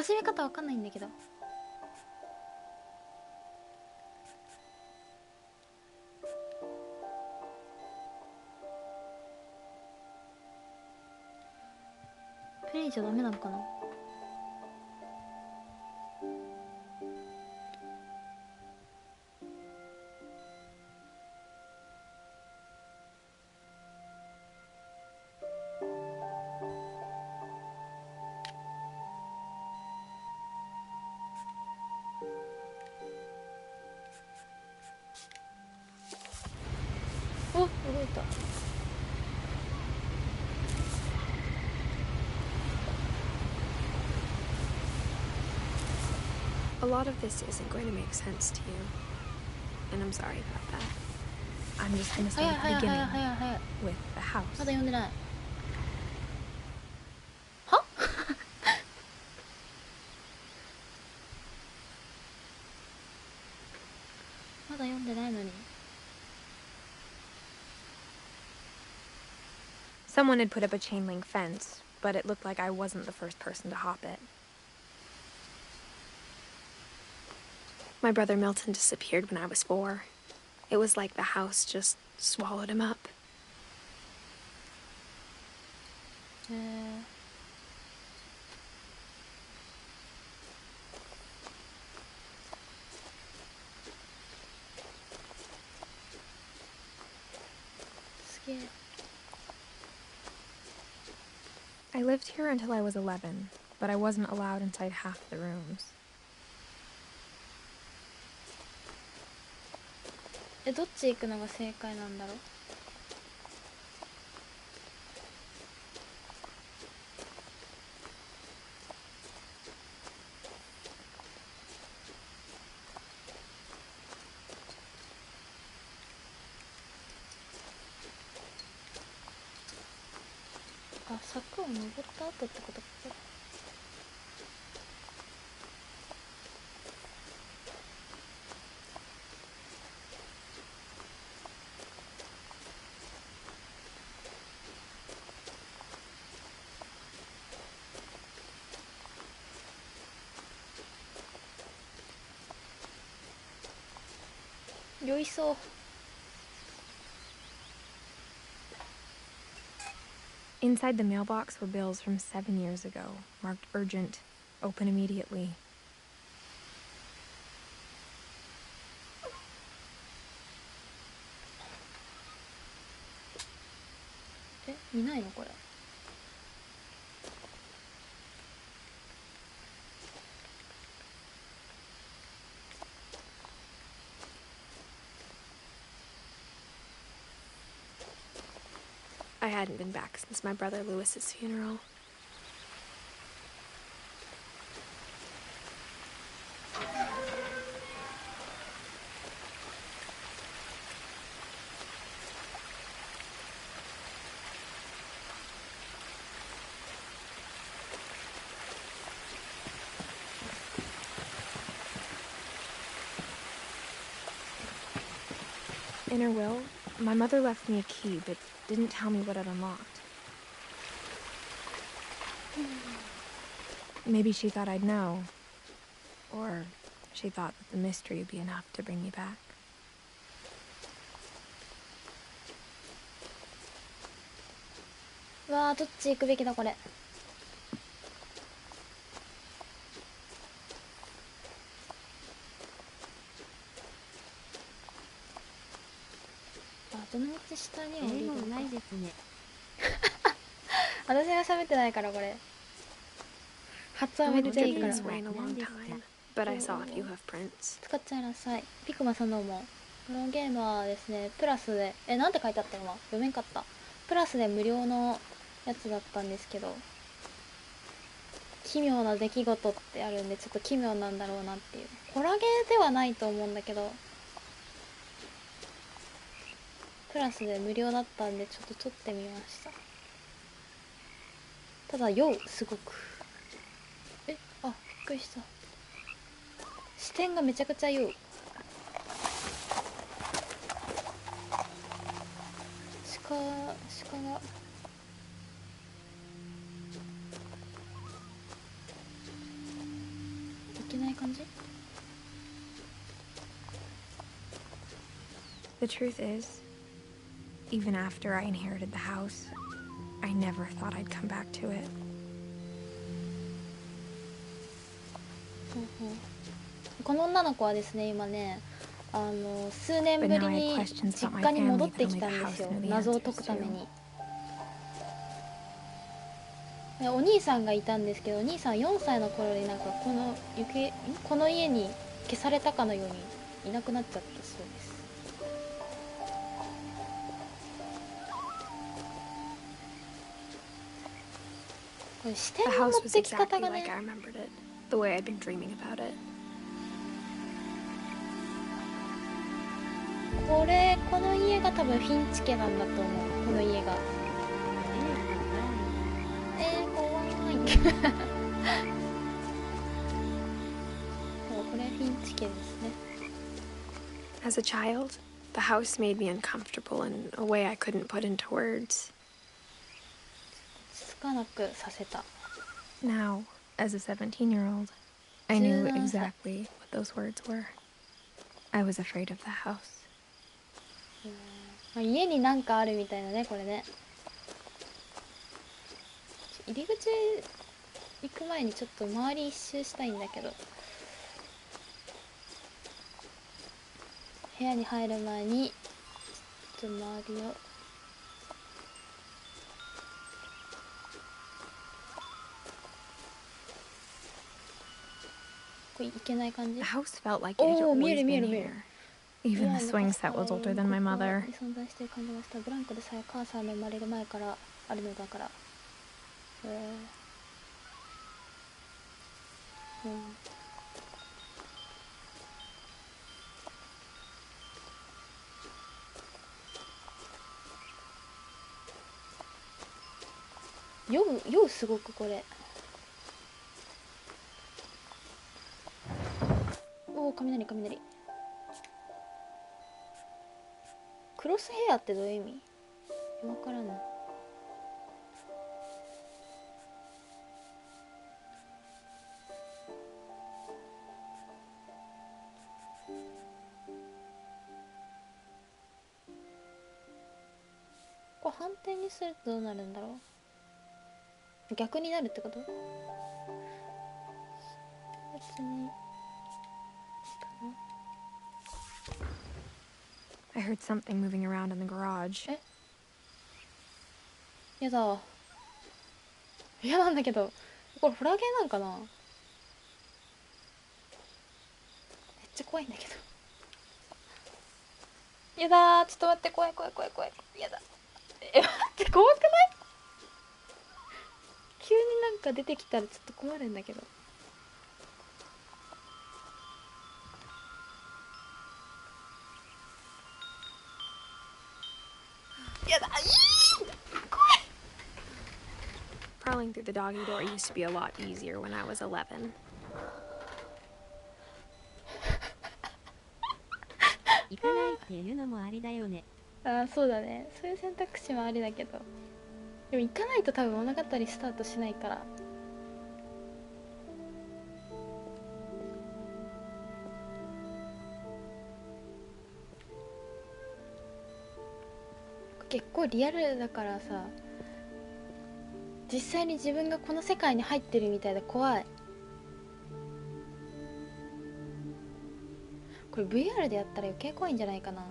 始め方わかんないんだけど。プレイじゃダメなのかな。お、動いた。A lot of this isn't going to make sense to you, and I'm sorry about that. I'm just going to start at the beginning with the house. まだ読んでない。はまだ読んでないのに。Someone had put up a chain link fence, but it looked like I wasn't the first person to hop it. My brother Milton disappeared when I was 4. It was like the house just swallowed him up. I lived here until I was 11, but I wasn't allowed inside half the rooms. どっち行くのが正解なんだろう。あ、柵を登った後ってことか。酔いそう。Inside the mailbox were bills from 7 years ago, marked urgent, open immediately. 見ないのこれ。I hadn't been back since my brother Lewis's funeral. In her will, my mother left me a key, but didn't tell me what it unlocked. Maybe she thought I'd know. Or she thought that the mystery would be enough to bring me back. わあ、どっち行くべきだこれ。どの道下に降りるのか。ないですね。私が喋ってないからこれ。発音めっちゃいいから。使っ But I saw if you have prints. ちゃいなさい。ピクマさんどうも。このゲームはですね、プラスで、なんて書いてあったの？読めんかった。プラスで無料のやつだったんですけど、奇妙な出来事ってあるんで、ちょっと奇妙なんだろうなっていう。ホラゲーではないと思うんだけど、プラスで無料だったんでちょっと撮ってみました。ただ酔う、すごく。あ、びっくりした。視点がめちゃくちゃ酔う。鹿がない感じ？ The truth is, even after I inherited the house, I never thought I'd come back to it. この女の子はですね、今ね、数年ぶりに実家に戻ってきたんですよ、謎を解くために。お兄さんがいたんですけど、お兄さん4歳の頃になんかこの家に消されたかのようにいなくなっちゃったそうです。これ視点の持ってき方がね、the way I'd been dreaming about it. この家が多分フィンチ家なんだと思う。この家が怖いこれフィンチ家ですね。 As a child, the house made me uncomfortable in a way I couldn't put into words. つかなくさせた。 Now, as a 17-year-old, I knew exactly what those words were. I was afraid of the house. 家になんかあるみたいなね、これね。入り口行く前にちょっと周り一周したいんだけど、部屋に入る前にちょっと周りをこれいけない感じ。 The house felt like it had おお、見え always る見え been る見える。 here. Even the swing set was older than my mother. 存在している感じました。ブランコでさえ母さんの生まれる前からあるのだから。酔うすごくこれ。おお、雷。クロスヘアってどういう意味？わからんの。これ反転にするとどうなるんだろう。逆になるってこと？別に I heard something moving around in the garage. やだ。嫌なんだけど。これホラーゲーなんかな？めっちゃ怖いんだけど。やだー、ちょっと待って、怖い。やだ。待って、怖くない？急になんか出てきたらちょっと困るんだけど。やだ、怖い。 Crawling through the doggy door used to be a lot easier when I was 11. 行かないっていうのもありだよね。ああ、そうだね。そういう選択肢もありだけど、でも行かないと多分物語スタートしないから。結構リアルだからさ、実際に自分がこの世界に入ってるみたいで怖い。これ VR でやったら余計怖いんじゃないかな。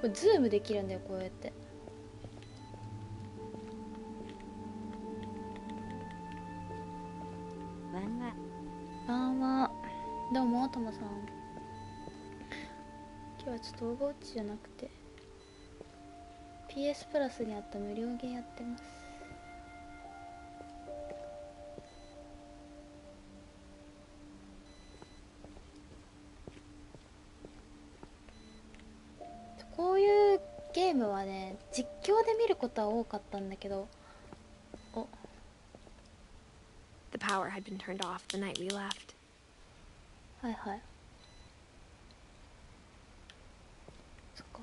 これズームできるんだよ、こうやって。どうもともさん。今日はちょっとオーバーウォッチじゃなくて PS プラスにあった無料ゲーやってます。こういうゲームはね、実況で見ることは多かったんだけど、お、 The power had been turned off the night we left. はいはい。そっか。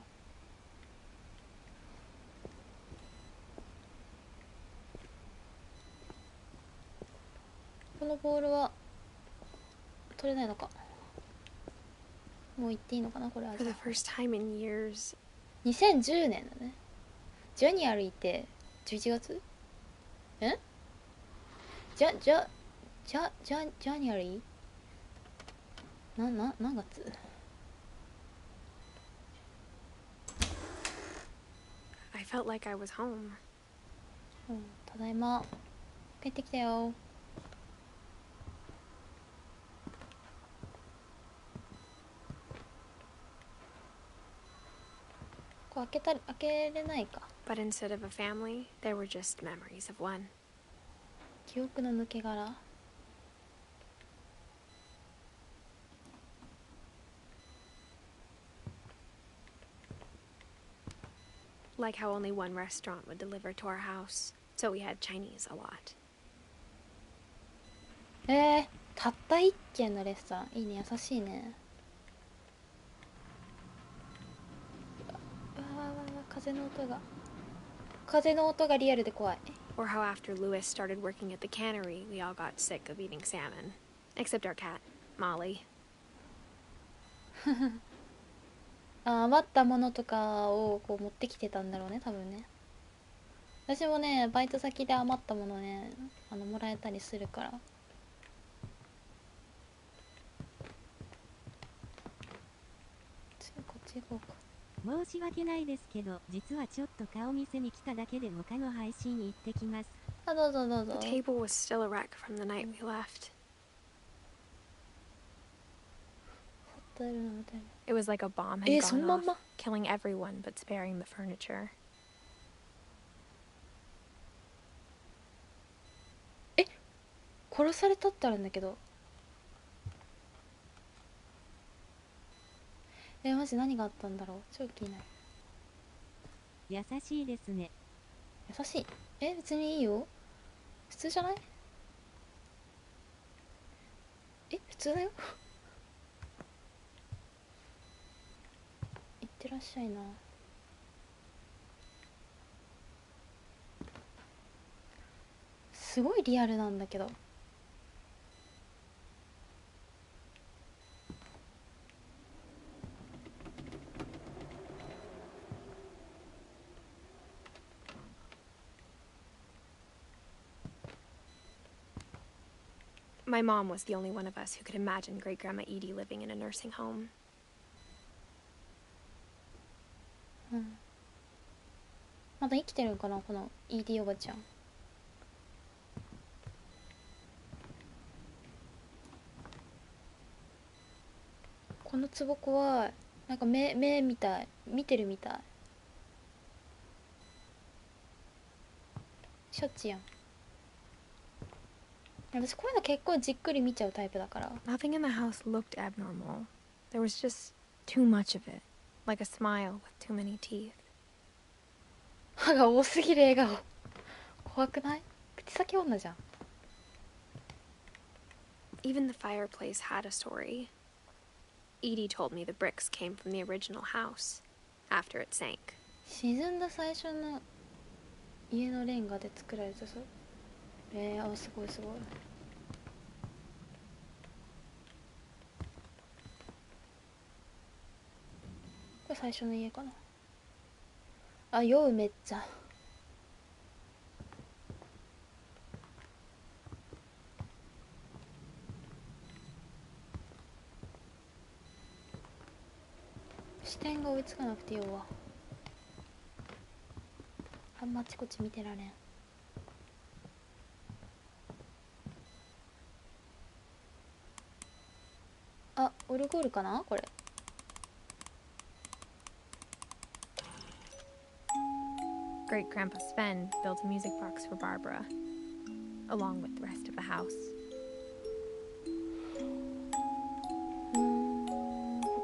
このボールは取れないのか。もう行っていいのかなこれは。For the first time in years. 2010年だね。ジャニアリーって11月？え？ジャニアリー？何月？ I felt like I was home. うん、ただいま。帰ってきたよ。こう開けれないか。 But instead of a family, there were just memories of one. 記憶の抜け殻。Like how only one restaurant would deliver to our house, so we had Chinese a lot. たった一軒のレストラン。いいね、優しいね。風の音がリアルで怖い。 Or how after Louis started working at the cannery, we all got sick of eating salmon. Except our cat, Molly. 余ったものとかをこう持ってきてたんだろうね、多分ね。私もね、バイト先で余ったものね、もらえたりするから。こっち行こうか。申し訳ないですけど、実はちょっと顔見せに来ただけで他の配信行ってきます。あ、どうぞどうぞ。 The table was still a wreck from the night we left. It was like a bomb had gone off, killing everyone but sparing the furniture. 殺されたってあるんだけど。マジ何があったんだろう。超気になる。優しいですね。優しい？別にいいよ。普通じゃない？普通だよ。いってらっしゃいな。すごいリアルなんだけど。My mom was the only one of us who could imagine Great Grandma Edie living in a nursing home. まだ生きてるんかな、この ED おばちゃん。この壺怖い。なんか目みたい。見てるみたい。しょっちやん。私こういうの結構じっくり見ちゃうタイプだから。 Nothing in the house looked abnormal. There was just too much of it, like a smile with too many teeth. 歯が多すぎる笑顔。怖くない？口先女じゃん。 Even the fireplace had a story. Edie told me the bricks came from the original house after it sank. 沈んだ最初の家のレンガで作られたそう。すごいすごい。これ最初の家かな。酔うめっちゃ。視点が追いつかなくて酔うわ。あんまあちこち見てられん。オルゴールかなこれ。Great Grandpa Sven built a music box for Barbara, along with the rest of the house.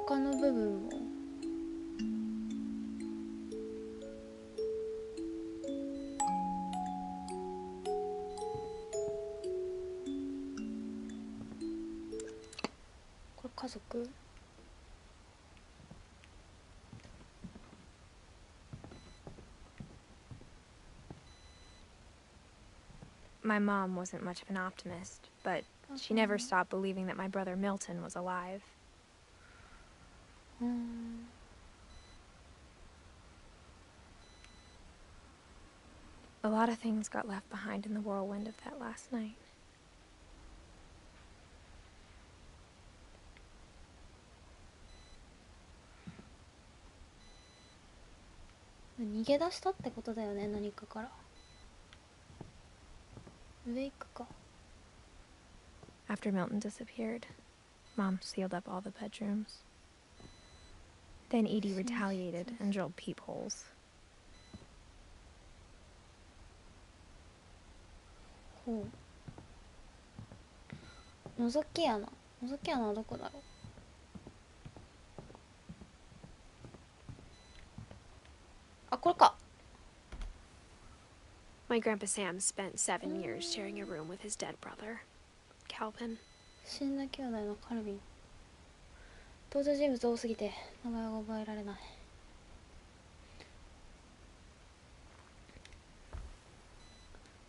他の部分も。これ家族？ My mom wasn't much of an optimist, but she never stopped believing that my brother Milton was alive. A lot of things got left behind in the whirlwind of that last night. 逃げ出したってことだよね、何かから。上行くか。After Milton disappeared, Mom sealed up all the bedrooms. Then Edie retaliated and drilled peepholes. ほう。覗き穴。覗き穴はどこだろう。あ、これか。My Grandpa Sam spent 7 years sharing a room with his dead brother, Calvin. 死んだ兄弟のカルビン。登場人物多すぎて名前が覚えられない。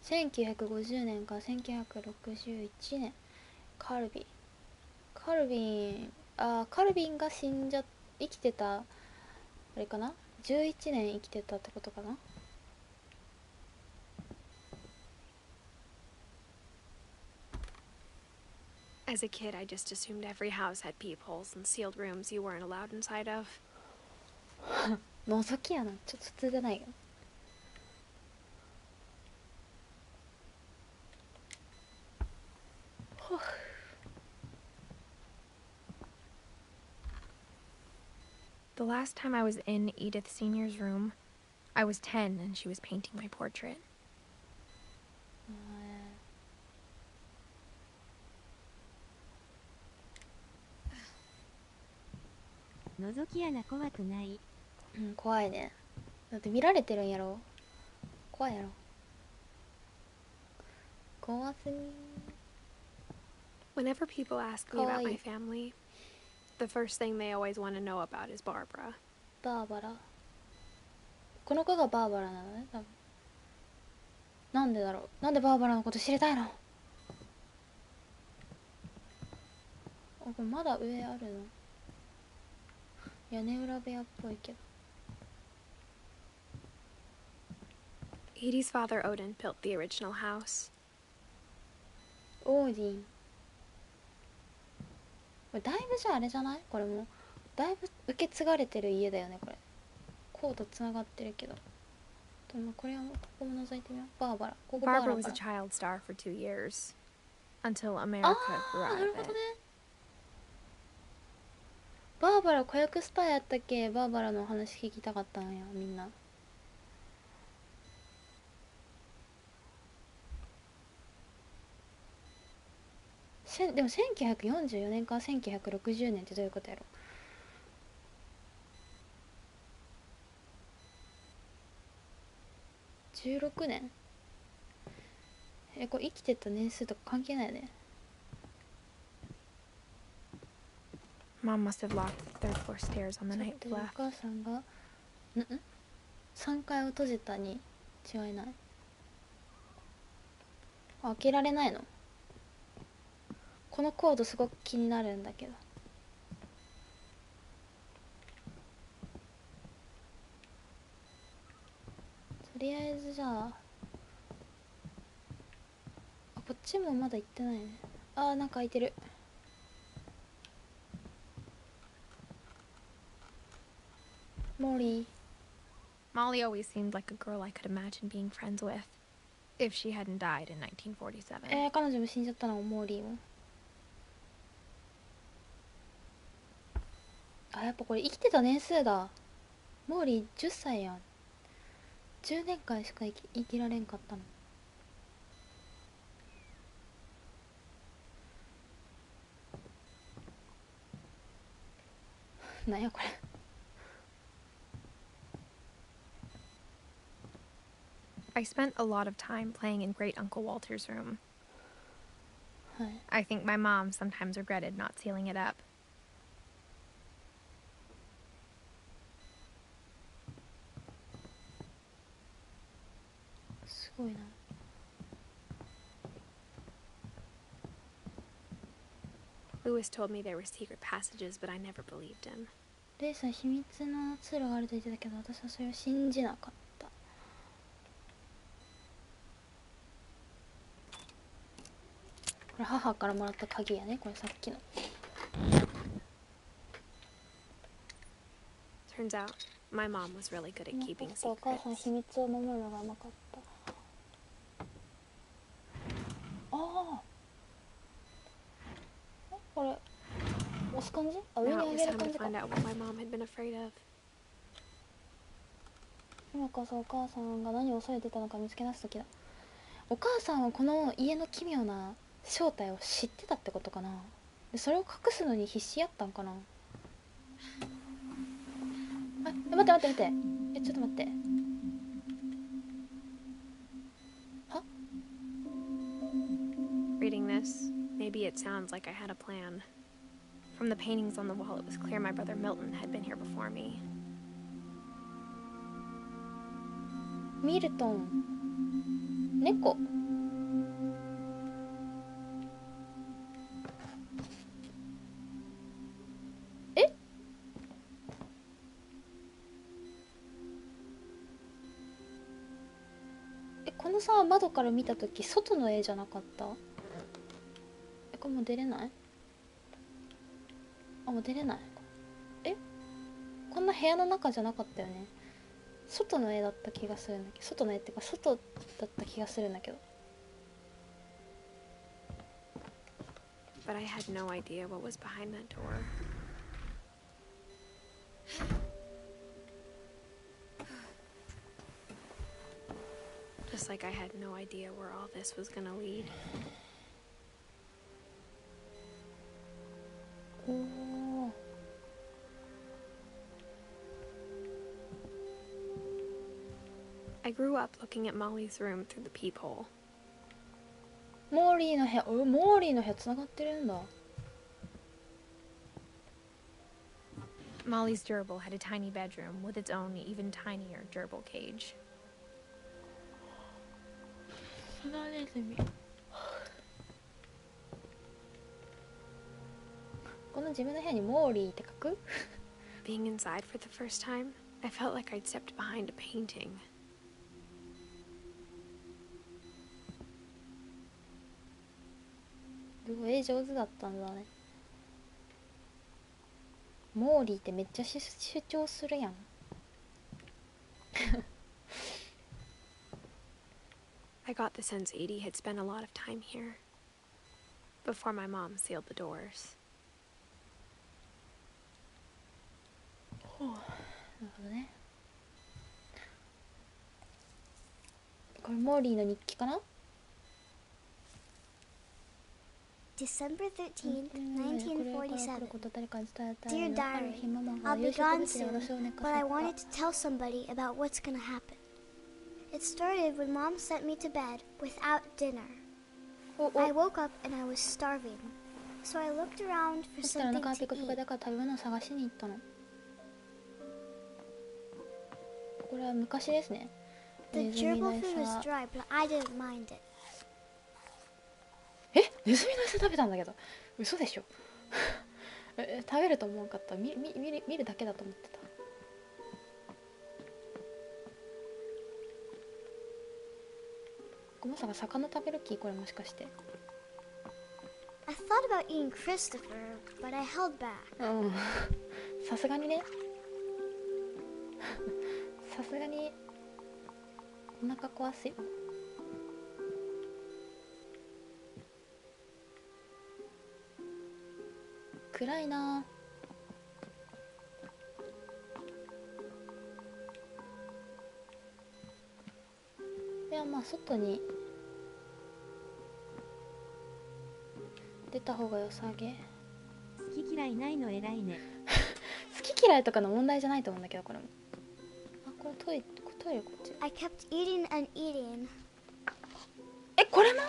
1950年から1961年。カルビン。カルビンが生きてた、あれかな、11年生きてたってことかな。As a kid, I just assumed every house had peepholes and sealed rooms you weren't allowed inside of. 覗き穴ちょっと普通じゃないよ。The last time I was in Edith Sr.'s room, I was 10 and she was painting my portrait. 覗き穴怖くない？うん、怖いね。だって見られてるんやろ。怖いやろ。怖すぎ。Whenever people ask me about my family, the first thing they always want to know about is Barbara. バーバラ。この子がバーバラなのね、多分。なんでだろう。なんでバーバラのこと知りたいの。これまだ上あるの。屋根裏部屋っぽいけど。Edie's father Odin built the original house. オーディン。これだいぶじゃああれじゃない？これもだいぶ受け継がれてる家だよね、これ。コードつながってるけど。でもこれはここも覗いてみよう。バーバラ。ここバーバラ。 Barbara was a child star for 2 years until America grew out なる of ほど it. ね。バーバラ子役スターやったっけ。バーバラの話聞きたかったんや、みんな。でも1944年から1960年ってどういうことやろ。16年。これ生きてた年数とか関係ないね。Mom must have locked the third floor stairs on the night we お left. 母さんが3階を閉じたに違いない。開けられないの。このコードすごく気になるんだけど。とりあえずじゃあ、こっちもまだ行ってないね。なんか開いてる。モーリー。 Molly always seemed like a girl I could imagine being friends with if she hadn't died in 1947. 彼女も死んじゃったの、モーリーも。やっぱこれ生きてた年数だ。モーリー10歳やん。10年間しか生きられんかったの。なんやこれ。I spent a lot of time playing in Great Uncle Walter's room. はい。 I think my mom sometimes regretted not sealing it up. すごいな。Lewis told me there were secret passages, but I never believed him. レイさん秘密の通路があると言ってたけど、私はそれを信じなかった。これ母からもらった鍵やね、これさっきの。Turns out, my mom was really good at keeping お母さん secrets. 秘密を守るのがうまかった。ああ、これ押す感じ？あ、上に Now 上 it げ was る time 感 to じか。 find out what my mom had been afraid of. 今こそお母さんが何を恐れてたのか見つけ出す時だ。お母さんはこの家の奇妙な正体を知ってたってことかな。でそれを隠すのに必死やったんかな。あ、待って待って待って、え、ちょっと待って、は？ Reading this, maybe it sounds like I had a plan. From the paintings on the wall, it was clear my brother Milton had been here before me. ミルトン、猫。え？え、このさ窓から見たとき外の絵じゃなかった？え、これもう出れない？あ、もう出れない。え、こんな部屋の中じゃなかったよね。外の絵だった気がするんだけど、外の絵っていうか外だった気がするんだけど。 But I had no idea what was behind that door. Just like I had no idea where all this was gonna lead. おー、I grew up looking at Molly's room through the peephole. モーリーの部屋、モーリーの部屋つながってるんだ。 Molly's gerbil had a tiny bedroom with its own even tinier gerbil cage. スナネズミ。この自分の部屋にモーリーって書く？ Being inside for the first time, I felt like I'd stepped behind a painting. 上手だったんだね。モーリーってめっちゃ主張するやん。I got the sense Edie had spent a lot of time here before my mom sealed the doors. なるほどね。これモーリーの日記かな？ December 13th, 1947. Dear Dear Diary, I'll be gone soon, but I wanted to tell somebody about what's gonna happen. It started when Mom sent me to bed without dinner. I woke up and I was starving, so I looked around for そしたらお something 腹ペ to コペコ eat. だから食べ物を探しに行ったの。これは昔ですね。 The ネズミ gerbil の food was 餌。 dry, but I didn't mind it. え、ネズミの餌食べたんだけど、嘘でしょ。食べると思わんかった。見るだけだと思ってた。まさか魚食べる気？これもしかして。 I thought about eating Christopher, but I held back. うん。さすがにね。さすがにお腹壊すよ。暗いな。いや、まあ外に出た方が良さげ。好き嫌いないの偉いね。好き嫌いとかの問題じゃないと思うんだけど、これも。あ、これトイレこっち。 I kept eating and eating. え、これも？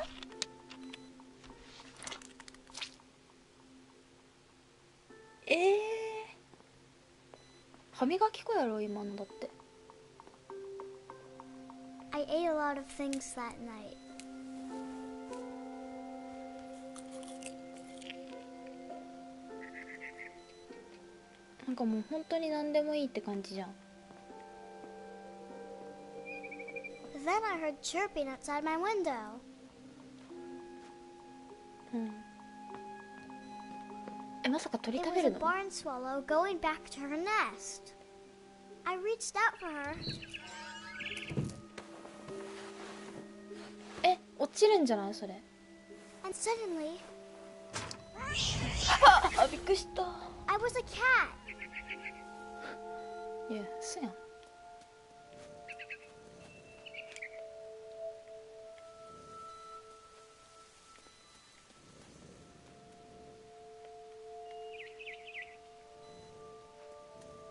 歯磨き粉やろ今のだって。 I ate a lot of things that night. なんかもう本当に何でもいいって感じじゃん。 Then I heard chirping outside my window. うん。え、まさか鳥 It 食 was べ a るの？ barn swallow going back to her nest. I reached out for her. え、落ちるんじゃないそれ。 And suddenly, あ、びっくりした。 I was a cat. いや、そうやん。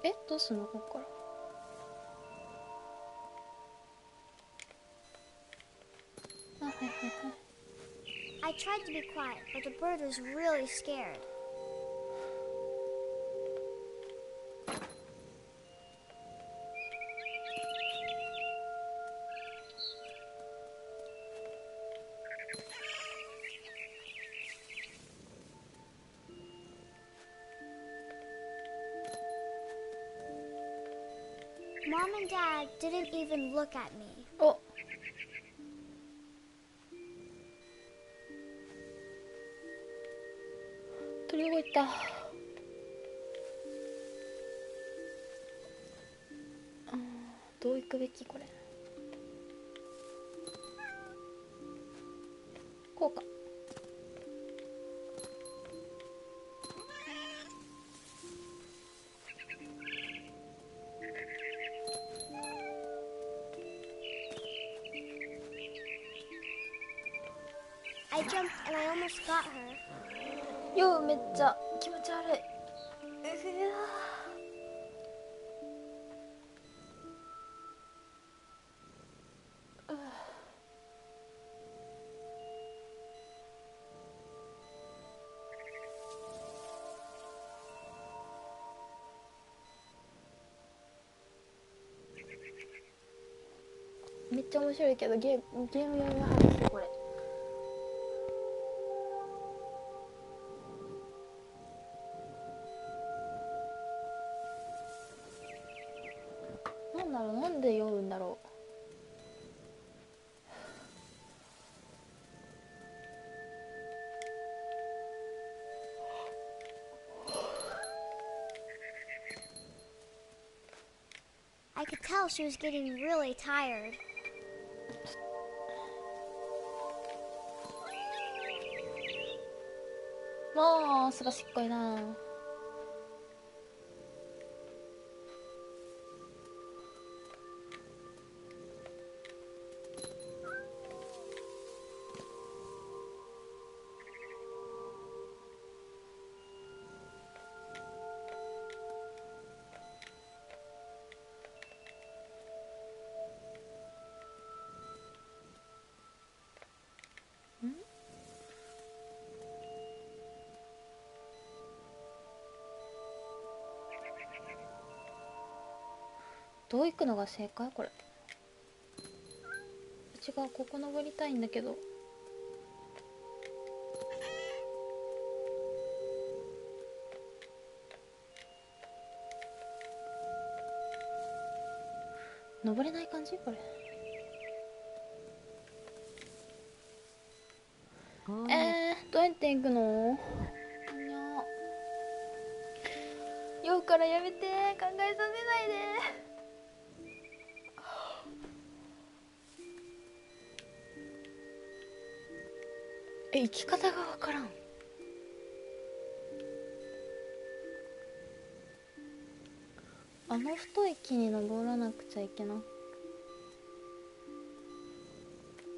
え、どうすんのここから。あ、はいはいはい。 I tried to be quiet, but the bird was really scared. Mom and Dad didn't even look at me. お、鳥動いた。どう行くべきこれ。こうか。I jumped and I almost got her. よう、めっちゃ気持ち悪い。めっちゃ面白いけどゲーム読みは激しいこれ。なんだろう、なんで酔うんだろう。I could tell she was getting really tired. もうすばしっこいな。どう行くのが正解これ。違う、ここ登りたいんだけど。登れない感じこれ。どうやって行くの？にゃ酔うからやめて、考えさせないで。生き方がわからん。あの太い木に登らなくちゃいけなく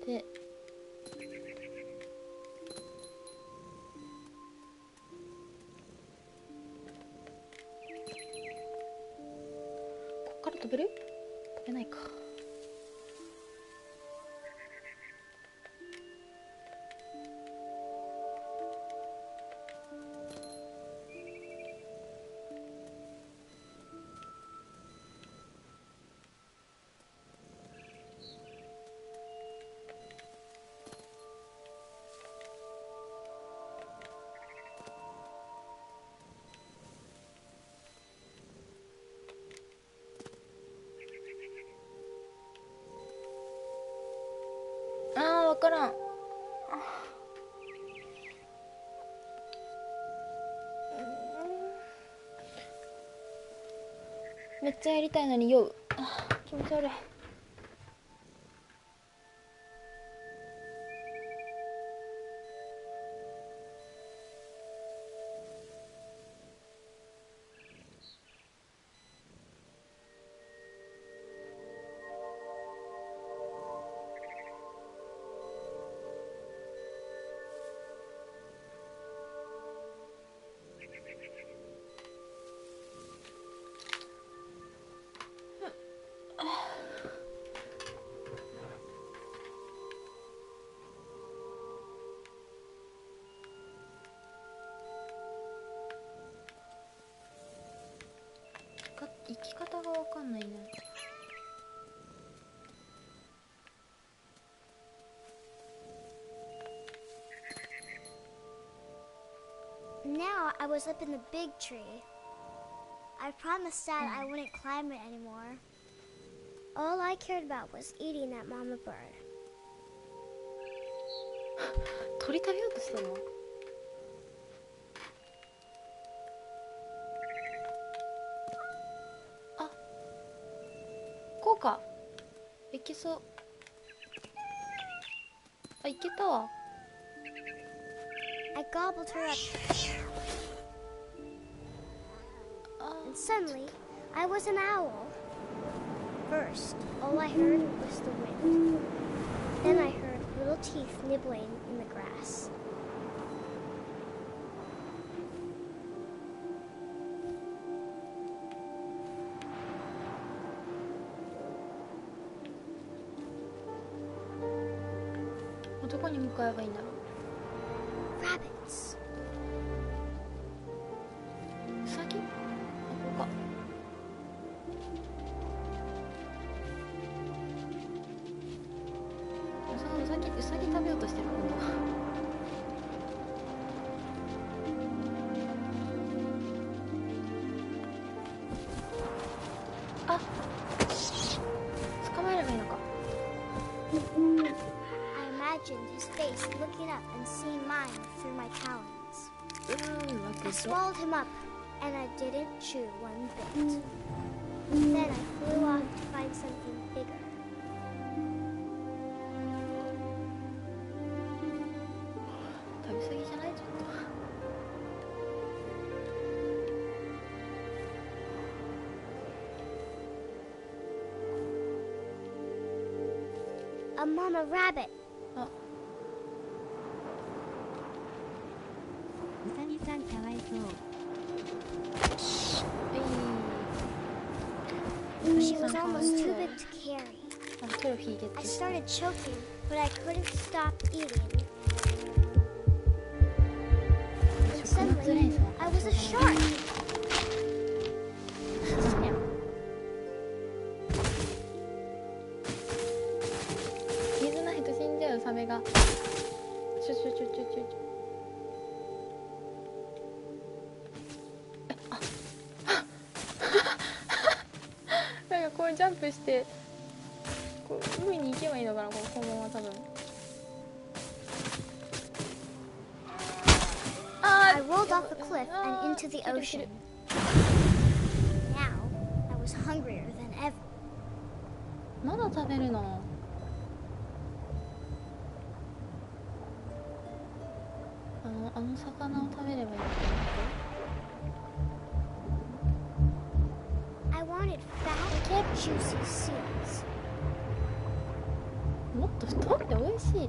て、こっから飛べる？飛べないか。からん。めっちゃやりたいのに酔う。気持ち悪い。生き方がわかんないね。Now I was up in the big tree. I promised Dad I wouldn't climb it anymore. All I cared about was eating that mama bird. 鳥食べようとしてるの？あ、こうか。いけそう。あ、いけたわ。I gobbled her up. And suddenly, I was an owl. First, all I heard was the wind. Then I heard little teeth nibbling in the grass. Oh, どこに向かえばいいんだろう。Rabbits. ウサギ？あ、ここか。ウサギ食べようとしてる今度は。あ、捕まえればいいのか。I imagined his face looking up and seeing mine through my talons. I swallowed him up, and I didn't chew one bit. Then I flew off to find something bigger. A mama rabbit. あ、うさぎさんかわいそう。She was almost too big to carry. トロフィーゲット I した。 started choking, but I couldn't stop eating. And suddenly, I was a shark. 水ないと死んじゃうサメが。ちょ。なんかこうジャンプしてこう海に行けばいいのかな、このまま多分。I rolled off the cliff and into the ocean. Now, I was hungrier than ever. まだ食べるの？あの魚を食べればいいのかな。 I wanted fat, juicy seeds. もっと太って美味しい。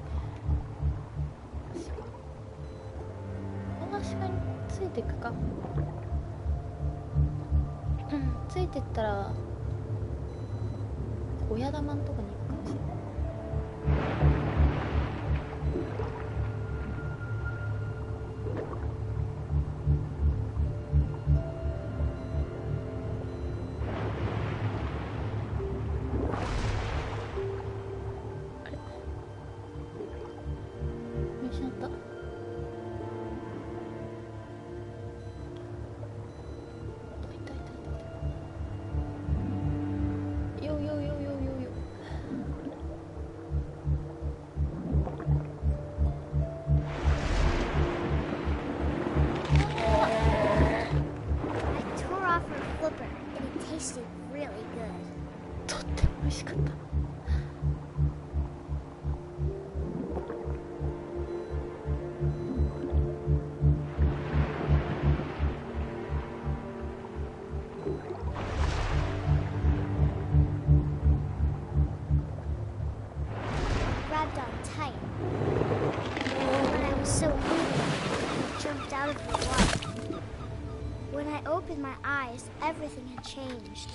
この足がついてくか。うん、ついてったら親玉のとこに行くかもしれない。tasted really good. とっても美味しかった。Grabbed on tight. When I was so hungry, I jumped out of the water. When I opened my eyes, everything had changed.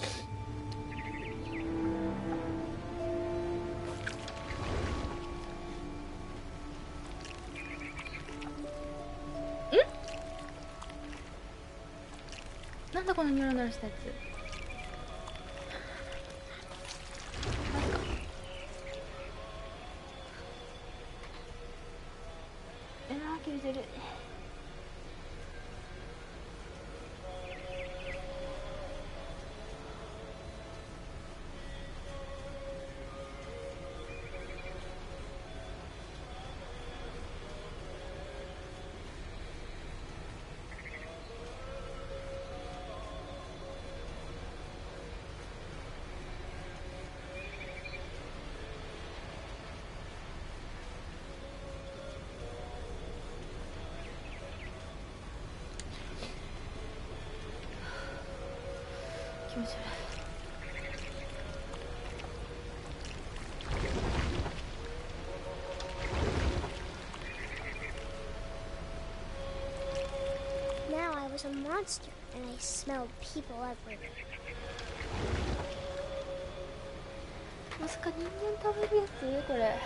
Hmm? なんだこのニョロニョロしたやつ。気持ち悪い。気持ち悪い。Now I was a monster, and I smelled people everywhere. まさか人間食べるやつ？これ。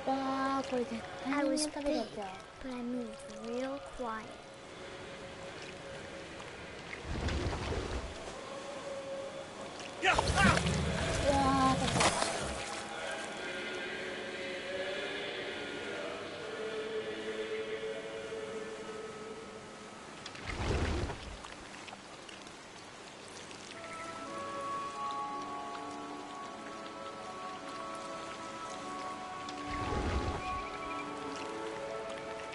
わー、これ絶対人間食べるやつや。But I moved real quiet. うわー、食べた。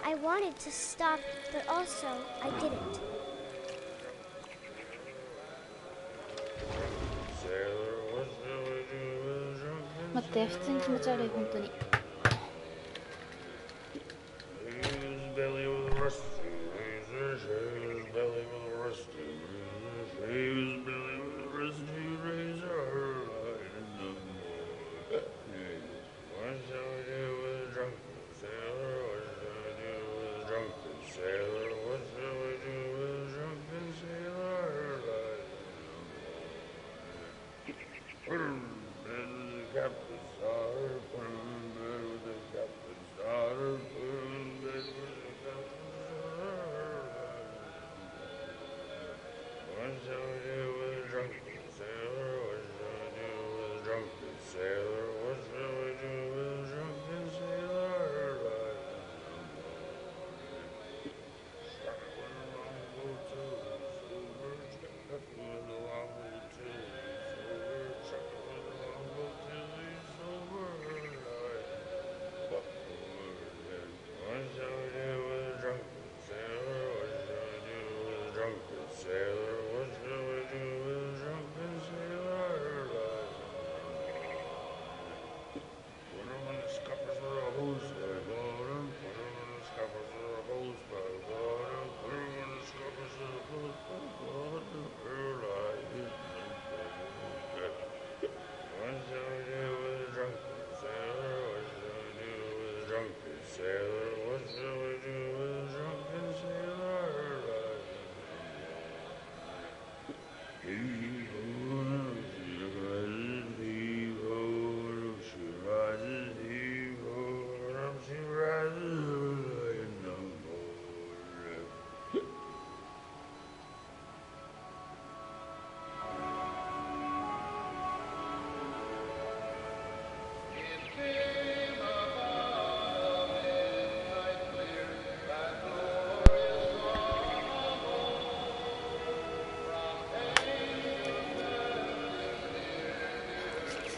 I wanted to stop, but also I didn't. 待って、普通に気持ち悪い、本当に。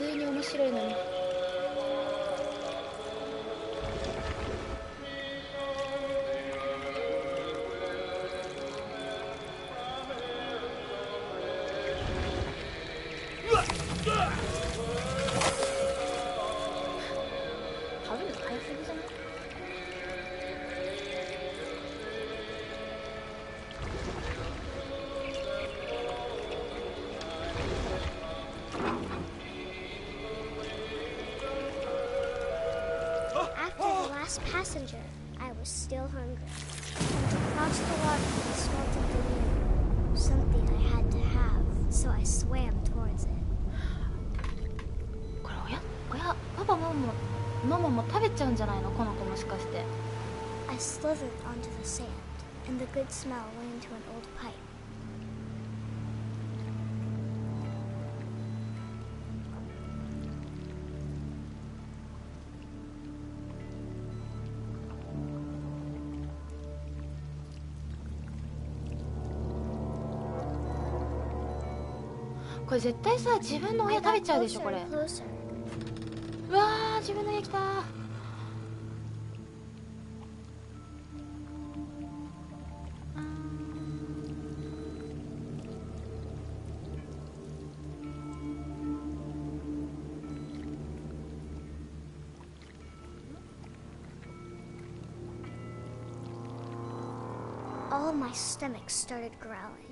通に面白いのに。食べるの早すぎじゃない？After the last passenger, I was still hungry. And to cross the water, I smelt of the moon. Something I had to have, so I swam towards it. これパパママも食べちゃうんじゃないの？この子もしかして。 I slithered onto the sand, and the good smell went into an old pipe.これ絶対さ、自分の親 I 食べ got ちゃうでしょ closer これ。 and closer. うわー、自分の家来たー。All my stomach started growling.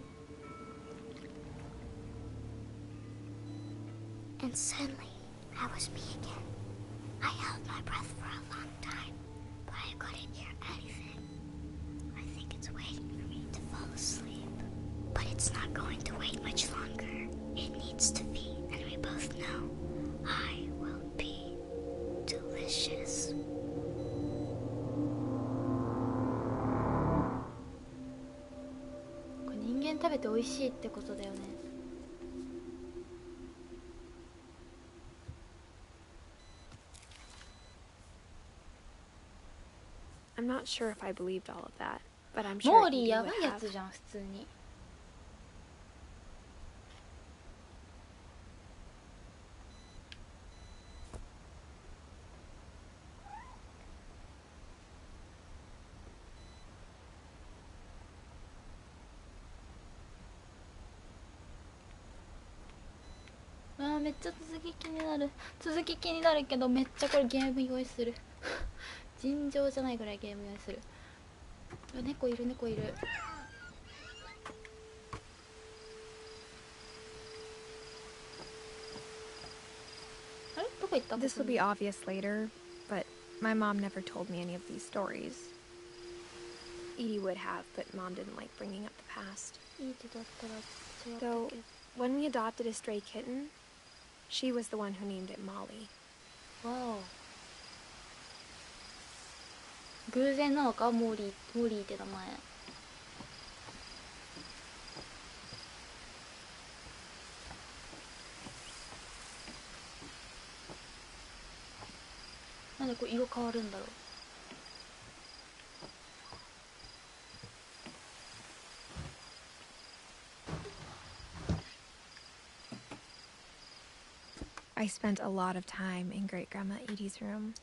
And suddenly, I was me again. I held my breath for a long time, but I couldn't hear anything. I think it's waiting for me to fall asleep. But it's not going to wait much longer. It needs to be, and we both know I will be delicious. これ人間食べて美味しいってことだよね。I'm not sure if I believed all of that, but I'm sure モー Edie リーやば would いや have. つじゃん普通に。めっちゃ続き気になるけど、めっちゃこれゲーム用意する。尋常じゃないぐらいゲーム用意する。猫いる。あれどこ行った？ This will be obvious later, but my mom never told me any of these stories. Edie would have, but Mom didn't like bringing up the past. いい手だったら違ったけ So, ど。 when we adopted a stray kitten, she was the one who named it Molly. わお。偶然なのか？モーリーって名前。なんでこう色変わるんだろう。I spent a lot of time in Great Grandma Edie's room.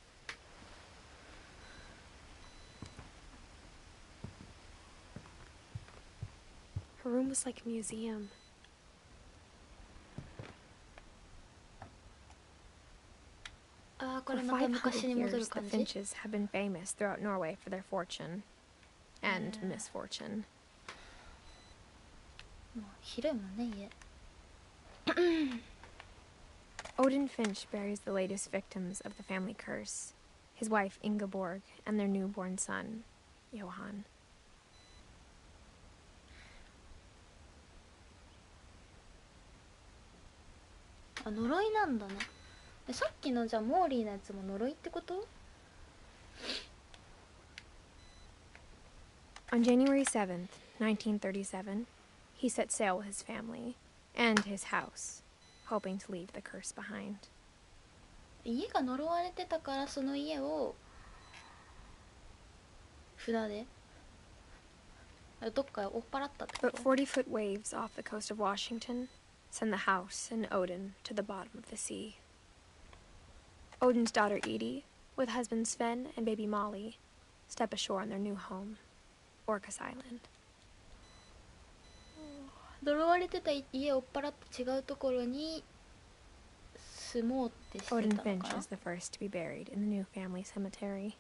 Her room was like a museum. ああ、こ For れまた 500昔に戻 years, る the 感じ。 Finches have been famous throughout Norway for their fortune and misfortune. もう広いもんね家。 Odin Finch buries the latest victims of the family curse, his wife Ingeborg and their newborn son, Johan. あ、呪いなんだね。さっきのじゃあモーリーのやつも呪いってこと？ On January 7th, 1937, he set sail with his family and his house, hoping to leave the curse behind. 家が呪われてたからその家を船でどっか追っ払ったってこ But と？ 40-foot waves off the coast of Washington send the house and Odin to the bottom of the sea. Odin's daughter Edie, with husband Sven and baby Molly, step ashore on their new home, Orcas Island. 呪われてた家を追っ払って違うところに住もうってしてたの Odin か Finch な is the first to be buried in the new family cemetery.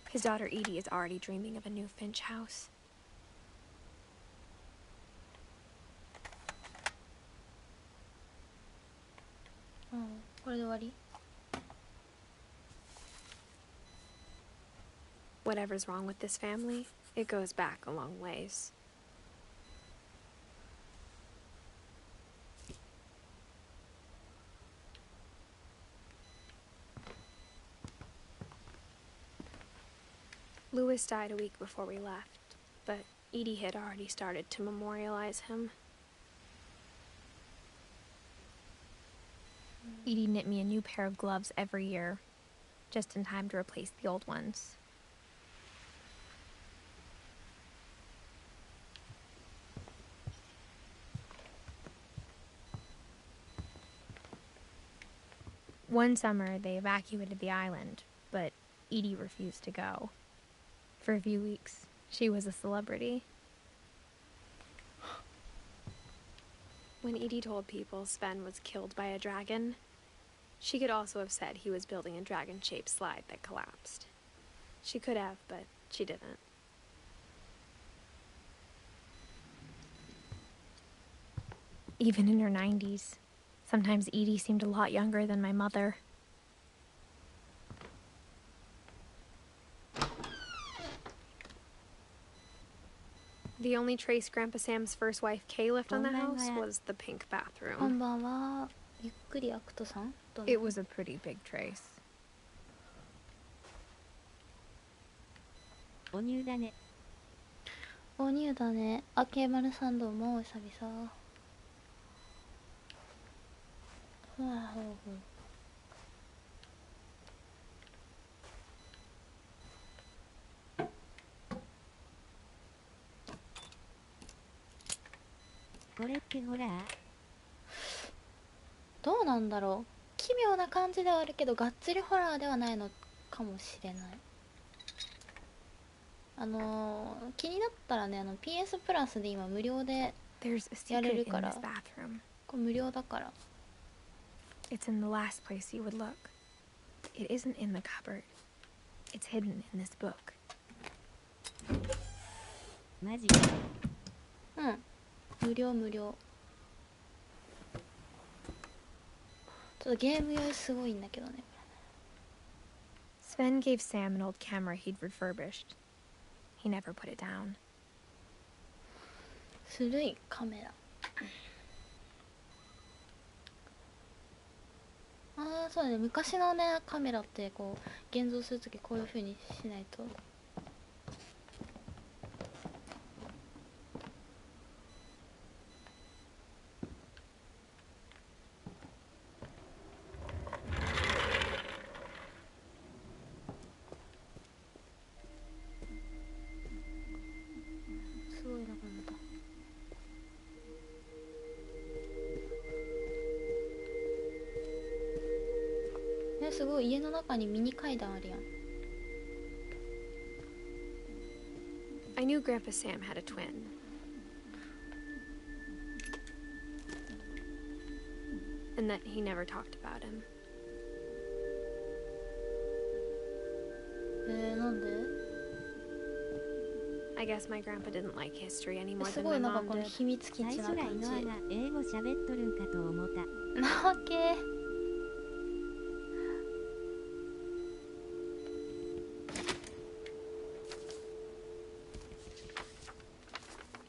His daughter Edie is already dreaming of a new Finch house. Oh, これで終わり? Whatever's wrong with this family, it goes back a long ways. Louis died a week before we left, but Edie had already started to memorialize him. Edie knit me a new pair of gloves every year, just in time to replace the old ones. One summer, they evacuated the island, but Edie refused to go. For a few weeks, she was a celebrity. When Edie told people Sven was killed by a dragon, she could also have said he was building a dragon-shaped slide that collapsed. She could have, but she didn't. Even in her 90s, sometimes Edie seemed a lot younger than my mother. The only trace Grandpa Sam's first wife Kay left on the house was the pink bathroom. こんばんは。ゆっくりアクトさん。どうも It was a pretty big trace. お乳だね。お乳だね。あけまるさんどうもお久々。ふわふわふわ。これってホラー？どうなんだろう。奇妙な感じではあるけどがっつりホラーではないのかもしれない。気になったらね、PS プラスで今無料で There's a やれ secret る in から this bathroom. これ無料だから It's in the last place you would look. It isn't in the cupboard. It's hidden in this book. マジ？うん無料無料ちょっとゲーム用すごいんだけどね Sven gave Sam an old camera he'd refurbished. He never put it down. 古いカメラああそうだね昔のねカメラってこう現像するときこういう風にしないとすごいなこれまたねすごい家の中にミニ階段あるやん I knew Grandpa Sam had a twin. And that he never talked about him. なんで I guess my grandpa didn't like history any more す than ご my いなんか mom この did. 秘密基地最な感じ初来のアが英語喋っとるんかと思った。なわけ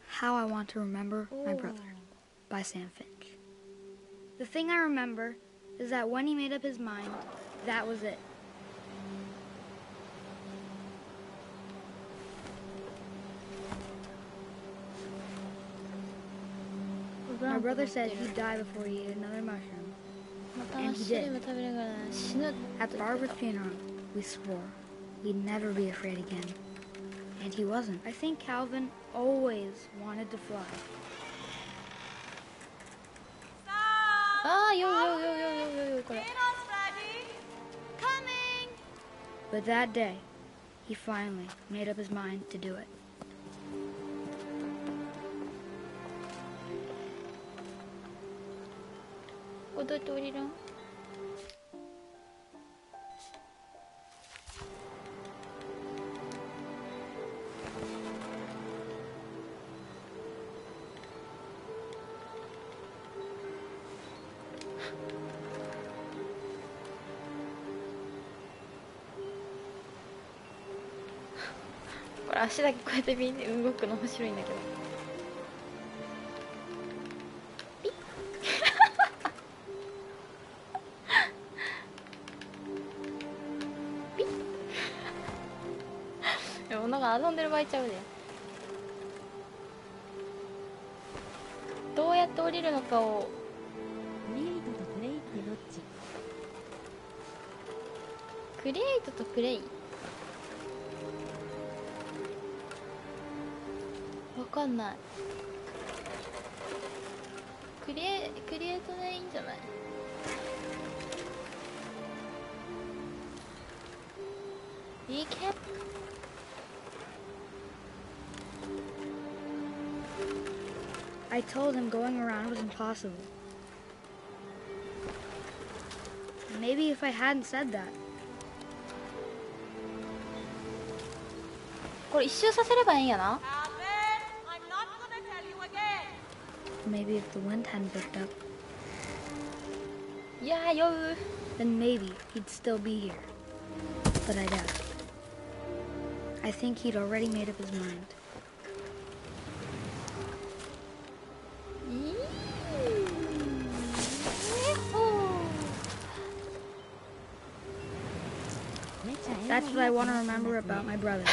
How I Want to Remember My Brother by Sam Finch. The thing I remember is that when he made up his mind, that was it. My brother said he'd die before he ate another mushroom. またマッシュルーム食べながら死ぬ At Barbara's funeral, we swore we'd never be afraid again. And he wasn't. I think Calvin always wanted to fly. Stop! ああ、よこれ。 But that day, he finally made up his mind to do it. これどうやって降りるん？これ足だけこうやってビンで動くの面白いんだけど。ピッピッでもなんか遊んでる場合ちゃうで。どうやって降りるのかを。クリエイトとプレイってどっち？クリエイトとプレイ。わかんない。クリエイトでいいんじゃない？いいけ。I told him going around was impossible. Maybe if I hadn't said that. これ一周させればいいんやな。Maybe if the wind hadn't picked up, いやー酔う。 then maybe he'd still be here. But I doubt it. I think he'd already made up his mind. めちゃ That's what I want to remember about my brother.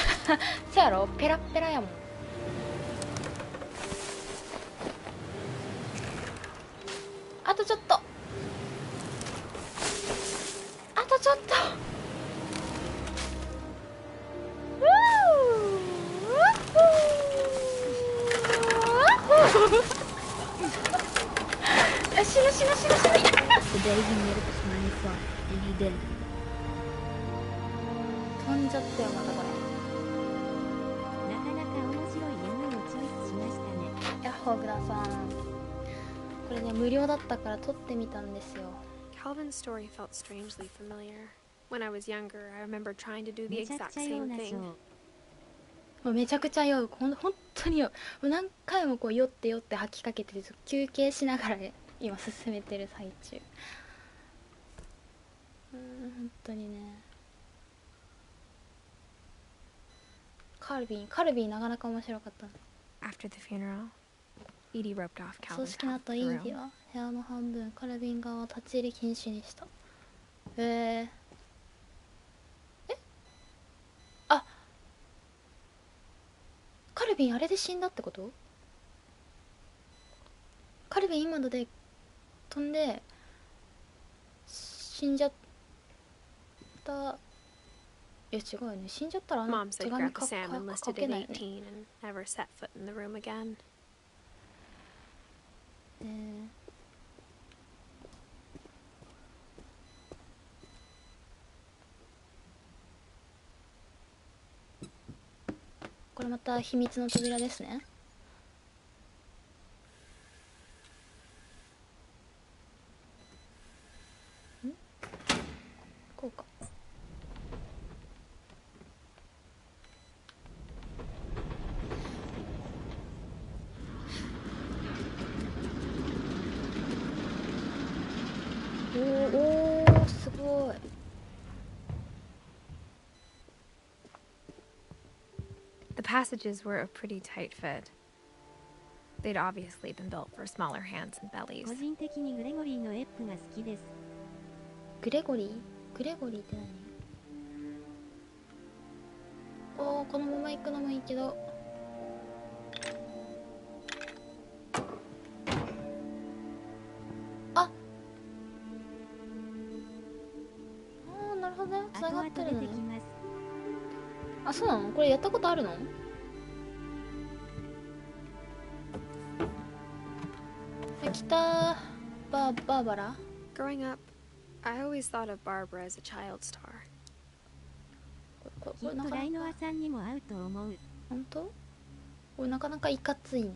そやろ、ペラッペラやもん。あとちょっと。あとちょっと。死ぬ。 The day he made up his mind to fly, and he did. 飛んじゃったよまたこれ。なかなか面白い夢をチョイスしましたね。ヤッホーグラさん。これね無料だったから撮ってみたんですよ。 Calvin's story felt strangely familiar. When I was younger, I remember trying to do the めちゃく exact ちゃよう same なショ thing. ー。もうめちゃくちゃ酔う。ほんとに酔う。もう何回もこう酔って吐きかけて休憩しながら今進めてる最中。本当にね。カルビンなかなか面白かった。 After the funeral, Edie roped off 葬 Calvin's 式の half 後 of イ the ーディ room. は部屋の半分カルビン側を立ち入り禁止にした。えあ、カルビンあれで死んだってこと？カルビン今ので飛んで死んじゃった。いや違うよね。死んじゃったらあの Mom 手 said 紙 Grandpa Sam 書 enlisted け at ないよね。 18 and never set foot in the room again. これまた秘密の扉ですね。こうか。おーすごい。The passages were a pretty tight fit. They'd obviously been built for smaller hands and 個 bellies. 人的にグレゴリーのエップが好きです。グレゴリーって何？おーこのまま行くのもいいけど。あーなるほどね。つながってるのね。後々出てきます。あ、そうなの？これやったことあるの？来たー。バーバラ。 Growing up, I always thought of Barbara as a child star. こきっとライノアさんにも合うと思う。本当？これなかなかいかついね。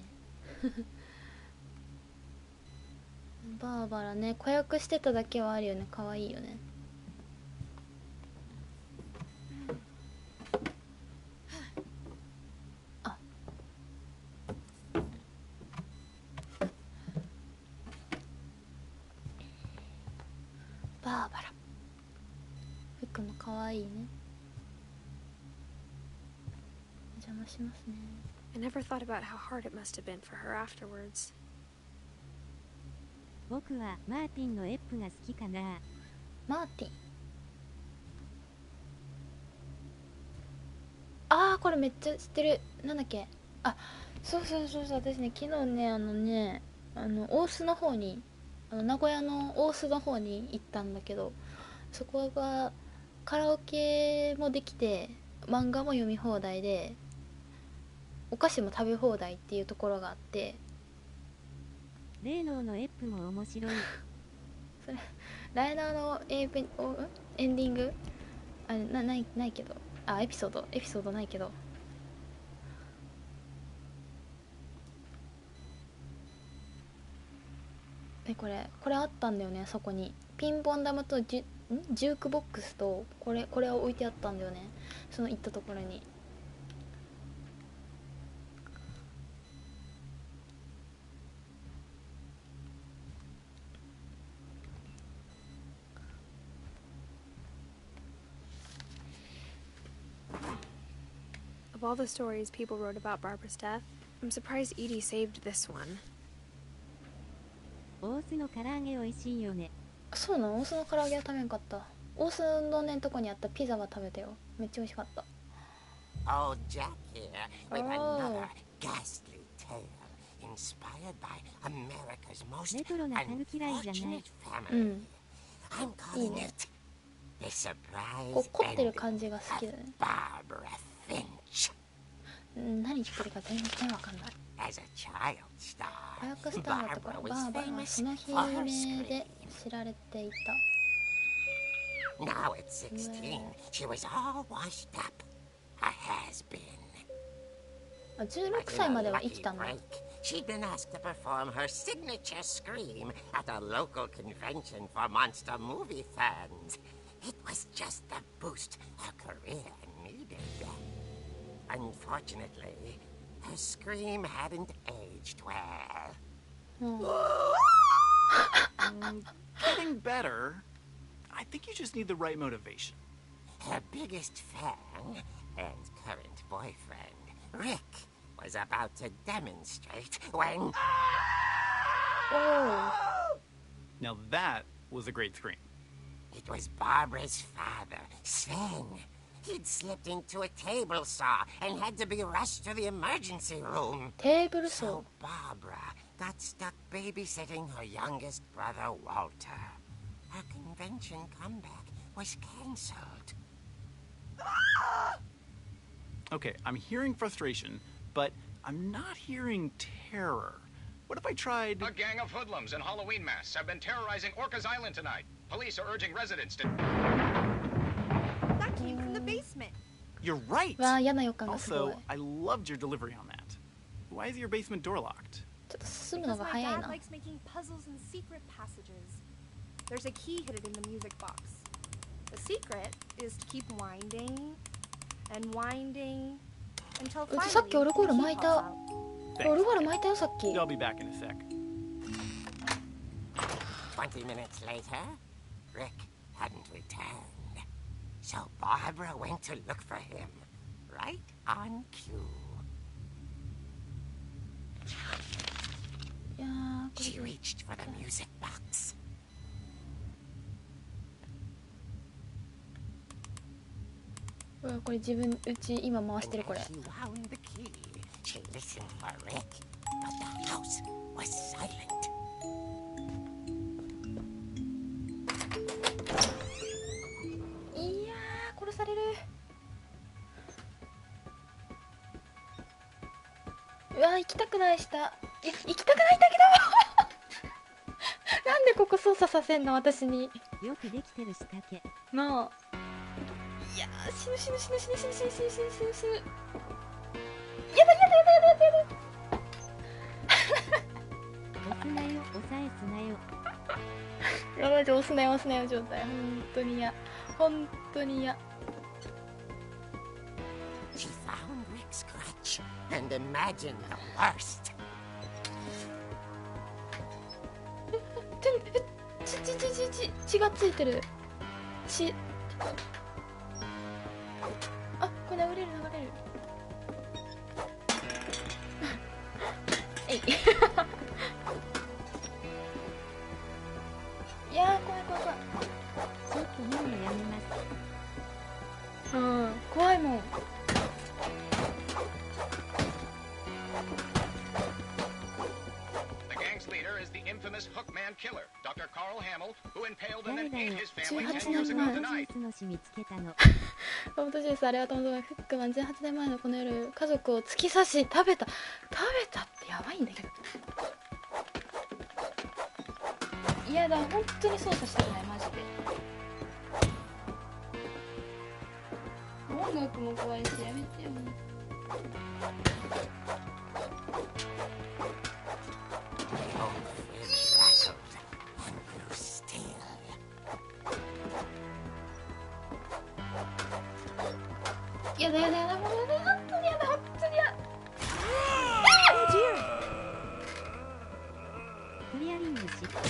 バーバラね、子役してただけはあるよね。可愛いよね。あ、バーバラ、服も可愛いね。お邪魔しますね。I never thought about how hard it must have been for her afterwards. 僕はマーティンのエップが好きかな。マーティン。ああ、これめっちゃ知ってる。なんだっけ。あ、そうそうそうそう。私ね、昨日ね、大須の方に、名古屋の大須の方に行ったんだけど、そこがカラオケもできて、漫画も読み放題で、お菓子も食べ放題っていうところがあって、レーノーのエップも面白い。それライナーのエンディングあれないけど、エピソードないけど、これあったんだよね。そこにピンポン玉とジュークボックスとこれを置いてあったんだよね。その行ったところに。Of all the stories people wrote about Barbara's death, I'm surprised Edie saved this one. 大須の唐揚げ美味しいよね。そうなの？大須の唐揚げは食べんかった。大須のねんとこにあったピザは食べたよ。めっちゃ美味しかった。Old Jack here with another ghastly tale inspired by America's most レトロなタグ嫌いじゃない。 unfortunate う family. ん。 I'm いい calling ね。 it the surprise こう凝ってる ending 感じが好きだね。 Barbara Finch. 何言ってるか全然わかんない。 As a child star, 子役スターだったから Barbara バ was ーバラは famous その日 for 有 her 名で scream. 知られてい Now at 16, she was all washed up. A has-been. た。16 But 歳 in ま a では生 lucky きたんだ。 break, she'd been asked to perform her signature scream at a local convention for monster movie fans. It was just the boost her career needed. Unfortunately, her scream hadn't aged well. Getting better. I think you just need the right motivation. Her biggest fan and current boyfriend, Rick, was about to demonstrate when... Now that was a great scream. It was Barbara's father, Sven. He'd slipped into a table saw and had to be rushed to the emergency room. テーブルソ So Barbara got stuck babysitting her youngest brother, Walter. Her convention comeback was canceled. Okay, I'm hearing frustration, but I'm not hearing terror. What if I tried... A gang of hoodlums in Halloween masks have been terrorizing Orcas Island tonight. Police are urging residents to... That came from the basement. You're right! わあ、嫌な予感がすごい。 Also, I loved your delivery on that. Why is your basement door locked? ちょっと進むの Because が my 早い dad な。 likes making puzzles and secret passages. There's a key hidden in the music box. The secret is to keep winding and winding until うち finally さっきオルゴール the 巻 key い pops た。 out. オルゴール巻いたよさっき。 I'll be back in a sec. 20 minutes later, Rick hadn't returned. So Barbara went to look for him, right on cue. いやー、こ She れ reached for the music box. うわこれ自分うち今回し And てるこれ。 as she wound the key, she listened for Rick, but the house was silent. いやー殺される。うわ行きたくないした。いや行きたくないんだけどなんでここ操作させんの私に。よくできてるし竹。なあ。いやー、死ぬ死ぬ死ぬ死ぬ死ぬ死ぬ死ぬ死ぬ死ぬ死ぬ。やだやだやだやだやだやだ。押すなよ、押さえすなよ。やばい、押すなよ押すなよ状態。本当に嫌。本当に嫌。She found Rick's crutch and imagined the worst. 血がついてる。血。あ、これ流れる流れる。えい。いやー、怖い怖い怖い。ちょっともうやめます。うん、怖いもん。The gang's leader is the infamous Hookman killer, Dr. Carl Hamill, who impaled and then ate his family 10 years ago tonight. 本当です。あれはともともフックマン18年前のこの夜、家族を突き刺し食べたってやばいんだけど。いやだ、本当に操作したくないマジで。音楽も怖いしやめてよ。やだやだやだ、もうやだ、本当にやだ、本当にやだ。クリアリングしっかり。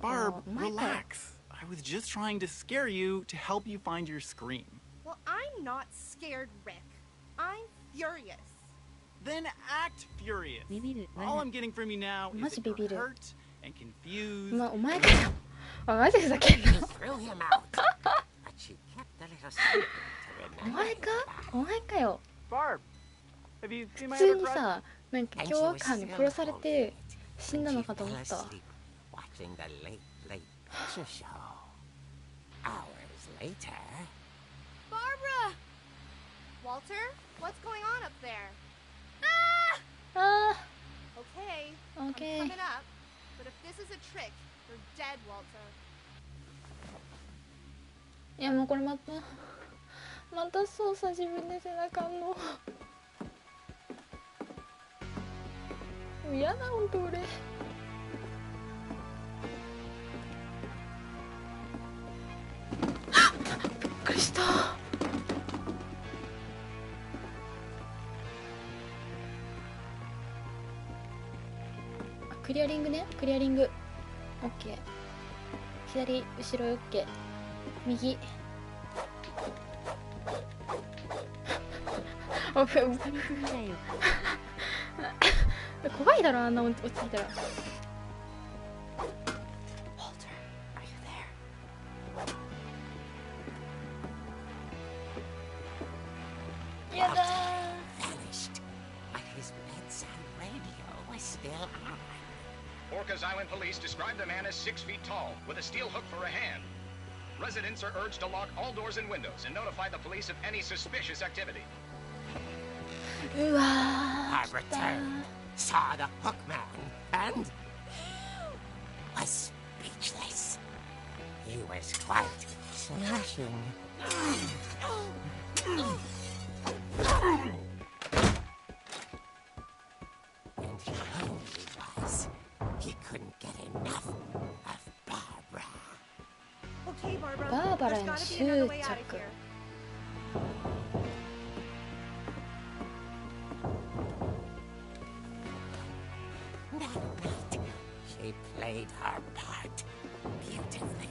Barb, relax. I was just trying to scare you to help you find your scream. Well, I'm not scared, Rick. I'm furious. Then act furious. All I'm getting from you now is that you're hurt and confused. お前かよ。マジふざけんな。お前か？お前かよ。普通にさ、なんか凶悪犯に殺されて死んだのかと思ったわ。Barbara! Walter, what's going on up there? Ah! Okay, Okay. I'm coming up. But if this is a trick, you're dead, Walter. いやもうこれまた操作自分でせなあかんの。もう嫌だほんと俺。びっくりした。クリアリングね、クリアリング。オッケー。左後ろオッケー。右。怖いだろあんな落ち着いたら。やだー。Orcas Island police describe the man as 6 feet tall, with a steel hook for a hand. Residents are urged to lock all doors and windows and notify the police of any suspicious activity. うわー。 I returned, saw the Hookman, and was speechless. He was quite slashing. And he couldn't get enough of Barbara. Okay, Barbara. バーバラへ There's の gotta be 執 another way out 着。 of here. That night, she played her part beautifully.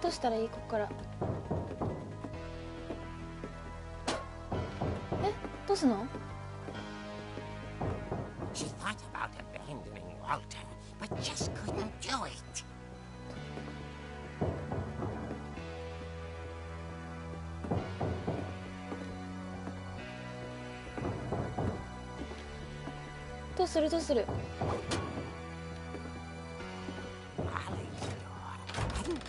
どうしたらいいここから。どうすんの？ She thought about abandoning Walter, but just couldn't do it. どうするどうする？ Molly's door hadn't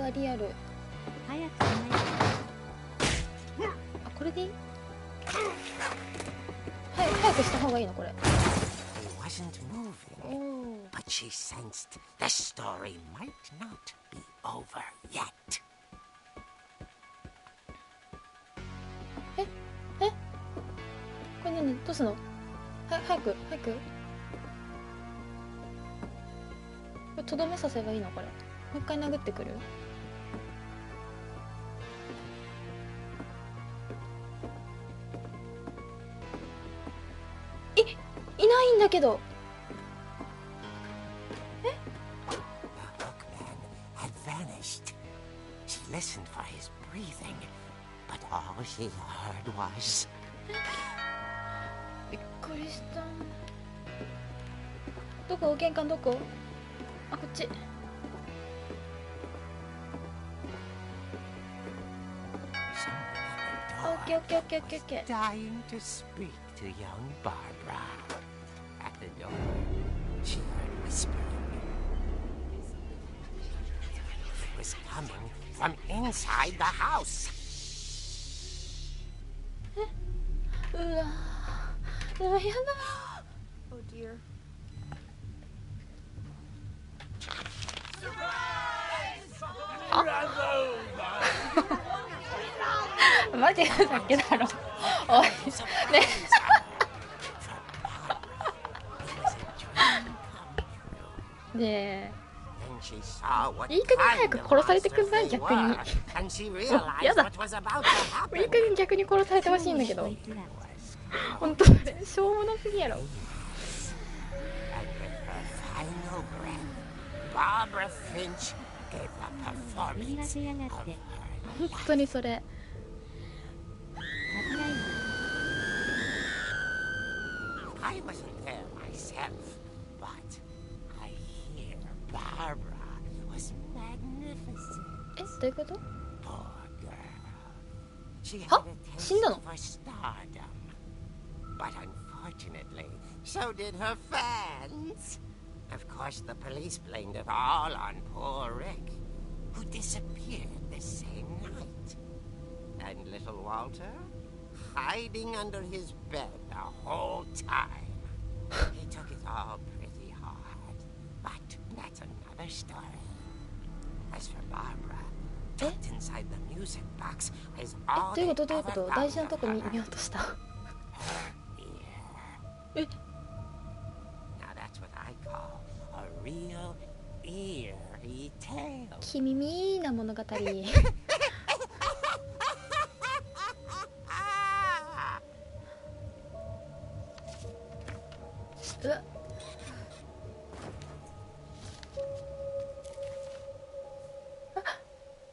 わリアル。早くしないあ、これでいい？早くした方がいいのこれ。He wasn't moving, but she sensed the story might not be over yet. これ何？どうすんの？早く。これとどめさせばいいのこれ。もう一回殴ってくる？いないんだけど。The hookman had vanished. She listened for his breathing, but all she heard was... びっくりした。どこ？玄関どこ？あ、こっち。オッケーオッケーオッケーオッケーオッケー。 dying to speak to young Barbara. At the door, she heard whispering. It was coming from inside the house. うわやだ。 Oh dear. マジでだけだろ。おいね。ねえ。いい加減早く殺されてくんない？逆に。やだ。いい加減逆に殺されてほしいんだけど。本当しょうもなすぎやろ。Barbara Finch gave a ビビら performance せやがっ of て。 her 本当にそれ。サプライズ。 I wasn't there myself, but I hear Barbara was magnificent. え、どういうこと？ Poor girl. She Huh? had a taste 死んだの？ for stardom. But unfortunately, so did her fans. Of course, the police blamed it all on poor Rick, who disappeared the same night. And little Walter, hiding under his bed the whole time. He took it all pretty hard, but that's another story. As for Barbara, tucked inside the music box is え、 all どういう they こと？どういう ever こと？ found 大事な of とこ her. 見ようとした。 Her ear. え、 Now that's what I call a real eerie tale. きみみな物語。うわ。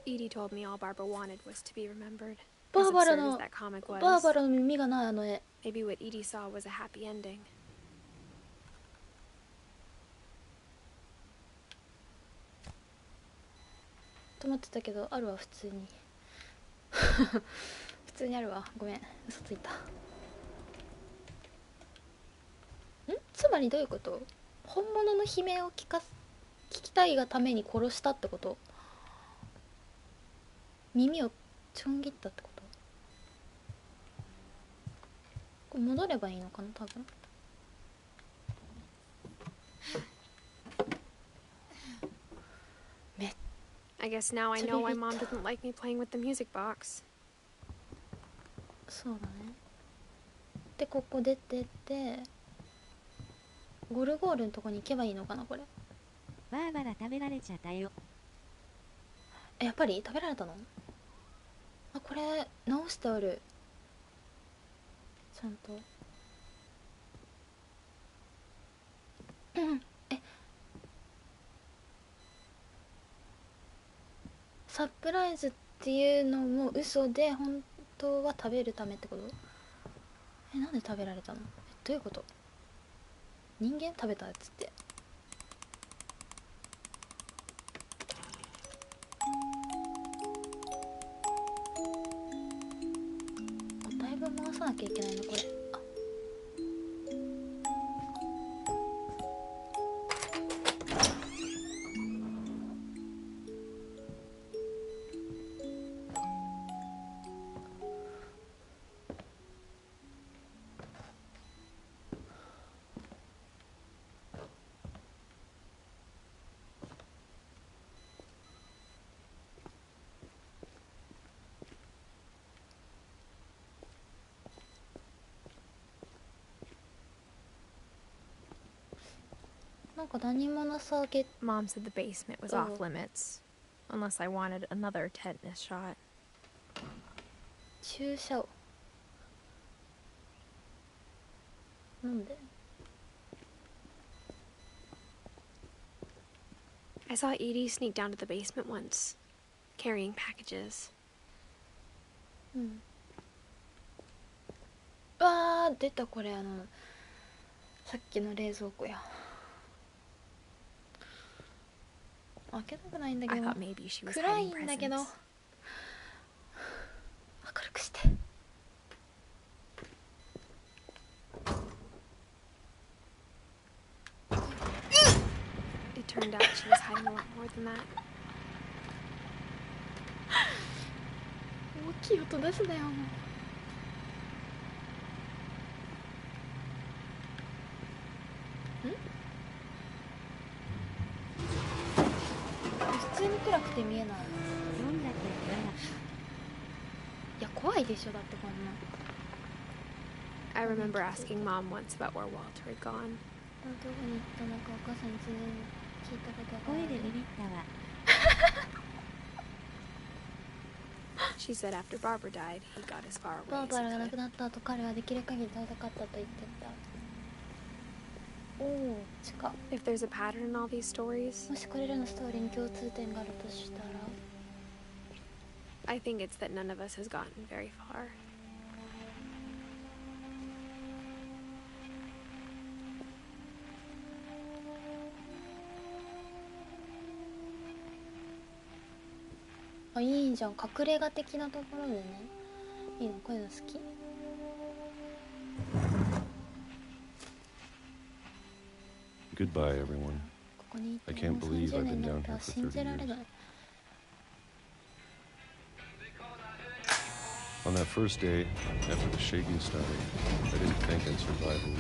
Edie told me all Barbara wanted was to be remembered. バ As ーバラ absurd の as that comic バー was, バラの耳がないあの絵。 maybe what Edie saw was a happy ending. と思ってたけどあるわ普通に。普通にあるわ。ごめん、嘘ついた。つまりどういうこと？本物の悲鳴を聞きたいがために殺したってこと？耳をちょん切ったってこと？これ戻ればいいのかな多分。 I guess now I know why Mom didn't like me playing with the music box. そうだね。でここ出てってゴルゴールのとこに行けばいいのかなこれ。バーバラ食べられちゃったよ。やっぱり食べられたの？あ、これ直してある。ちゃんと。サプライズっていうのも嘘で本当は食べるためってこと？なんで食べられたの？どういうこと？人間食べたやつって。だいぶ回さなきゃいけないのこれ。あ、なんか何もなさげ。 Mom said the basement was off limits, unless I wanted another tetanus shot. 注射をなんで？ I saw Edie sneak down to the basement once, carrying packages. うん。わー、出た。これさっきの冷蔵庫や。開けたくないんだけ I ど。 thought maybe she was 暗い hiding んだけど。明 presents. るくして。 It turned out she was hiding a lot more than that. 大きい音出すなよ。もう普通に暗くて見えない。どんだけいや怖いでしょ、だってこんな。 I remember asking Mom once about where Walter had gone. どこに行ったのかお母さんに全然聞いたことがない。声でビビったわ。 She said after Barbara died, he got as far バ away ーバ as ラ he が亡く could. なった後、彼はできる限り耐えたかったと言ってた。おお、近っ。 If there's a pattern in all these stories, もしこれらのストーリーに共通点があるとしたら、 I think it's that none of us has gotten very far. あ、いいじゃん。隠れ家的なところでね。いいの、こういうの好き。 Goodbye, everyone. ここにいて I can't もう believe 30 I've 年 been だ down ったら here for 信じられ 30ない。 years. On that first day, after the shaking started, I didn't think I'd survive a week.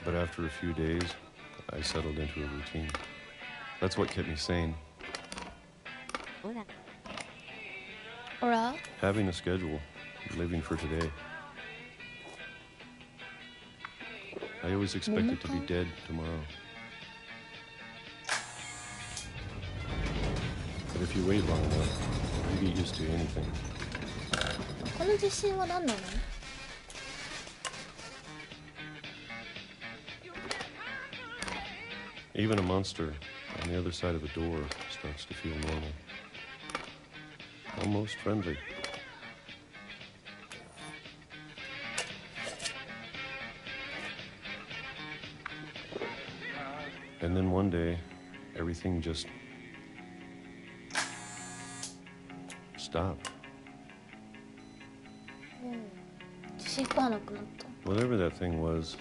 But after a few days, I settled into a routine. That's what kept me sane. ほら、ほら、 Having a schedule, living for today. I always expected to be dead tomorrow. But if you wait long enough, you get used to anything. この自信は何なの？ Even a monster on the other side of a door starts to feel normal. Almost friendly. And then one day, everything just stopped. 自信食わなくなった。 Whatever that thing was,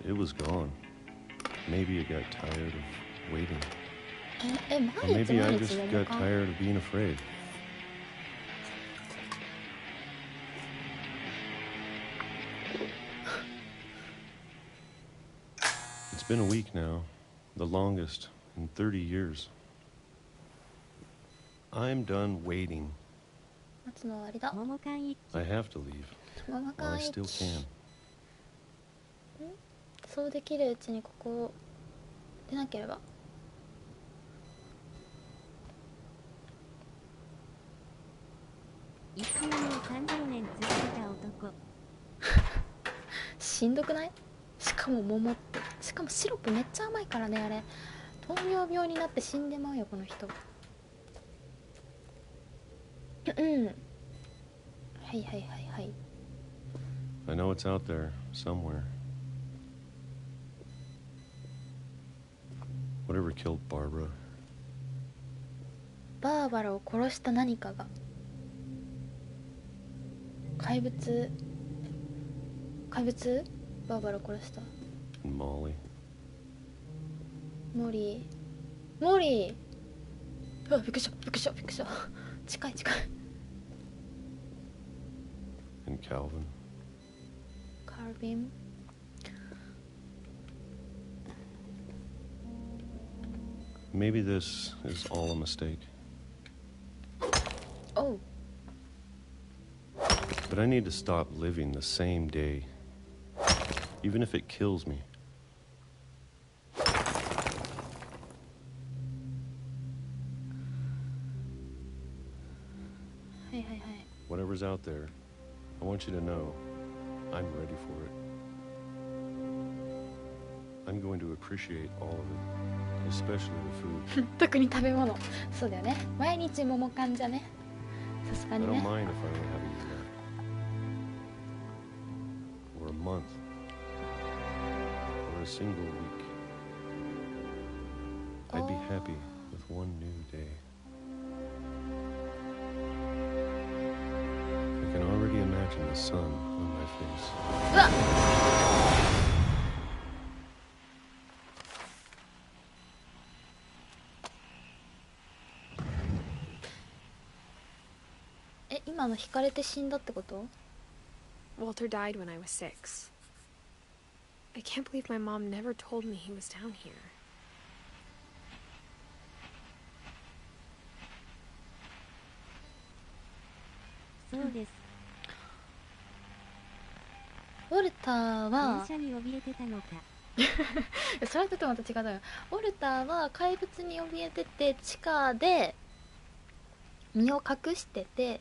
it was gone. Maybe it got tired of waiting. え、 Or 毎日 maybe I 毎日 just でも got か。 tired of being afraid. It's been a week now, the longest in 30 years. I'm done waiting. 夏の終わりだ。桃缶一 I have to leave ママ while か I い。 still can. そうできるうちにここを出なければ。一気に30年続けた男。しんどくない？しかも桃って、しかもシロップめっちゃ甘いからね。あれ糖尿病になって死んでまうよこの人。うん、はいはいはいはい。 I know it's out there somewhere. Whatever killed Barbara. バーバラを殺した何かが。怪物バーバラを殺した。 And Molly. モリー。うわ、びっくりした。近い。 And Calvin. カルビン。 Maybe this is all a mistake. おう、But I need to stop living the same day, even if it kills me. Whatever's out there, I want you to know I'm ready for it. I'm going to appreciate all of it, especially the food. 特に食べ物。そうだよね。毎日桃缶じゃね。さすが I に don't ね。 mind if I only have a year or a month or a single week. I'd be happy with one new day. I can already imagine the sun on my face. うわっ。今の惹かれて死んだってこと？ Walter died when I was 6. I can't believe my mom never told me he was down here. そうです。ウォルターは電車に怯えてたのか。それはちょっとまた違うだよ。ウォルターは怪物に怯えてて地下で身を隠してて、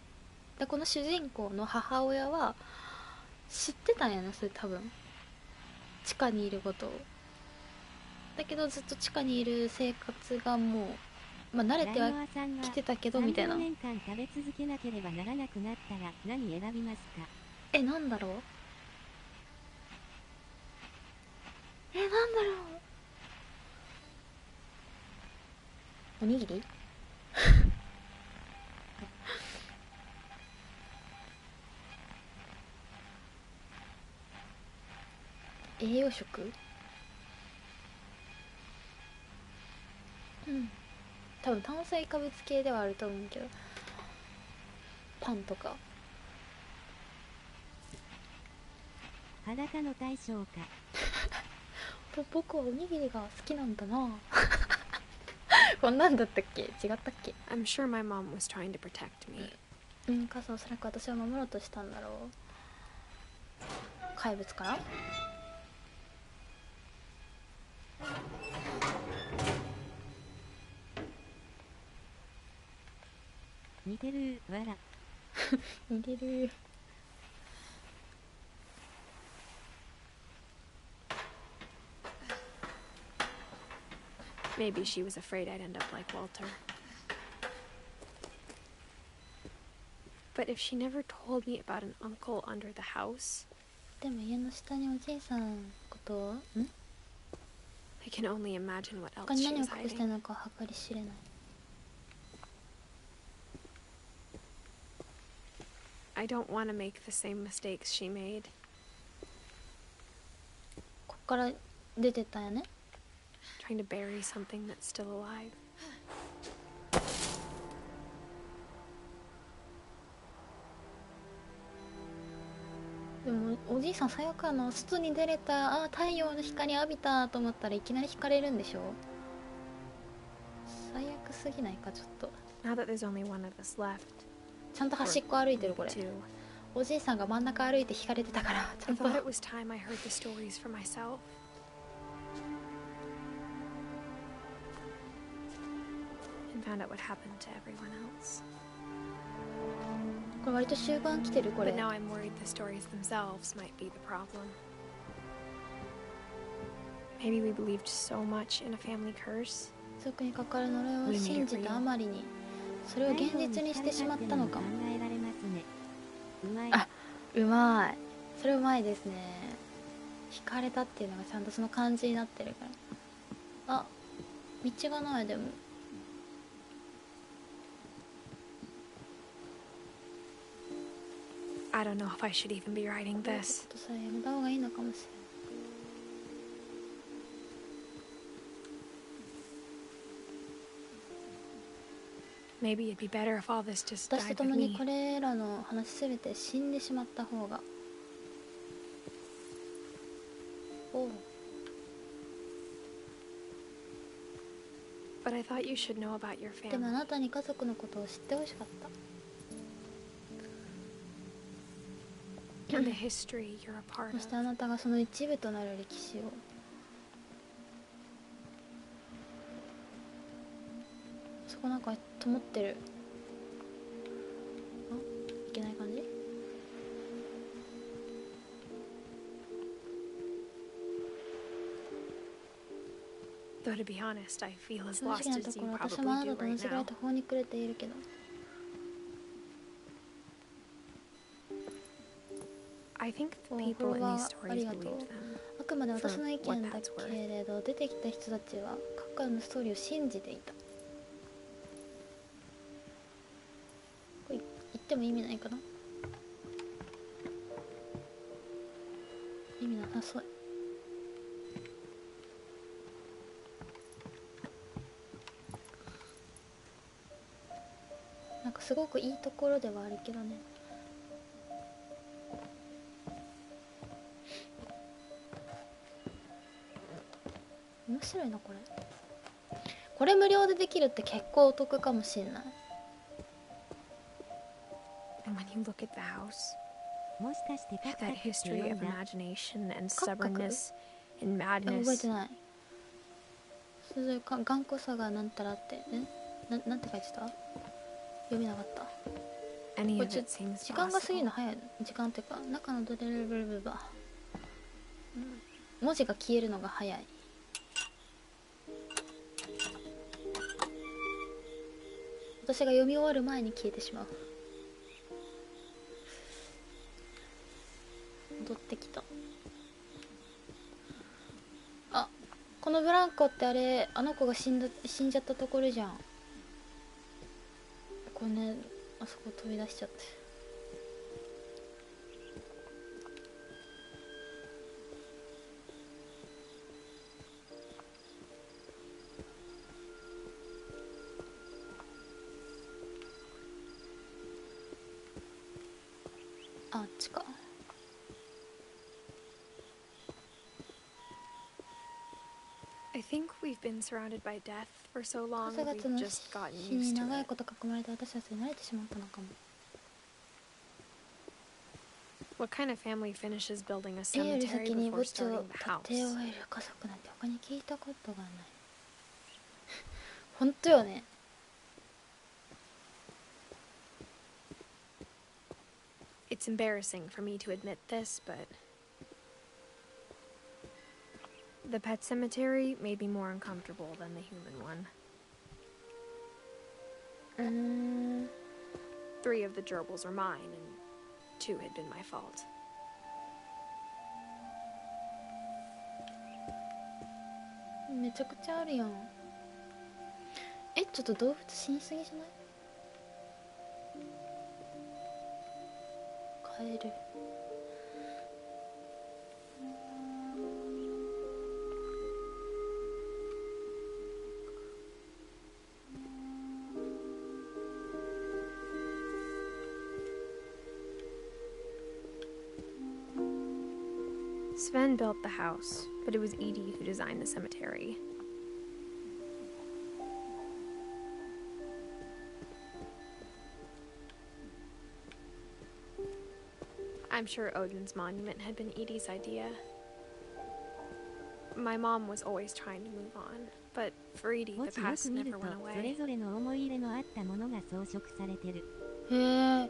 でこの主人公の母親は知ってたんやな、それ多分地下にいることを。だけどずっと地下にいる生活がもう、まあ、慣れてはきてたけどみたいな。30年間食べ続けなければならなくなったら何選びますか？なんだろう。なんだろう。おにぎり？栄養食？うん。多分炭水化物系ではあると思うけど、パンとか。裸の大将か。僕はおにぎりが好きなんだな。こんなんだったっけ？違ったっけ？ I'm sure my mom was trying to protect me. 母さんおそらく私を守ろうとしたんだろう。怪物から？似てるわら。似てる。Maybe she was afraid I'd end up like Walter. But if she never told me about an uncle under the house, でも家の下におじいさんことをI can only imagine what 他 else に she 何を was 隠してる hiding. のか計り知れない。I don't want to make the same mistakes she made. こっから出てったんやね。Trying to bury something that's still alive. でもおじいさん最悪やな。外に出れた、太陽の光浴びたと思ったらいきなり惹かれるんでしょ。最悪すぎないかちょっと。 Now that there's only one of us left. ちゃんと端っこ歩いてるこれ。おじいさんが真ん中歩いて惹かれてたからちゃ I んと。 thought it was time I heard the stories for myself. And found out what happened to everyone else. これ割と終盤来てるこれ。 But now I'm worried the stories themselves might be the problem. Maybe we believed so much in a family curse. 族にかかる呪いを信じたあまりにそれを現実にしてしまったのかも。あ、うまい。それうまいですね。惹かれたっていうのがちゃんとその感じになってるから。あ、道がない。でもI don't know if I should even be writing ちょ this. っとそれやめた方がいいのかもしれない。Maybe it'd be better if all this just 私 died と with 共に me. これらの話すべて死んでしまった方が。おう。 But I thought you should know about your でもあ family. なたに家族のことを知ってほしかった。and the history you're a part そ of. してあなたがその一部となる歴史を。そこなんか灯ってる。あ、いけない感じ。Though to be honest, I feel as 正直 lost なと as こ you ろ、私もあ probably な do たと同 right じぐらい now. 途方に暮れているけど。I think the フォ people ロ in ワ these ーあり stories がとう。 believed them. あくまで私の意見 For だ what that's worth. けれど、出てきた人たちは各界のストーリーを信じていた。これ言っても意味ないかな。意味なさそう。なんかすごくいいところではあるけどね。面白いなこれ。これ無料でできるって結構お得かもしんない。 And when you look at the house, もしかしてカクカ that クって history 読 of んだ？ imagination and カクカク？ stubbornness and 覚え madness. てない。それで頑固さがなんたらってなんて書いてた？読めなかった。 Any これ of it seems 時間が過ぎるの possible. 早い。時間っていうか中のドレルブルブバ文字が消えるのが早い。私が読み終わる前に消えてしまう。戻ってきた。あ、このブランコってあれ、あの子が死んじゃったところじゃん。これね、あそこ飛び出しちゃって。あっちか。I think we've been surrounded by death for so long 数 we've 月の just gotten 死に used to 長い it. こと囲まれて私たちに慣れてしまったのかも。 What kind of family finishes building a 絵より cemetery 先に before 墓地を starting the 建て house? 終える家族なんて他に聞いたことがない。本当よね。It's embarrassing for me to admit this, but the pet cemetery made me more uncomfortable than the human one. 3 of the gerbils are mine, and 2 had been my fault. めちゃくちゃあるやん。え、ちょっと動物死にすぎじゃない？カエル。Sven built the house, but it was Edie who designed the cemetery. I'm sure Odin's monument had been Edie's idea. My mom was always trying to move on, but for Edie, 墓 the 地よく past 見る never と went それ away. ぞれの思い入れのあったものが装飾されてる。へえ。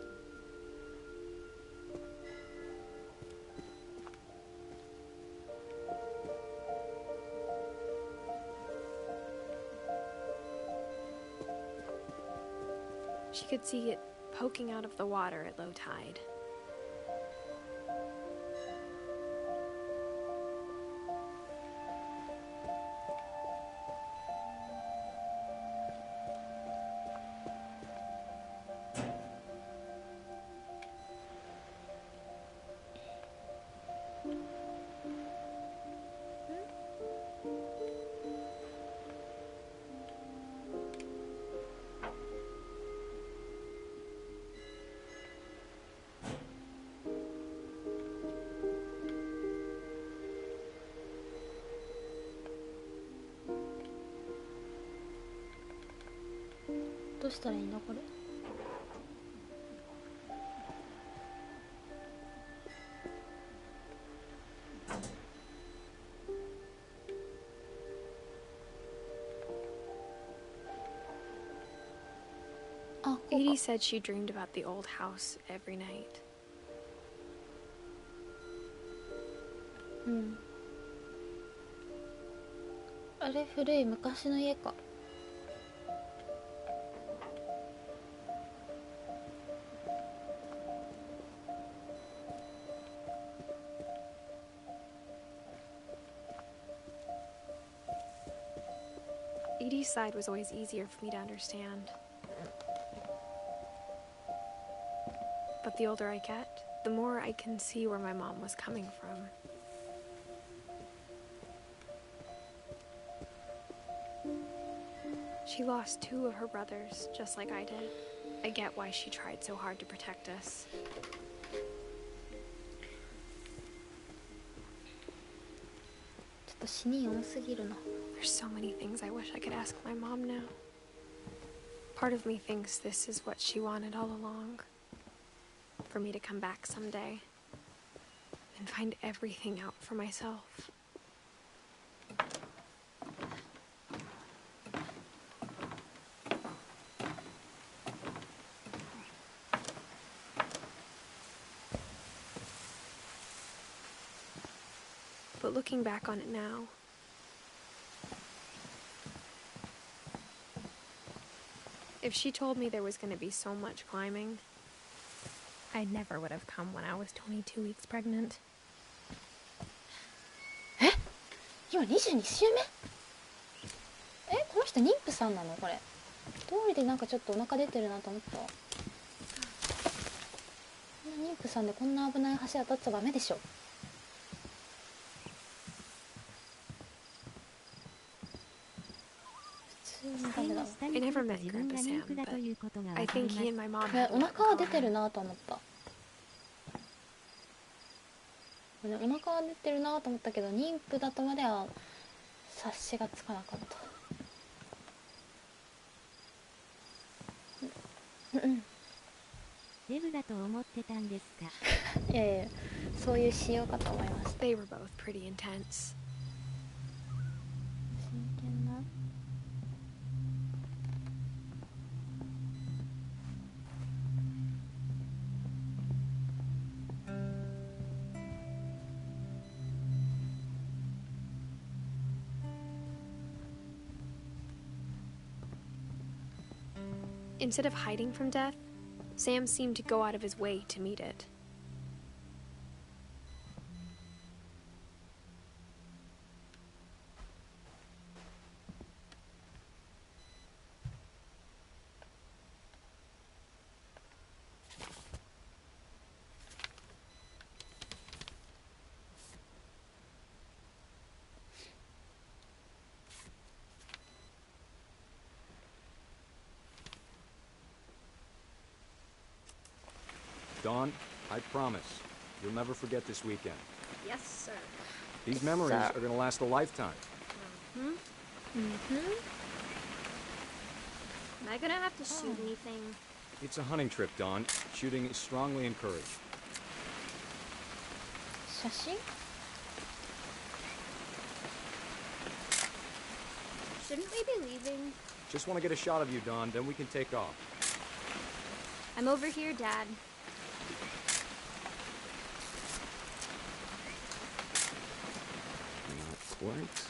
She could see it poking out of the water at low tide.どうしたらいいんだこれ。Edie said she dreamed about the old house every night. うん。あれ、古い昔の家か。Edie's side was always easier for me to understand. But the older I get, the more I can see where my mom was coming from. She lost 2 of her brothers, just like I did. I get why she tried so hard to protect us. ちょっと死に多すぎるな。There's so many things I wish I could ask my mom now. Part of me thinks this is what she wanted all along. For me to come back someday and find everything out for myself. But looking back on it now, if she told me there was going to be so much climbing, I never would have come when I was 22 weeks pregnant. え、今22週目？え、この人妊婦さんなのこれ。通りでなんかちょっとお腹出てるなと思った。こんな妊婦さんでこんな危ない橋渡っちゃダメでしょ。I never met Grandpa Sam, but I think he and my mom ね、 had お a lot in 腹は出て common. るなと思った。ね、お腹は出てるなと思ったけど、妊婦だとまでは察しがつかなかった。デブだと思ってたんですか？いやいや、そういう仕様かと思いました。 They were both pretty intense. 真剣な。Instead of hiding from death, Sam seemed to go out of his way to meet it. Dawn, I promise, you'll never forget this weekend. Yes, sir. These memories are going to last a lifetime. Am I gonna have to shoot anything? It's a hunting trip, Dawn. Shooting is strongly encouraged. 写真？ Shouldn't we be leaving? Just want to get a shot of you, Dawn, then we can take off. I'm over here, Dad. Not quite.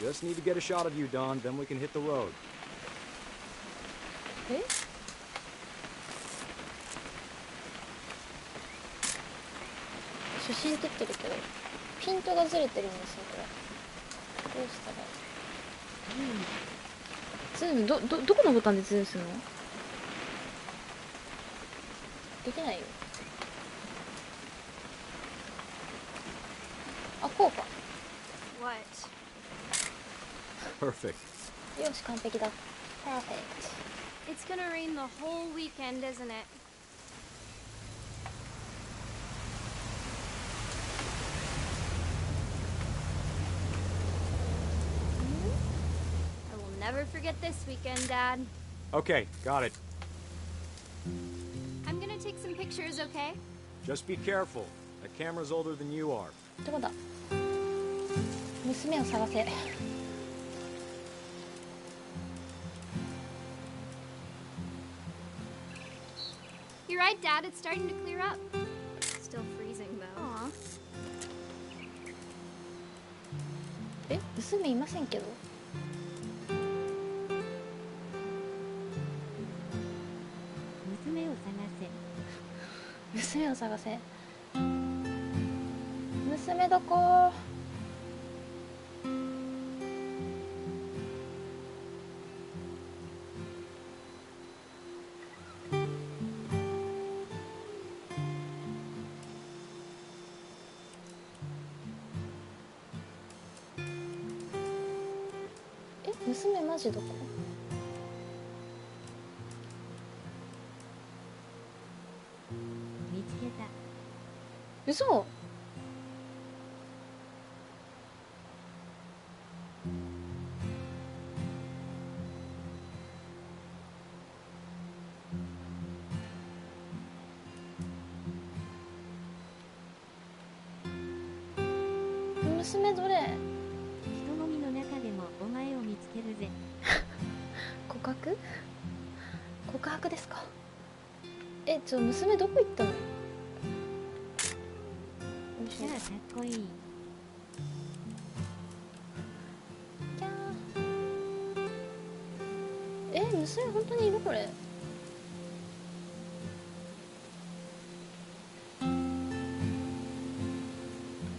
Just need to get a shot of you, Dawn, then we can hit the road. え？写真撮ってるけどピントがずれてるんですよこれ。どうしたらいい？ズームどこのボタンでズームするの？できないよ。あ、こうか。 What? Perfect. よし、完璧だ。Perfect. It's gonna rain the whole weekend, isn't it? I will never forget this weekend, Dad. Okay, got it. I'm gonna take some pictures, okay? Just be careful. That camera's older than you are. どこだ。娘を探せ。You're right, Dad. It's starting to clear up. Still freezing, though. Aw. え、娘いませんけど。娘を探せ。娘を探せ。娘どこ。娘マジどこ。見つけた。嘘。娘どれ。人混みの中でもお前を見つけるぜ。告白。告白ですか。え、娘どこ行ったの。じゃあかっこいい。キャー。え、娘本当にいるこれ。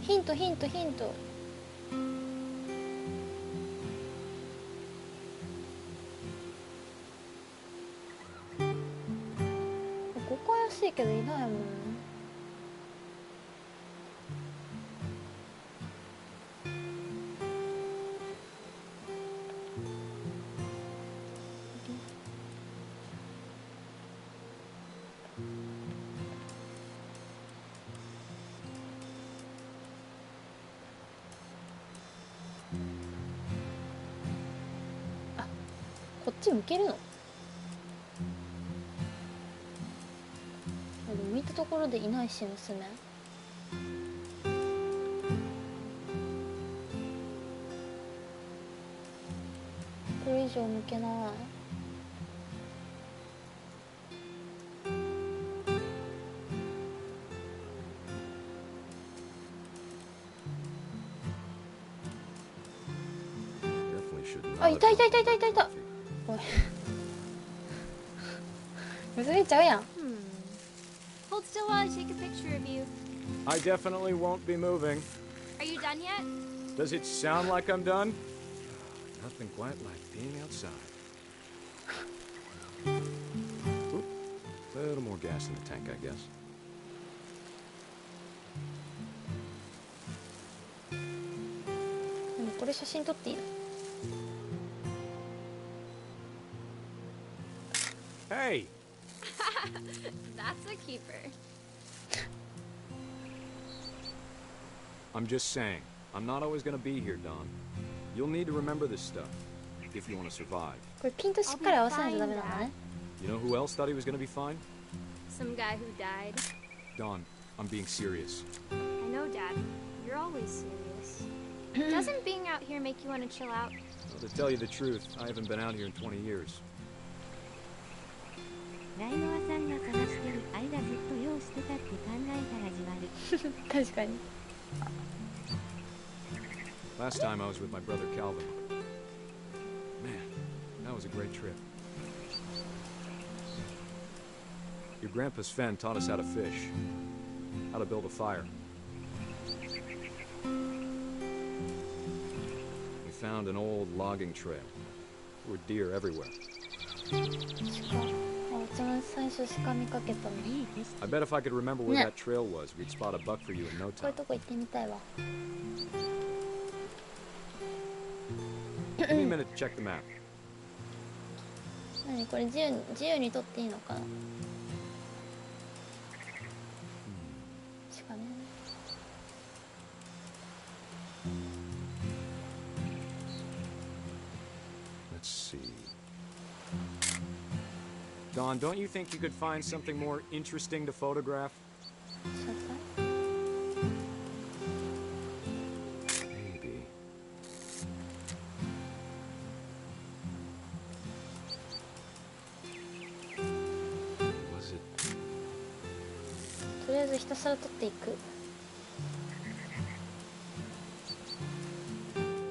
ヒントヒントヒント。ここ怪しいけどいないもん。あ、こっち向けるの。でも見たところでいないし娘。これ以上向けない。あ、いたいたいたいたいたいた。おい。娘ちゃうやん。Hold still while I take a picture of you. I definitely won't be moving. Are you done yet? Does it sound like I'm done? Nothing quite like being outside. Oop. A little more gas in the tank, I guess. でもこれ写真撮っていいの。Hey! That's a keeper. I'm just saying, I'm not always gonna be here, Don. You'll need to remember this stuff if you want to survive. これピントしっかり合わせないとダメなんだね。You know who else thought he was gonna be fine? Some guy who died. Don, I'm being serious. I know, Dad. You're always serious. Doesn't being out here make you want to chill out? Well, to tell you the truth, I haven't been out here in 20 years. ライノアさんが探してる間ずっと用してたって考えたらじわる。確かに。Last time I was with my brother Calvin. Man, that was a great trip. Your grandpa Sven taught us how to fish, how to build a fire. We found an old logging trail. There were deer everywhere. 一番最初鹿見かけたの。 I bet if I could remember where that trail was, we'd spot a buck for you in no こういう time. とこ行ってみたいわ。 Give me a minute to check the map. 何これ自由に撮っていいのかな。鹿ね。 Let's see. Don, don't you think you could find something more interesting to photograph? 車体。りあえずひたすら取っていく。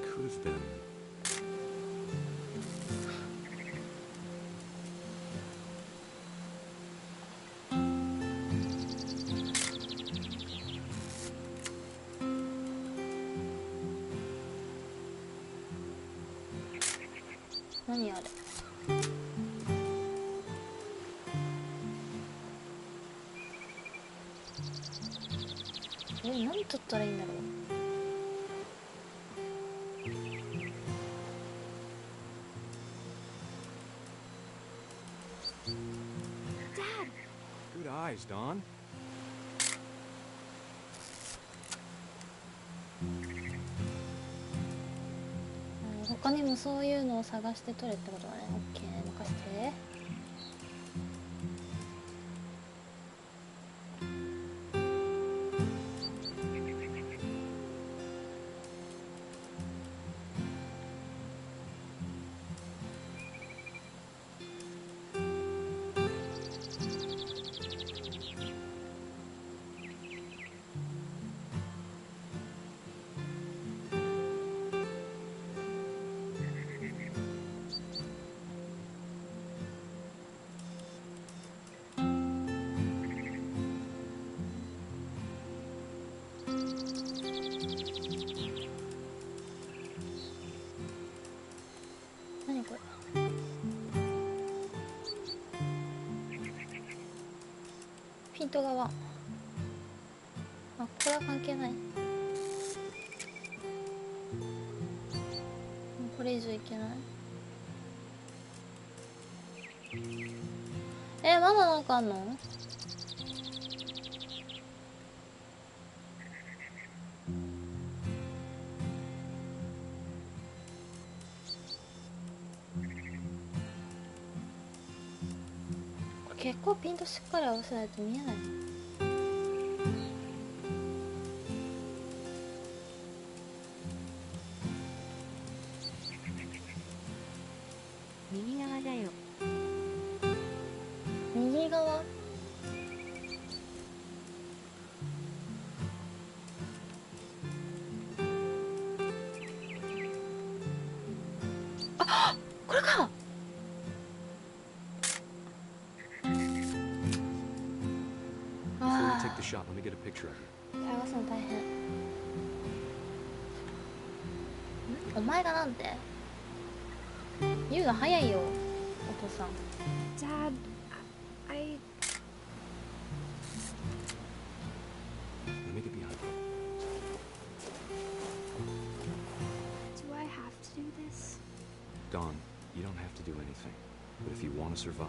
Could have been. 何あれ。何取ったらいいんだろう。Good eyes, Dawn. 他にもそういうのを探して取れってことだね。オッケー、任せて。何これ。ピント側。あ、これは関係ない。もうこれ以上いけない。まだなんかあんの？結構ピントしっかり合わせないと見えない。右側だよ。右側？あ、これか。Before you take the shot, let me get a picture of you. 探すの大変。お前がなんて言うの早いよ、お父さん。 Dad, I... Let me get behind you. Do I have to do this? Dawn, you don't have to do anything. But if you want to survive,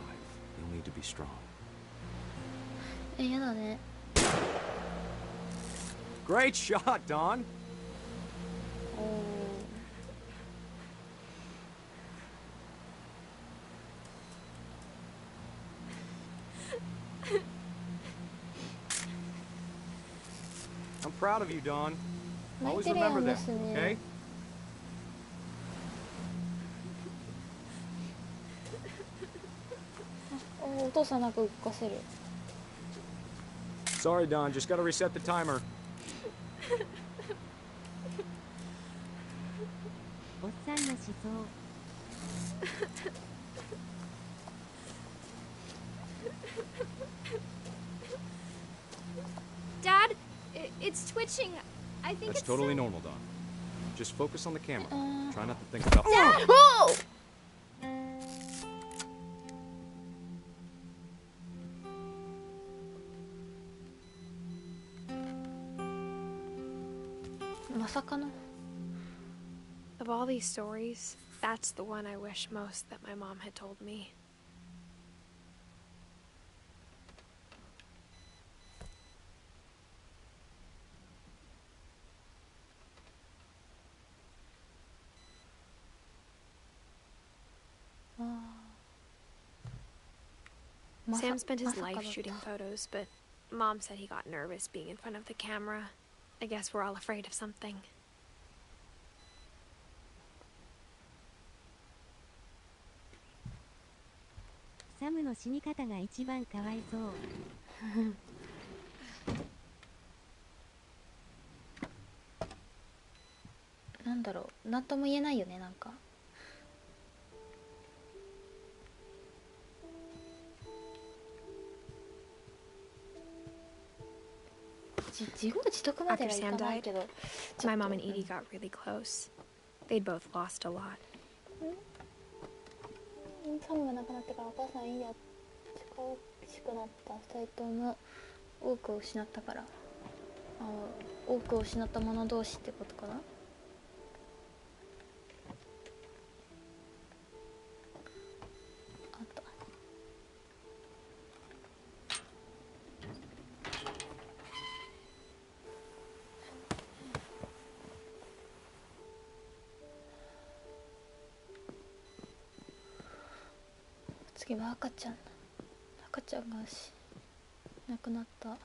you'll need to be strong. やだね。 Great shot, Dawn! おー。 I'm proud of you, Dawn. 泣い Always てるや remember んで that, す okay? ね。お父さんなんか動かせる。 Sorry, Dawn, just gotta reset the timer. おっさんの思想。 Dad, it's twitching. I think That's it's totally some- normal, Dawn. Just focus on the camera. Uh. Try not to think about... Dad! Oh! まさかの。 Of all these stories, that's the one I wish most that my mom had told me. Sam spent his life shooting photos, but Mom said he got nervous being in front of the camera. I guess we're all afraid of something. サムの死に方が一番かわいそう。なんだろう、なんとも言えないよね。なんか自業自得まで After はい Sam かない died, けど、 my mom and Edie got really close. They'd both lost a lot. サムが亡くなってからお母さんいいや近しくなった。2人とも多くを失ったから、多くを失った者同士ってことかな。あった。次は赤ちゃんが亡くなった話。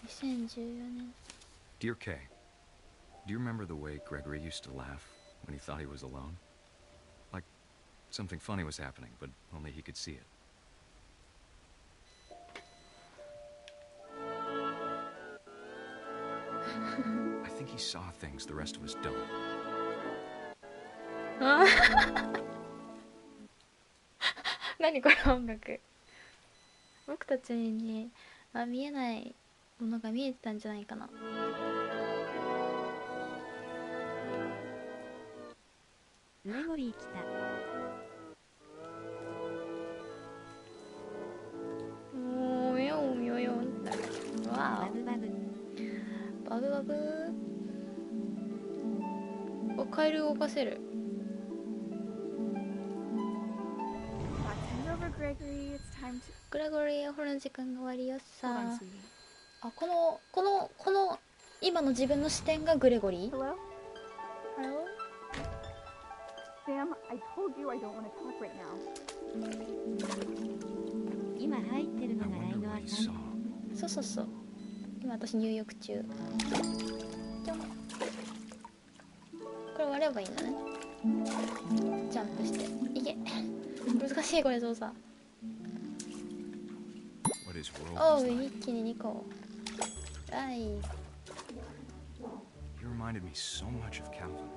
2014年。 Dear Kay, do you remember the way Gregory used to laugh when he thought he was alone? Like something funny was happening, but only he could see it. I think he saw things the rest of us don't. 何この音楽。僕たちに見えないものが見えてたんじゃないかな。グレゴリー来た。もうよんよよん。わあ。バブバブ。バブバブ。お、カエルを動かせる。グレゴリー、ほら時間が終わりよさ。あ、この今の自分の視点がグレゴリー。 Hello? Hello? Sam, I told you I don't want to talk right now. 今入ってるのがライノアさん。そうそうそう。今私入浴中。じゃん。これ割ればいいんだね。ジャンプして。いけ。難しいこれ操作。おう、一気に2個。はい。 He reminded me so much of Calvin.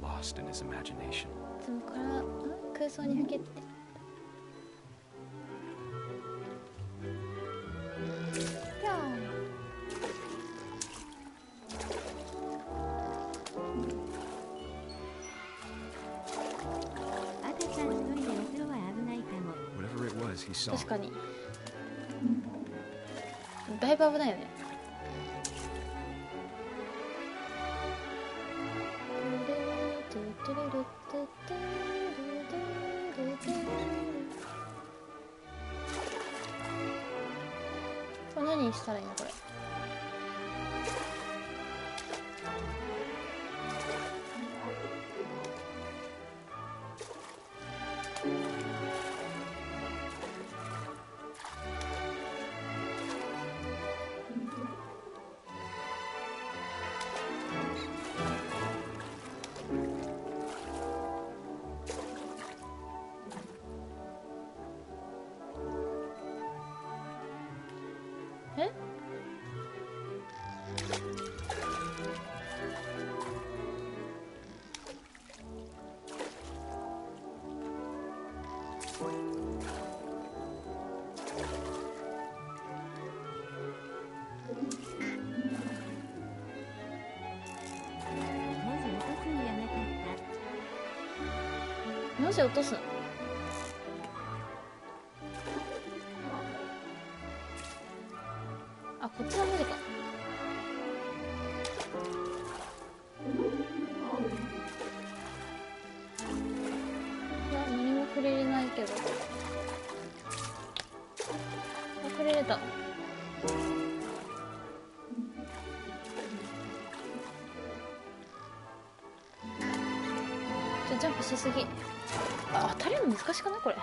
Lost in his imagination. いつもから空想にふけて。ぴょん。赤ちゃん一人でお風呂は危ないかも。Whatever it was, he saw. 確かに。だいぶ危ないよね。これ何したらいいのこれ。え？文字落とすの？あ、こっちの文字か。いや、何も触れれないけど。あ、触れれた。ジャンプしすぎ。あ、当たるの難しくないこれ。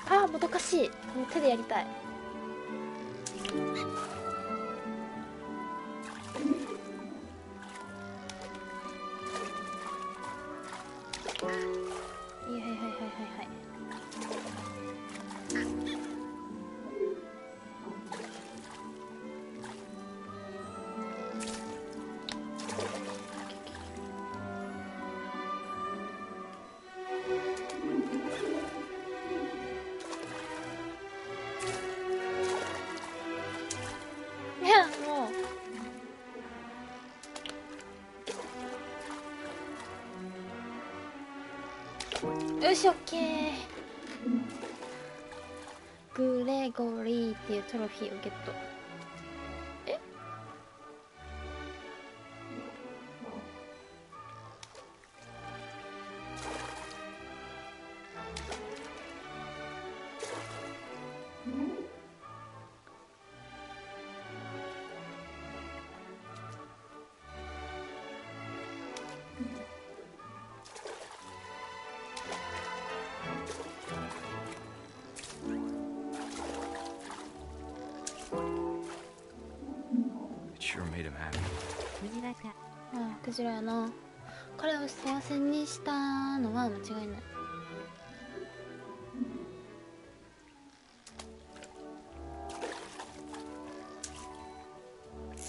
あー、もどかしい。もう手でやりたい。よし、オッケー。グレゴリーっていうトロフィーをゲット。え、クジラか。ああ、クジラやな。彼を幸せにしたのは間違いない。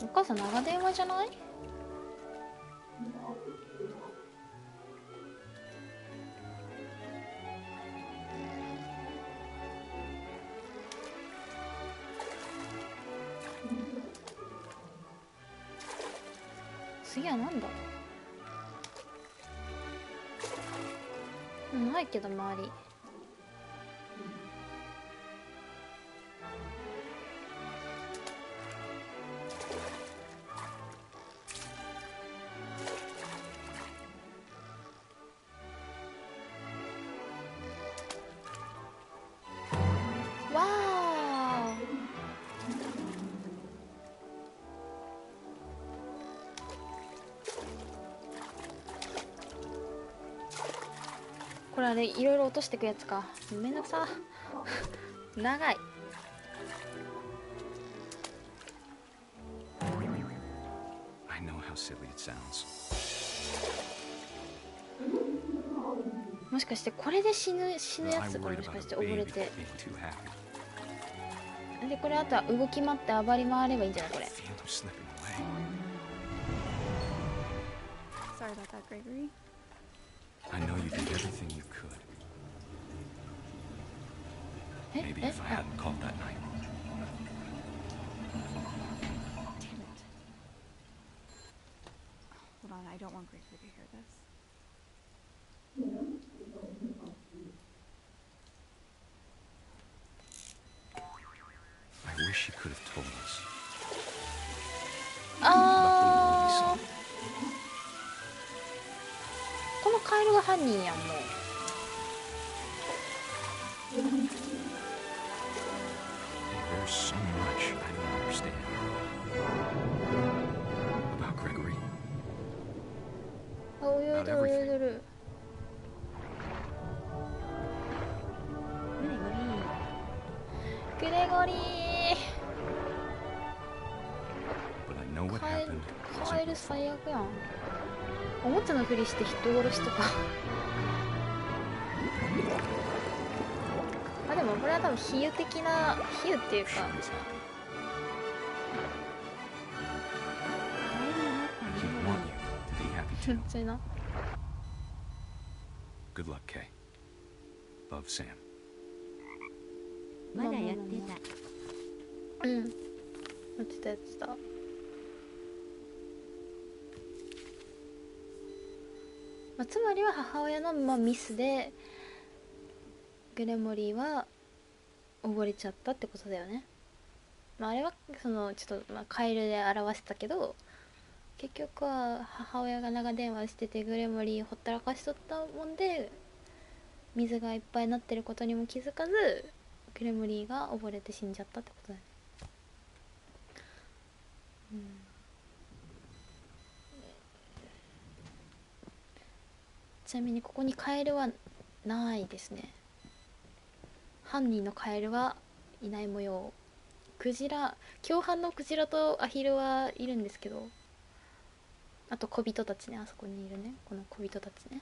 お母さん長電話じゃない？次はなんだ？ないけど周り。わー、これあれいろいろ落としてくやつか。めんどくさ長い。I know how silly it sounds. もしかしてこれで死ぬやつか、もしかして溺れて。でこれあとは動き回って暴り回ればいいんじゃないこれ。 Sorry about that, Gregory. I know you did everything you could. Maybe if I hadn't called that night. Damn it. Hold on, I don't want Gregory to hear this. I wish you could have told us. あー、このカエルが犯人やん。もう There's so much I don't understand about Gregory. あ、泳いでる泳いでる。グレゴリー。 But I know what カエル happened. カエル最悪やん。おもちゃのふりして人殺しとかあ、でもこれは多分比喩的な比喩っていうか、普通な。 Good luck, Kay. Love, Sam. まだやってた。うん、やってたやってた。まあ、つまりは母親のミスでグレモリーは溺れちゃったってことだよね。まあ、あれはそのちょっとカエルで表したけど、結局は母親が長電話しててグレモリーほったらかしとったもんで水がいっぱいになってることにも気づかずグレモリーが溺れて死んじゃったってことだよね。うん、ちなみにここにカエルはないですね。犯人のカエルはいない模様。クジラ、共犯のクジラとアヒルはいるんですけど、あと小人たちね、あそこにいるね、この小人たちね。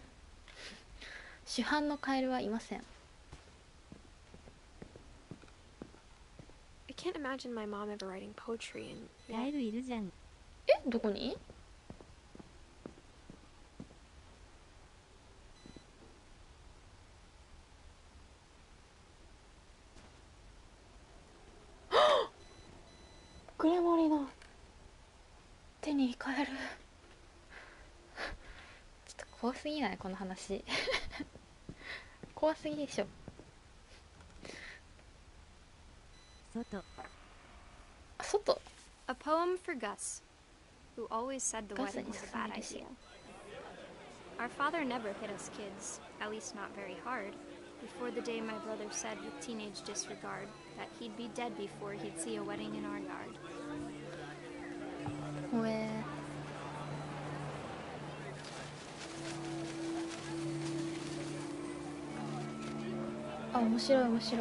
主犯のカエルはいません。 I can't imagine my mom ever writing poetry and カエルいるじゃん。え、どこに？グレモリの手にカエル。ちょっと怖すぎないこの話。怖すぎでしょ。外。外。 A poem for Gus, who always said the Gus wedding was a bad idea. Our father never hit us kids, at least not very hard, before the day my brother said with teenage disregard that he'd be dead before he'd see a wedding in our yard. ほえー。あ、面白い面白い。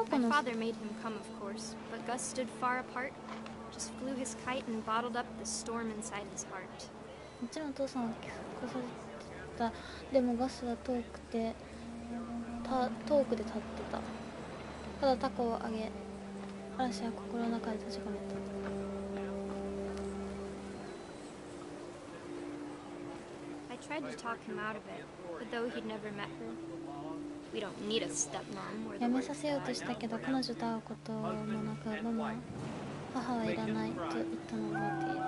My father made him come, of course, but Gus stood far apart, just flew his kite and bottled up the storm inside his heart. もちろんお父さんは来させてた。でもガスは遠くで立ってた。ただタコを上げ、嵐は心の中で閉じ込めた。I tried to talk him out of it, but though he'd never met her, we don't need a stepmom or the やめ word させようとしたけど、彼女と会うこともなく、母はいらないと言ったのを覚えている。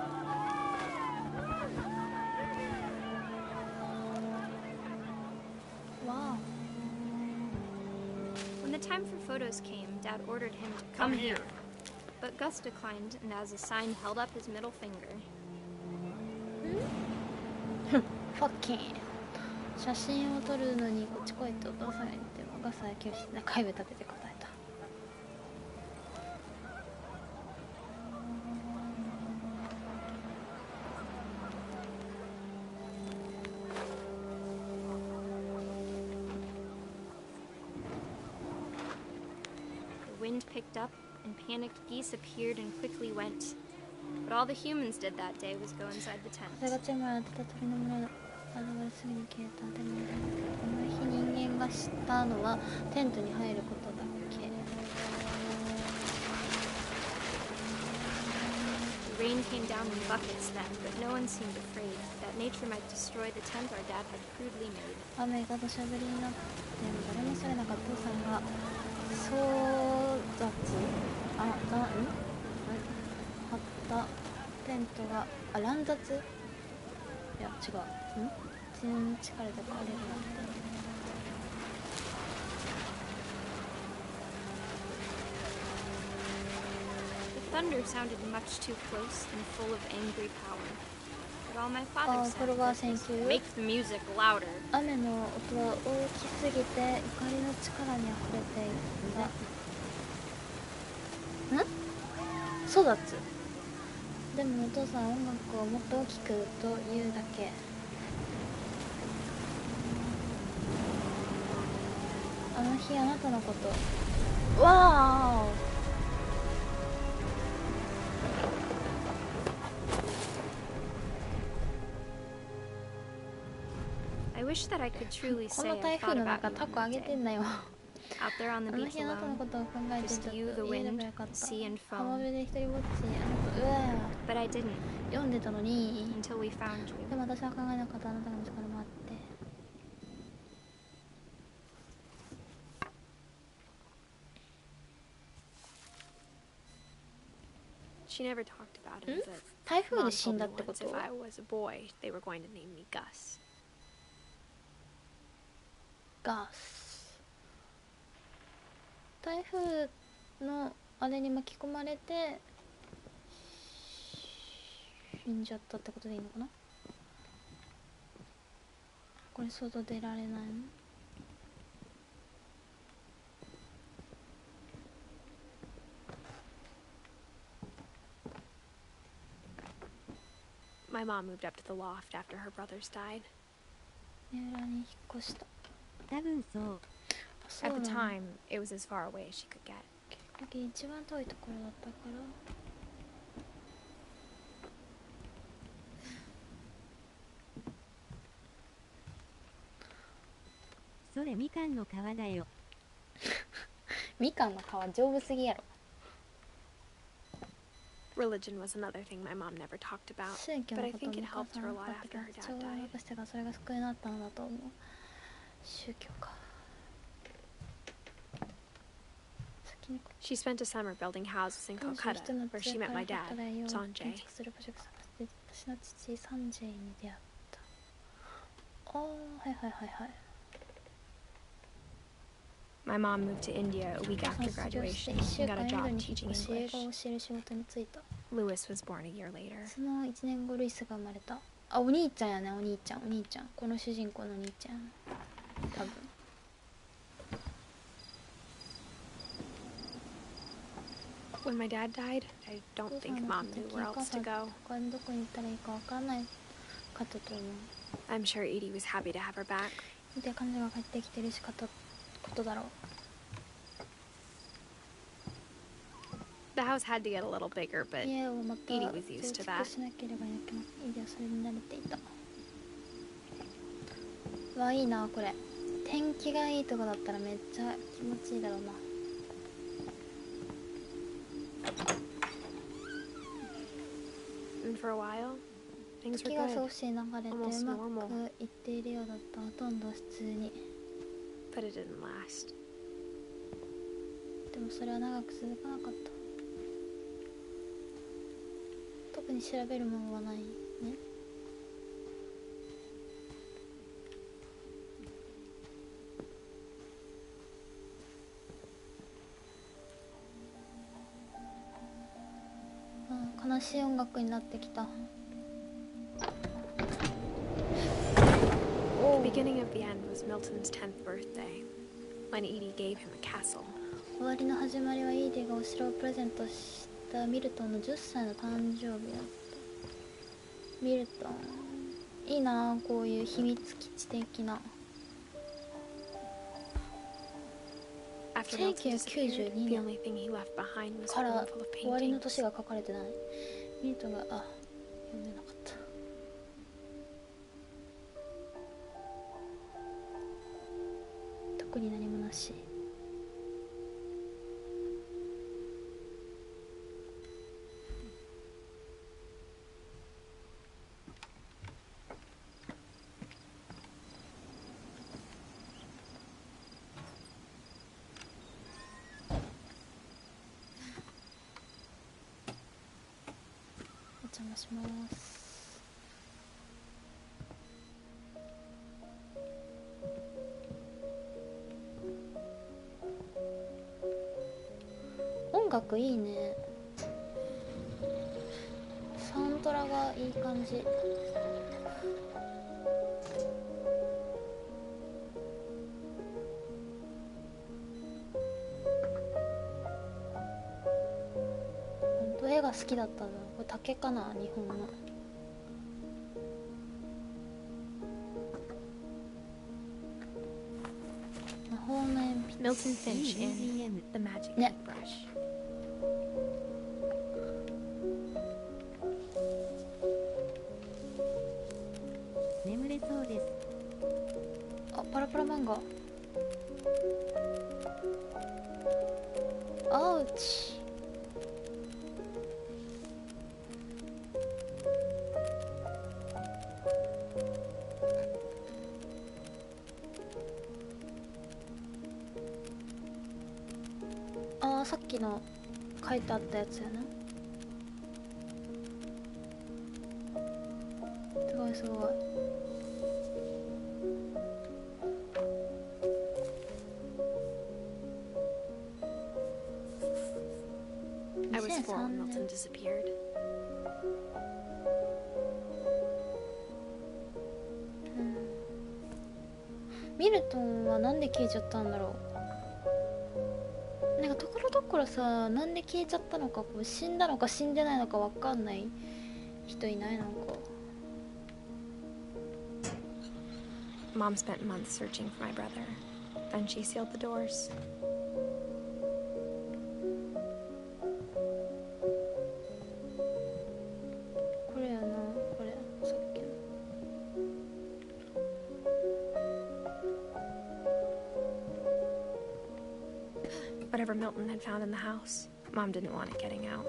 わ When the time for photos came, Dad ordered him to come here. But Gus declined, and as a sign held up his middle finger. ファッキン。写真を撮るのにこっち来いってお父さんが言ってもガスは拒否し、中指立てて答えた。The wind picked up, and panicked geese appeared and quickly went. But all the humans did that day was go inside the 風が tent. 強まり当てた鳥の群れが現れすぐに消えた。でもこの日人間がしたのはテントに入ることだけ。 The rain came down in buckets then, but no one seemed afraid that nature might destroy the tent our dad had crudely made. 雨が土砂降りになっても誰もそれなかった。お父さんが争奪張ったテントが乱雑、いや違う、血の力で壊れるなんて。 The thunder sounded much too close and full of angry power. But all my father said was, make the music louder. 雨の音は大きすぎて怒りの力にあふれていた。争奪。でもお父さんは音楽をもっと大きくと言うだけ。あの日あなたのこと。わー I wish that I could truly こ say の I 台 thought 風の about 中 you タ on コあ that げてん day. だよ。 Out there on あ the の beach 日あなたの alone, ことを考えてちょ just っ you, the と家でも wind, よかった。 sea and 浜 foam. 辺で一人ぼっち、うわー But I didn't 読んでたのに。 until we found you. でも私は考えなかった。あなたが見つかるまって。 She never talked about him, but 台風 Mom で死 told ん me だってこ once と？ if I was a boy, they were going to name me Gus. ガス。台風のあれに巻き込まれて死んじゃったってことでいいのかな。これ外出られないの？ My mom moved up to the loft after her brothers died. 寝裏に引っ越した。多分そう。 At the time, it was as far away as she could get. 結局一番遠いところだったから。 それみかんの皮だよ。みかんの皮丈夫すぎやろ。 Religion was another thing my mom never talked about, 宗教 but の I こと think も it お母 helped さん her a は lot 分かってた after が、 her 父親 dad を died. 残してからそれが救いになったのだと思う。宗教か。先 She spent a summer building houses in Calcutta, where she met my dad, 建 Sanjay. 築する場所が探して私の父サンジェイに出会った。ああ、はいはいはいはい。 My mom moved to India a week after graduation and got a job teaching 教え English. が教える仕事に就いた。 Louis was born a year later. その1年後ルイスが生まれた。あ、お兄ちゃんやね、お兄ちゃん、お兄ちゃん。この主人公のお兄ちゃん。多分。When my dad died, I don't think Mom knew where else to go. 他にどこに行ったらいいか分からないかったと思う。 I'm sure Edie was happy to have her back. 見て彼女が帰ってきてるしかったことだろう。 The house had to get a little bigger, but 家をまた Edie 増 was used to 築 that. しなければいけない。イディはそれに慣れていた。うわ、いいなこれ。天気がいいとこだったらめっちゃ気持ちいいだろうな。 And for a while, things were 時が少 good, し流れてう almost ま normal. くいっているようだった。ほとんど普通に。 but it didn't last. でもそれは長く続かなかった。特に調べるものはないね。悲しい音楽になってきた。 The beginning of the end was Milton's 10th birthday, when Edie gave him a castle. 終わりの始まりはイーディがお城をプレゼントしたミルトンの10歳の誕生日だった。ミルトンいいなあ、こういう秘密基地的な。 After Milton disappeared, 1992 the only thing he left behind was か a ら room full of 終わりの paintings. 年が書かれてない。ミルトンが読んでなかった。特に何もなし。お邪魔します。音楽いいね。サウンドラがいい感じ。本当絵が好きだったな。これ竹かな、日本の。魔法の鉛筆。 Milton Finch in The Magic Yeah. Paintbrush. 眠れそうです。あ、パラパラ漫画。アウチ。あー、さっきの書いてあったやつやな。すごいすごい。I was 4 when 2003 Milton disappeared. ミルトンはなんで消えちゃったんだろう。なんかところどころさ、なんで消えちゃったのか、こう死んだのか死んでないのかわかんない人いない？なんか Mom spent months searching for my brother. Then she sealed the doors. これやな、これさっきの。Whatever Milton had found in the house, Mom didn't want it getting out.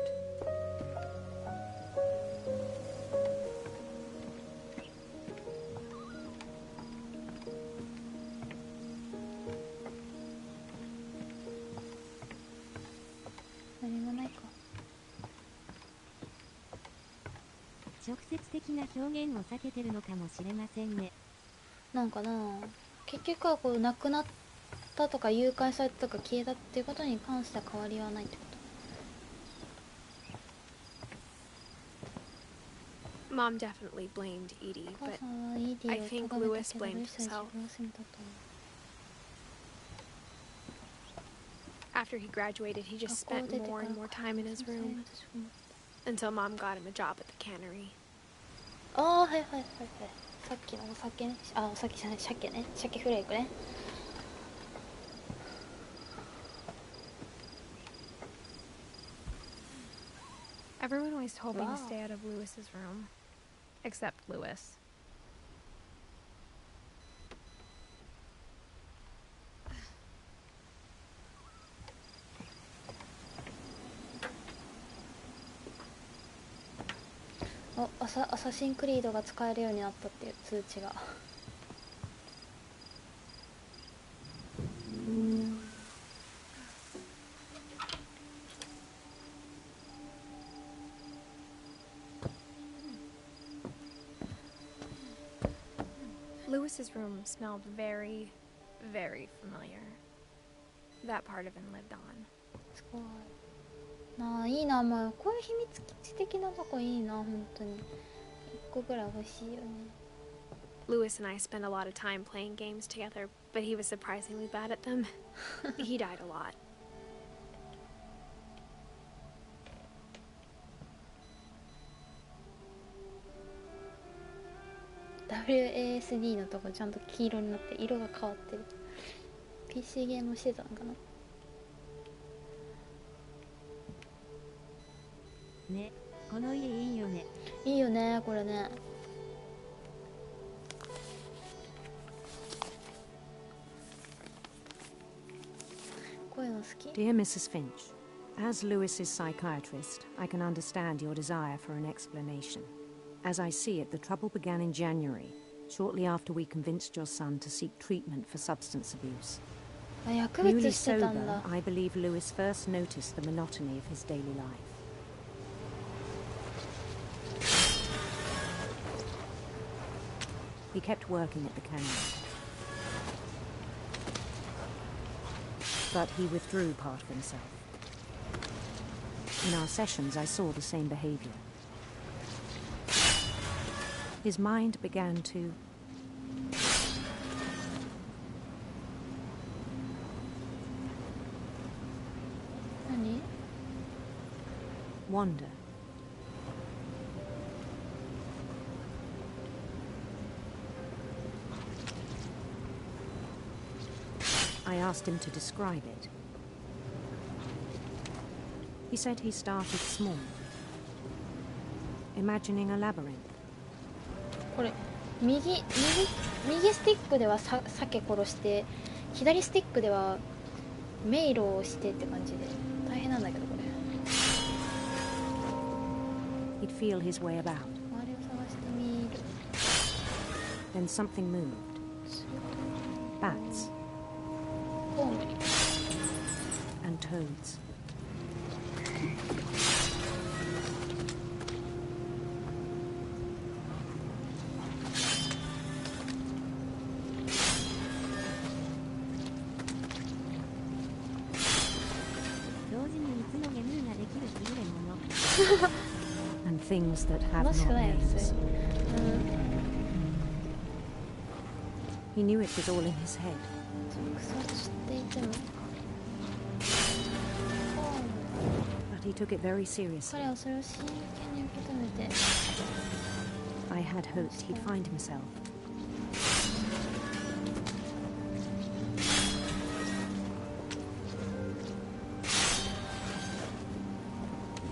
直接的な表現を避けてるのかもしれませんね。なんかな、結局はこう亡くなったとか誘拐されたとか消えたっていうことに関しては変わりはないってこと。 Mom definitely blamed Edie, お母 but さんはイディ I を think 咎めた Lewis けど、ル blamed イスは自 himself. 分を責めたと思う。 After he graduated, he just 学校 spent 出てか more ら and more time in his room 私も until Mom got him a job at the cannery. ああ、はいはいはいはい。さっきのお酒ね。あ、お酒じゃない、鮭ね。鮭フレークね。Everyone always told me Wow. to stay out of Lewis's room, except Lewis. Oh, アサシンクリードが使えるようになったっていう通知が。Lewis's room smelled very, very familiar. That part of him lived on. すごいなあ、いいな。まあこういう秘密基地的なとこいいな、本当に。1個ぐらい欲しいよね。 Lewis and I spent a lot of time playing games together, but he was surprisingly bad at them. He died a lot. WASD のとこちゃんと黄色になって色が変わってる。 PC ゲームしてたのかな。ね、この家いいよね。いいよね、これね。こういうの好き。 Dear Mrs. Finch, as Lewis's psychiatrist, I can understand your desire for an explanation. As I see it, the trouble began in January, shortly after we convinced your son to seek treatment for substance abuse. あ、薬物 Newly してたん sober, だ。 I believe Lewis first noticed the monotony of his daily life. He kept working at the cannery. But he withdrew part of himself. In our sessions, I saw the same behavior. His mind began to wander. I asked him to describe it. He said he started small, imagining a labyrinth. これ右スティックでは鮭殺して、左スティックでは迷路をしてって感じで大変なんだけど、これ。 He'd feel his way about. 周りを探してみる。 Then something moved. Bats コウモリ。 and toads. And things that have no names. He knew it was all in his head. But he took it very seriously. I had hoped he'd find himself.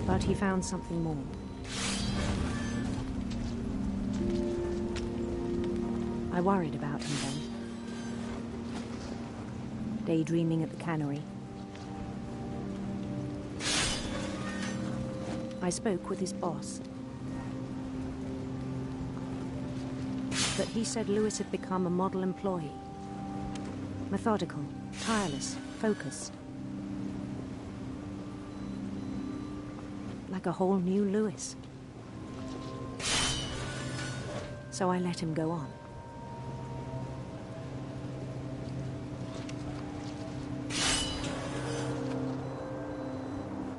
But he found something more. I worried about him then. Daydreaming at the cannery. I spoke with his boss. But he said Lewis had become a model employee. Methodical, tireless, focused. Like a whole new Lewis. so I let him go on.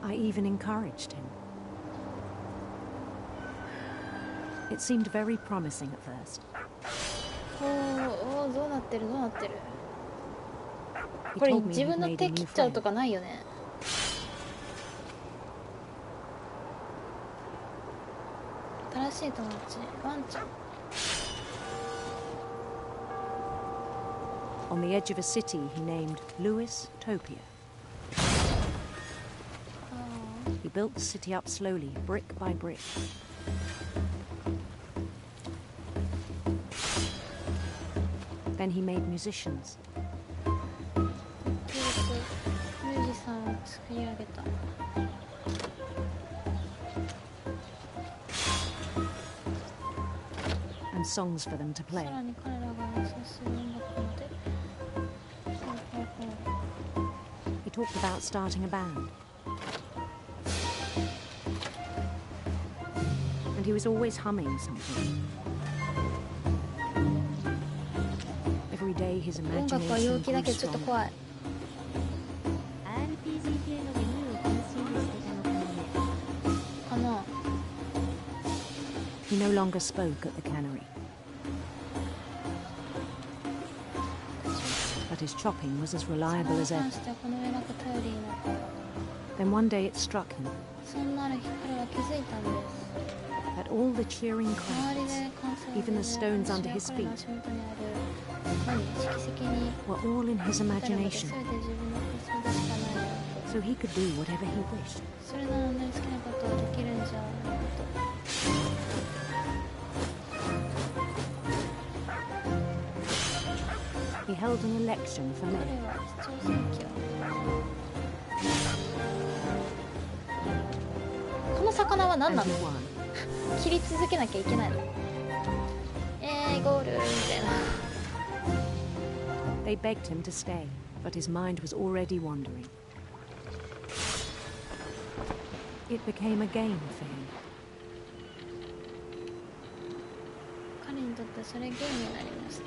I even encouraged him. It seemed very promising at first. おお、どうなってるどうなってる。 He これ told me 自 he'd 分の made a 手 new 切っちゃう friend. とかないよね。新しい友達、ワンちゃん。 On the edge of a city he named Lewis Topia. He built the city up slowly, brick by brick. Then he made musicians. ミュージシャンを作り上げた。 And songs for them to play. さらに彼らが演奏する音楽まで。 He talked about starting a band. And he was always humming something. Every day his 音楽は陽 imagination 気だ grew けどちょっと stronger. 怖い。 RPG 系のゲームを楽しんでしてたのかもね。かな。 He no longer spoke at the cannery. But his chopping was as reliable as それに ever. 関してはこの上なく頼りになった。 Then one day it struck him そんなある日彼は気づいたんです。 that all the cheering 周り crowds, で歓声を even the stones under 彼 his の feet, 足元にある蓄積に were all in his 至るまで imagination, 全て自分の想像でしかないよと。 so he could do whatever he wished. それなら何好きなことをできるんじゃないかと。 He held an election for 彼 mayor. は市長選挙。この魚は何な And の he won. 切り続けなきゃいけないの。ゴールみたいな。 They begged him to stay, but his mind was already wandering. It became a game for him. 彼にとってそれゲームになりました。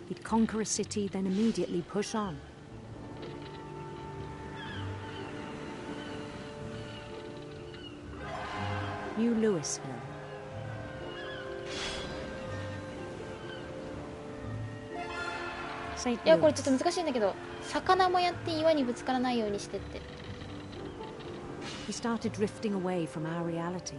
He'd conquer a city, then immediately push on. New Louisville. いやこれちょっと難しいんだけど、魚もやって岩にぶつからないようにしてって。 He started drifting away from our reality.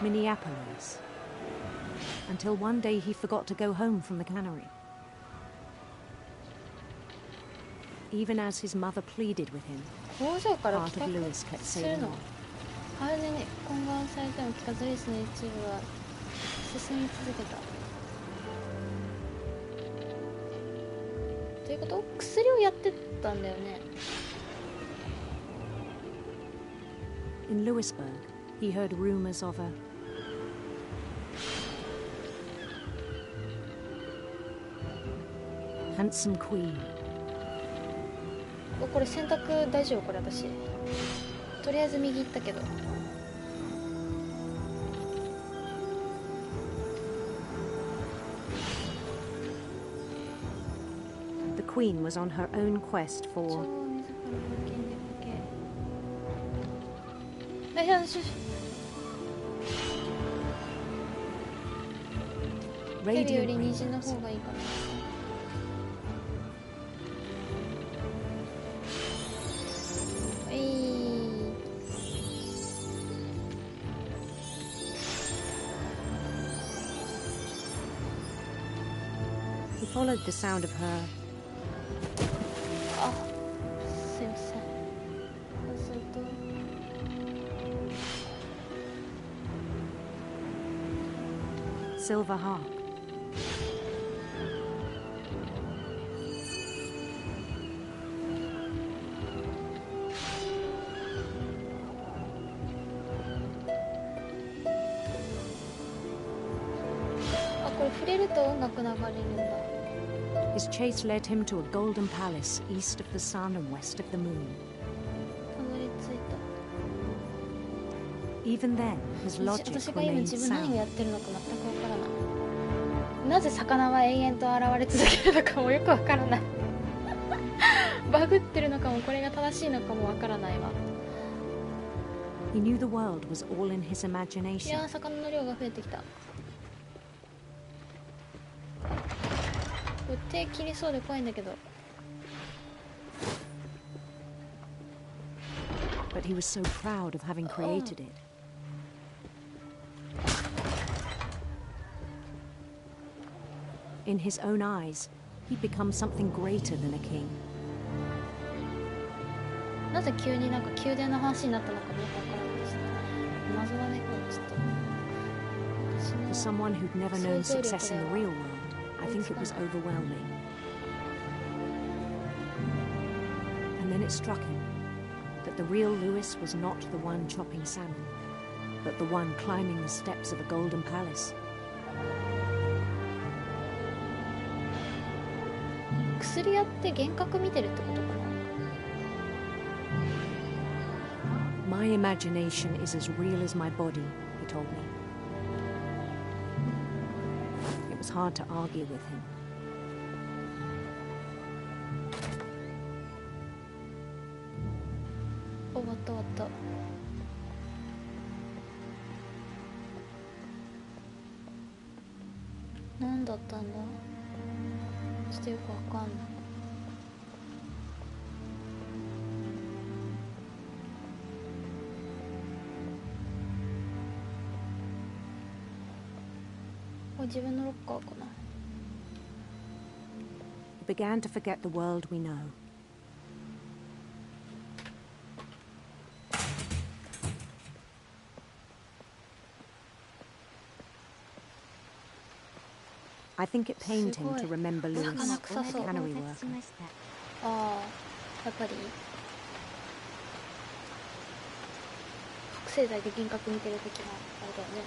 Minneapolis. Until one day he forgot to go home from the cannery. Even as his mother pleaded with him, 工場から part 帰 of 宅 Lewis kept する saying の no.。完全に懇願されても聞かずリスの一部は進み続けた。ということ？薬をやってたんだよね。 In Lewisburg, he heard rumors of a handsome queen. これ選択大丈夫？これ私。とりあえず右行ったけど。 The queen was on her own quest 超 for 自らの権力系。よしよし。ヘビよ radiant り虹の rainbows. 方がいいかな。 He followed the sound of her あ、すいません。そうすると silver harp.「あ、これフィンチ家の奇妙な屋敷でおきたこと」触れると音楽流れるんだ。 His chase led him to a golden palace east of the sun and west of the moon. たどり着いた。 Even then, his logic 私が今 remained 自分何をや sound. ってるのか全くわからない。なぜ魚は永遠と現れ続けるのかもよくわからない。バグってるのかもこれが正しいのかもわからないわ。 He knew the world was all in his い imagination. やー、魚の量が増えてきた。これ手切りそうで怖いんだけど。 But he was so proud of having created it. In his own eyes, he'd become something greater than a king. なぜ急になんか宮殿の話になったのかもよくわからないですね。謎だね、これちょっと。 For someone who'd never known success in the real world, I think it was overwhelming. And then it struck him that the real Lewis was not the one chopping salmon, but the one climbing the steps of a golden palace. 薬やって幻覚見てるってことかな。 My imagination is as real as my body, he told me. It was hard to argue with him. 終わった終わった。何だったんだ。ちょっとよくわかんない。これ自分のロッカーかな。 He began to forget the world we know. I think it pained him to remember Lewis, the cannery worker. ああ、やっぱり覚醒剤で幻覚見てる的なあれだよね。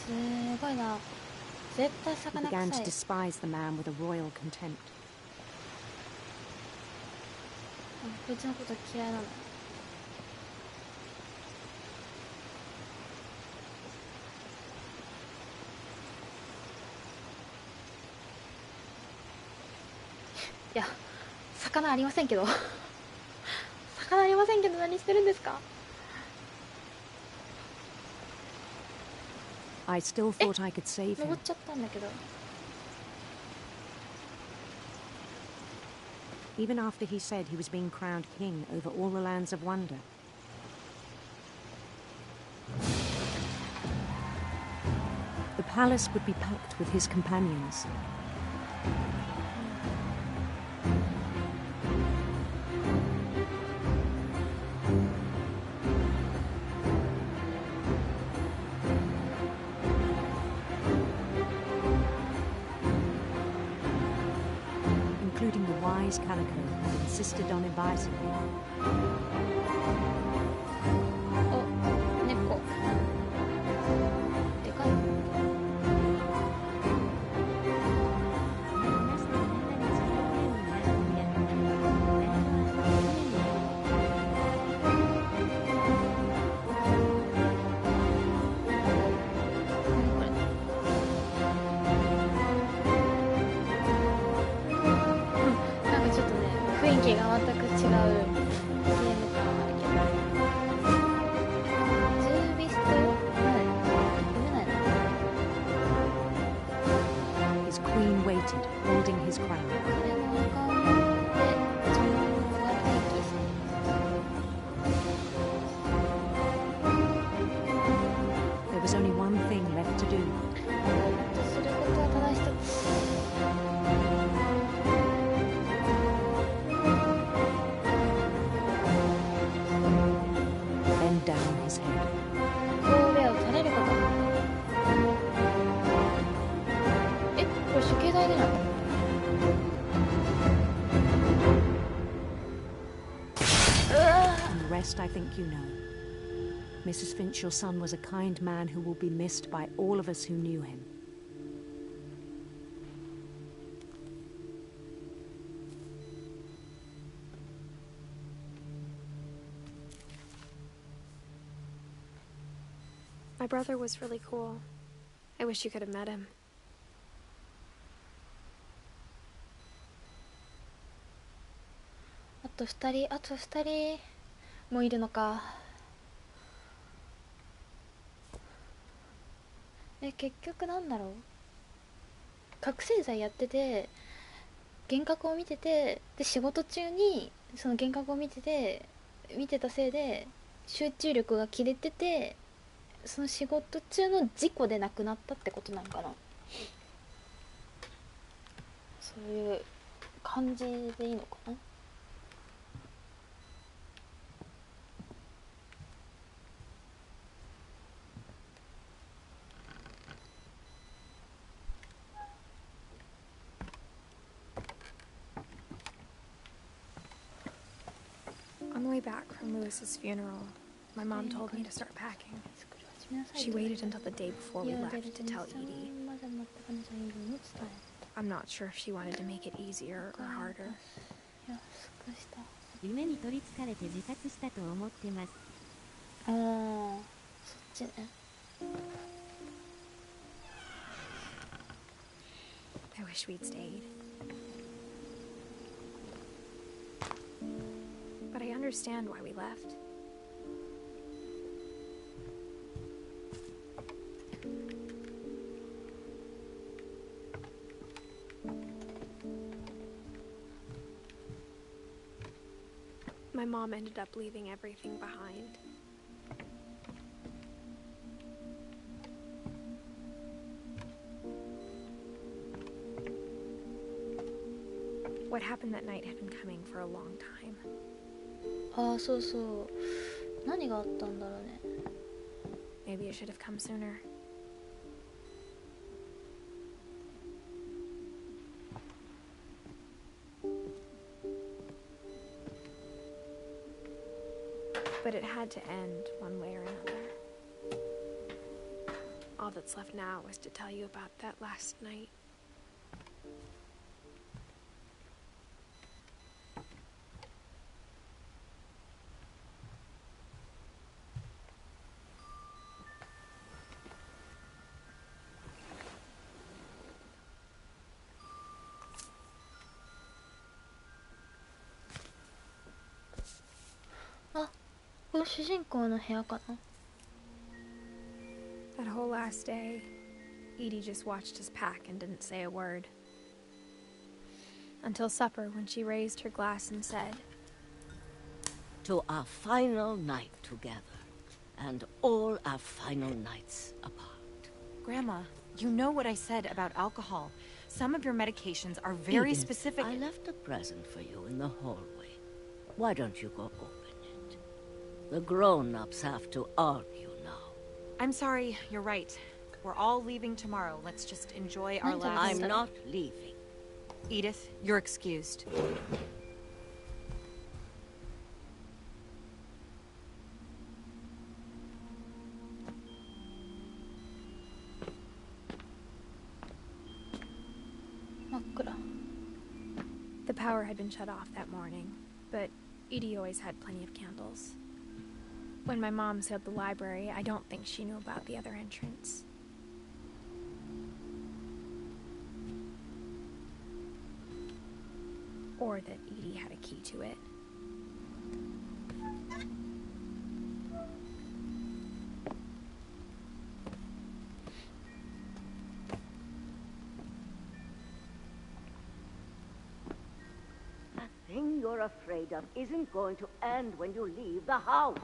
すごいな。絶対 He 魚 began 臭 to い。 despise the man with a royal contempt. こいつのこと嫌いなの。いや、魚ありませんけど。魚ありませんけど何してるんですか。 I still thought I could save 登 him. っちゃったんだけど。 Even after he said he was being crowned king over all the lands of wonder. The palace would be packed with his companions. Including the wise Calico who insisted on advising him. お、猫。でかい。なんかちょっとね、雰囲気が全く違うゲーム感あるけど。ズービスト読めないの。 His queen waited, holding his crown. それの顔を持ってちょっと悪い気する。 There was only one thing left to do. することはただ一つ。 こ rest I think you know. Mrs. Finch, your son was a kind man who will be missed by all of us who knew him. My brother was really cool. I wish you could have met him. あと2人もいるのか。結局なんだろう、覚醒剤やってて幻覚を見てて、で仕事中にその幻覚を見てたせいで集中力が切れてて、その仕事中の事故で亡くなったってことなのかな。そういう感じでいいのかな。On the way back from Lewis's funeral, my mom told me to start packing. She waited until the day before we left to tell Edie. I'm not sure if she wanted to make it easier or harder. 夢に取りつかれて自殺したと思ってます。ああ、そっちね。I wish we'd stayed. But I understand why we left. My mom ended up leaving everything behind. What happened that night had been coming for a long time. ああ、そうそう。何があったんだろうね。Maybe it should have come sooner. But it had to end one way or another. All that's left now is to tell you about that last night. Ah, この主人公の部屋かな。 That whole last day, Edie just watched us pack and didn't say a word. Until supper, when she raised her glass and said, "To our final night together, and all our final nights apart." Grandma, you know what I said about alcohol. Some of your medications are very Edith, specific. I left a present for you in the hallway. Why don't you go open it? The grown-ups have to argue now. I'm sorry, you're right. We're all leaving tomorrow. Let's just enjoy our last... I'm not leaving. Edith, you're excused. The power had been shut off that morning, but Edie always had plenty of candles. When my mom sealed the library, I don't think she knew about the other entrance. Or that Edie had a key to it. That thing you're afraid of isn't going to end when you leave the house.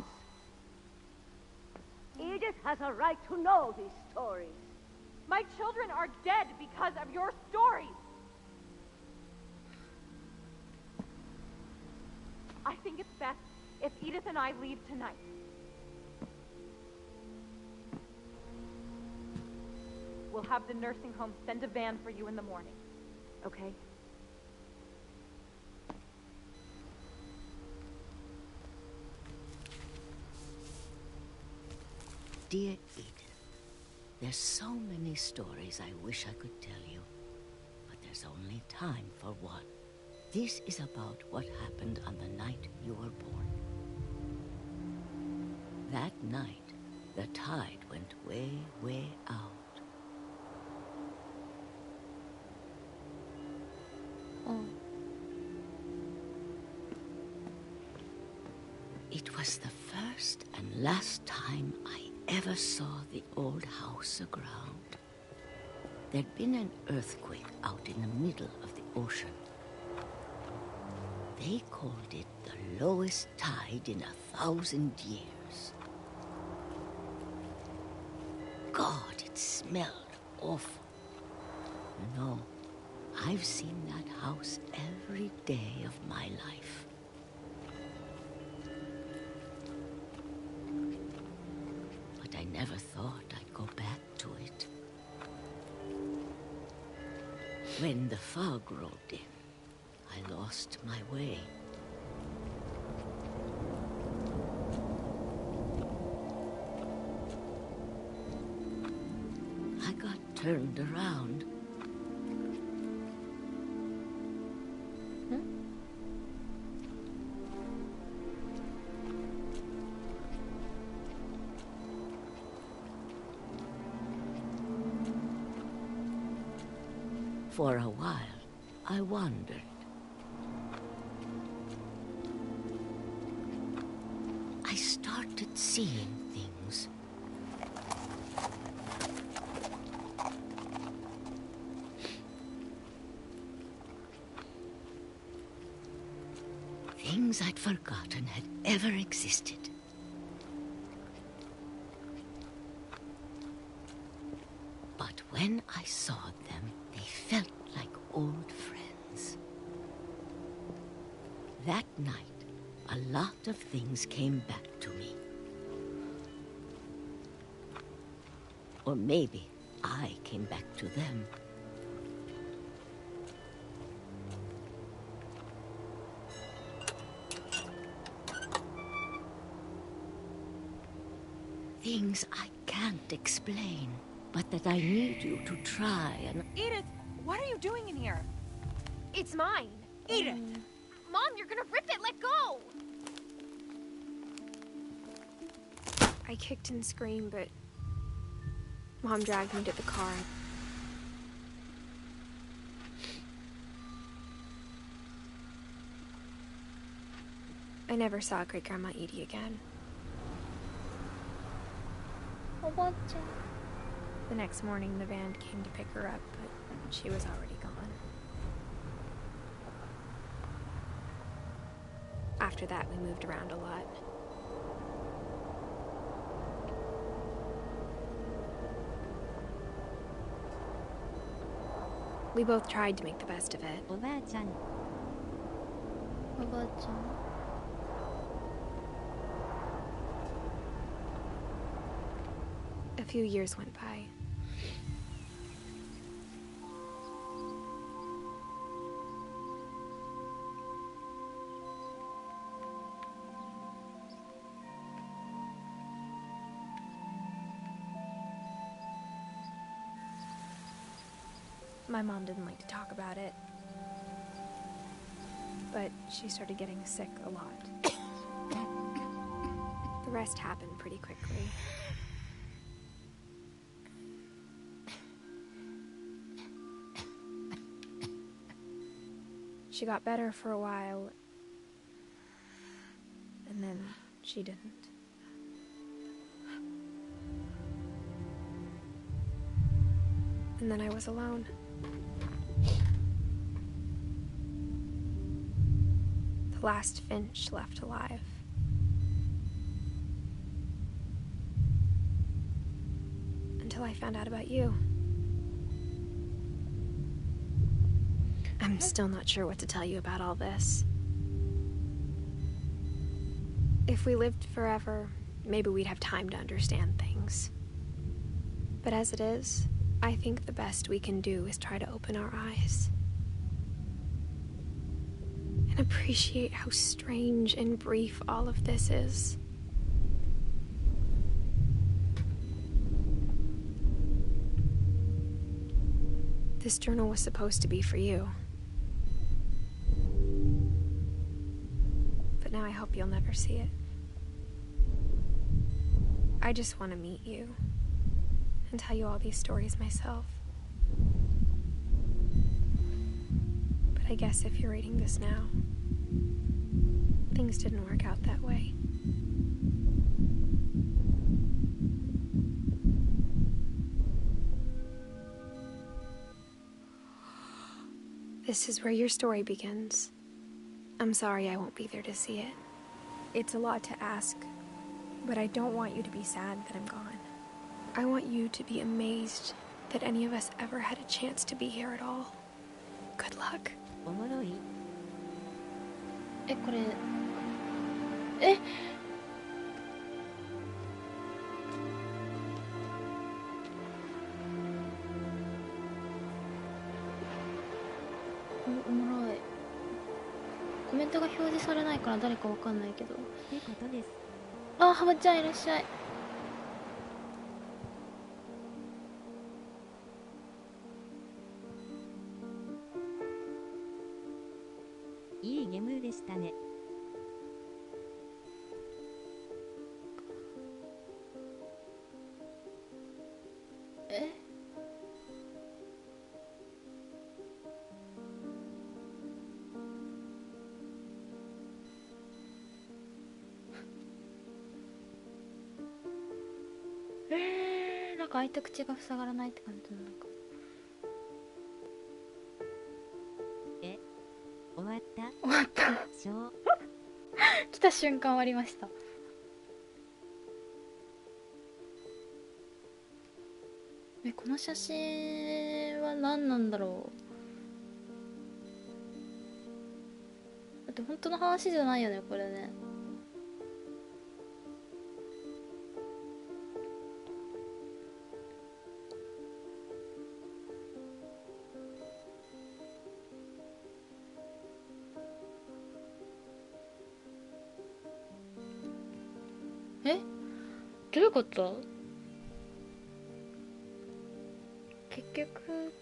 Edith has a right to know these stories. My children are dead because of your stories. I think it's best if Edith and I leave tonight. We'll have the nursing home send a van for you in the morning, okay? dear Edith, there's so many stories I wish I could tell you, but there's only time for one. This is about what happened on the night you were born. That night, the tide went way, way out. Oh. It was the first and last time I ever saw the old house aground. There'd been an earthquake out in the middle of the ocean. They called it the lowest tide in 1,000 years. God, it smelled awful. You know, I've seen that house every day of my life. But I never thought I'd go back to it. When the fog rolled in, I lost my way. I got turned around. For a while, I wandered. I started seeing things. Things I'd forgotten had ever existed. But when I saw them, they felt like old friends. That night, a lot of things came back to me. Or maybe I came back to them. Things I can't explain, but that I need you to try and... Edith, what are you doing in here? It's mine. Edith! Mom, you're gonna rip it. Let go! I kicked and screamed, but Mom dragged me to the car. I never saw Great-Grandma Edie again. The next morning, the van came to pick her up, but she was already gone. After that, we moved around a lot. We both tried to make the best of it. A few years went by. My mom didn't like to talk about it, but she started getting sick a lot. The rest happened pretty quickly. She got better for a while, and then she didn't. And then I was alone. The last Finch left alive. Until I found out about you. I'm still not sure what to tell you about all this. If we lived forever, maybe we'd have time to understand things. But as it is, I think the best we can do is try to open our eyes. And appreciate how strange and brief all of this is. This journal was supposed to be for you. But now I hope you'll never see it. I just want to meet you and tell you all these stories myself. But I guess if you're reading this now, things didn't work out that way. This is where your story begins. I'm sorry I won't be there to see it. It's a lot to ask, but I don't want you to be sad that I'm gone. I want you to be amazed that any of us ever had a chance to be here at all. Good luck. おもろい。これおもろい。コメントが表示されないから誰かわかんないけど。ってことです。あ、ハマちゃんいらっしゃい。いいゲームでしたね。なんか開いた口が塞がらないって感じなのか。終わった？終わった。来た瞬間終わりました。この写真は何なんだろう。だって本当の話じゃないよねこれね。どういうこと？結局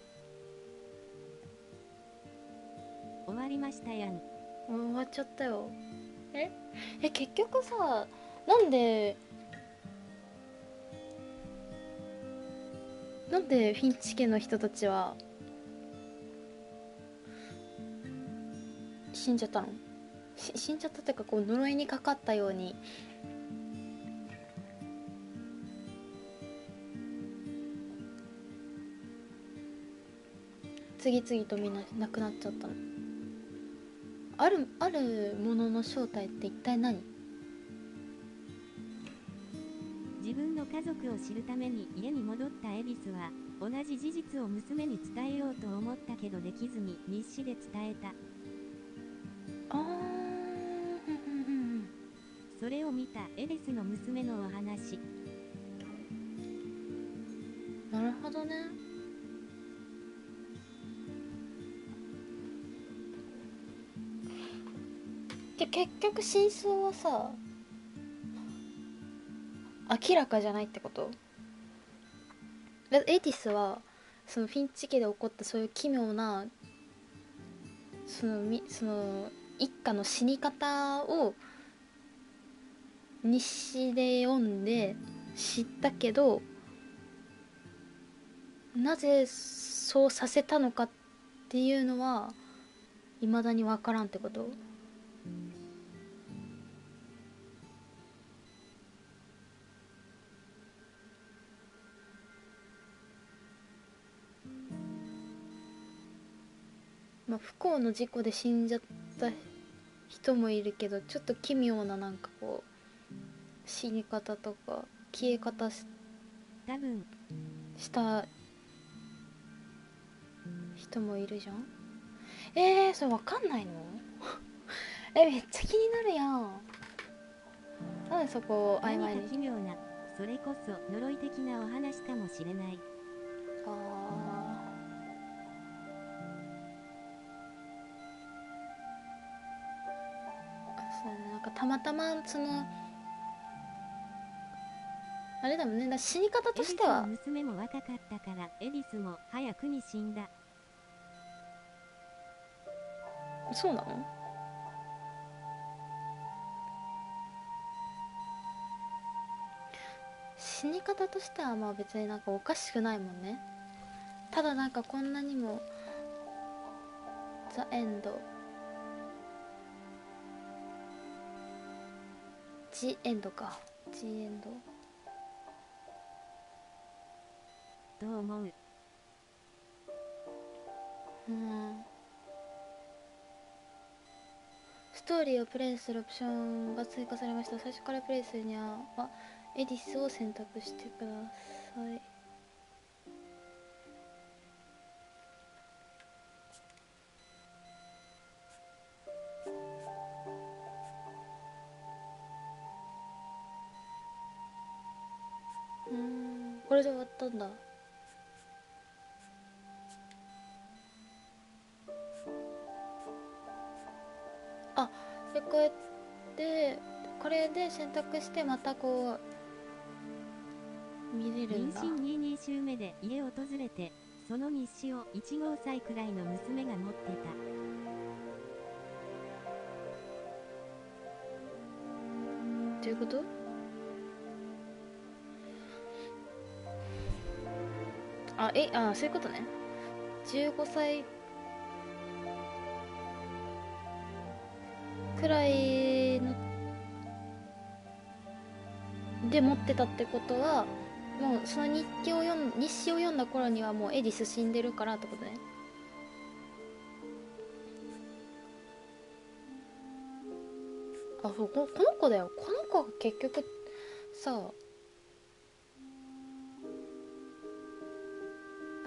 終わりましたやん。終わっちゃったよ。結局さ、なんでフィンチ家の人たちは死んじゃったの？死んじゃったっていうか、こう呪いにかかったように次々とみんな亡くなっちゃったの。あるものの正体って一体何？自分の家族を知るために家に戻ったエリスは同じ事実を娘に伝えようと思ったけどできずに日誌で伝えた。それを見たエリスの娘のお話。なるほどね。で結局真相はさ明らかじゃないってこと？だエティスはそのフィンチ家で起こったそういう奇妙なその一家の死に方を日誌で読んで知ったけど、なぜそうさせたのかっていうのは未だに分からんってこと？不幸の事故で死んじゃった人もいるけど、ちょっと奇妙ななんかこう死に方とか消え方多分した人もいるじゃん。それ分かんないの？めっちゃ気になるやん。なんでそこを曖昧に。何か奇妙な、それこそ呪い的なお話かもしれない。なんかたまたまそのあれだもんね。だ死に方としてはエリスの娘も若かったからエリスも早くに死んだ。そうなの？死に方としてはまあ別になんかおかしくないもんね。ただなんかこんなにもザ・エンドジ・エンドか。ジ・エンドどう思う？ストーリーをプレイするオプションが追加されました。最初からプレイするにはエディスを選択してください。これで終わったんだ。でこうやってこれで選択してまたこう見れるんだ。妊娠22週目で家を訪れて、その日誌を1号歳くらいの娘が持ってた。どういうこと？そういうことね。15歳くらいので持ってたってことは、もうその日誌を読んだ頃にはもうエディス死んでるからってことね。そう、この子だよ。この子が結局さ、こ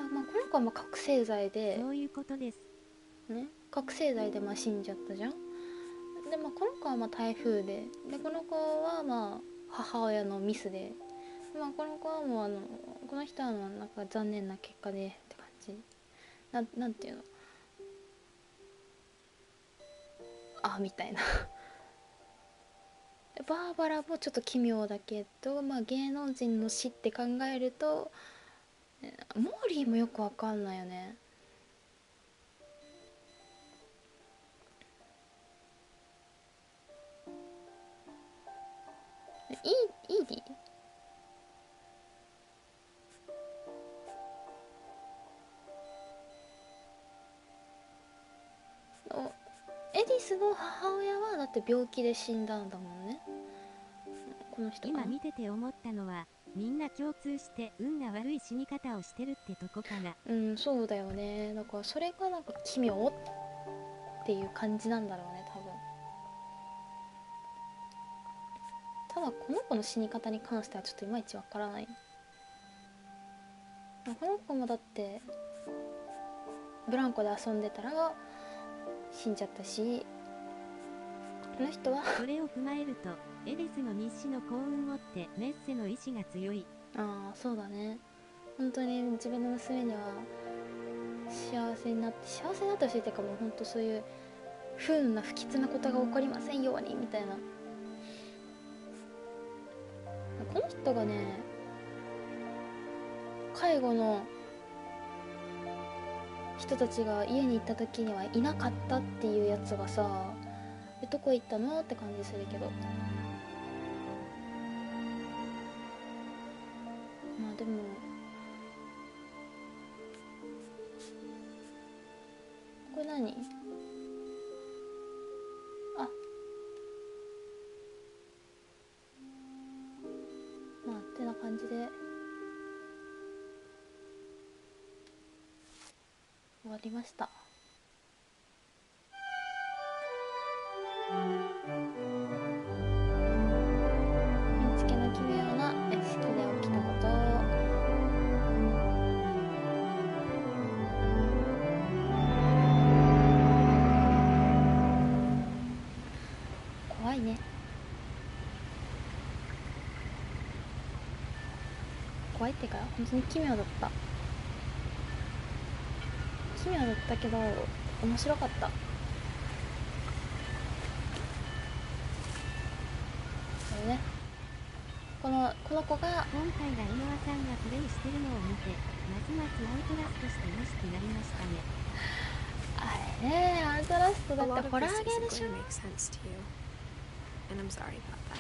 の子はまあ覚醒剤で、そういうことですね、覚醒剤で死んじゃったじゃん。でこの子は台風で、この子は母親のミスで、この子はもうこの人はなんか残念な結果でって感じ。なんていうの、みたいなバーバラもちょっと奇妙だけど、芸能人の死って考えると、モーリーもよくわかんないよね。イーディエディスの母親はだって病気で死んだんだもんね、この人。今見てて思ったのは、みんな共通して運が悪い死に方をしてるってとこかな。そうだよね。だからそれがなんか奇妙っていう感じなんだろうね、多分。ただこの子の死に方に関してはちょっといまいちわからない。この子もだってブランコで遊んでたら死んじゃったし、この人はそれを踏まえるとエディスの日誌の幸運をってメッセの意志が強い。そうだね。本当に自分の娘には幸せになってほしいっていうか、もう本当そういう不運な不吉なことが起こりませんようにみたいな。この人がね、介護の人たちが家に行った時にはいなかったっていうやつがさ、どこ行ったのって感じするけど、でもこれ何？ってな感じで終わりました。フィンチ家の奇妙な屋敷で起きたこと。怖いね。怖いっていうか本当に奇妙だった。奇妙だったけど面白かった。この子が今回がイノアさんがプレイしてるのを見て、ますますアウトラストして欲しくなりましたね。アウトラストだ A って lot of ホラ this ーゲーで isn't しょ。 going to make sense to you, and I'm sorry about that.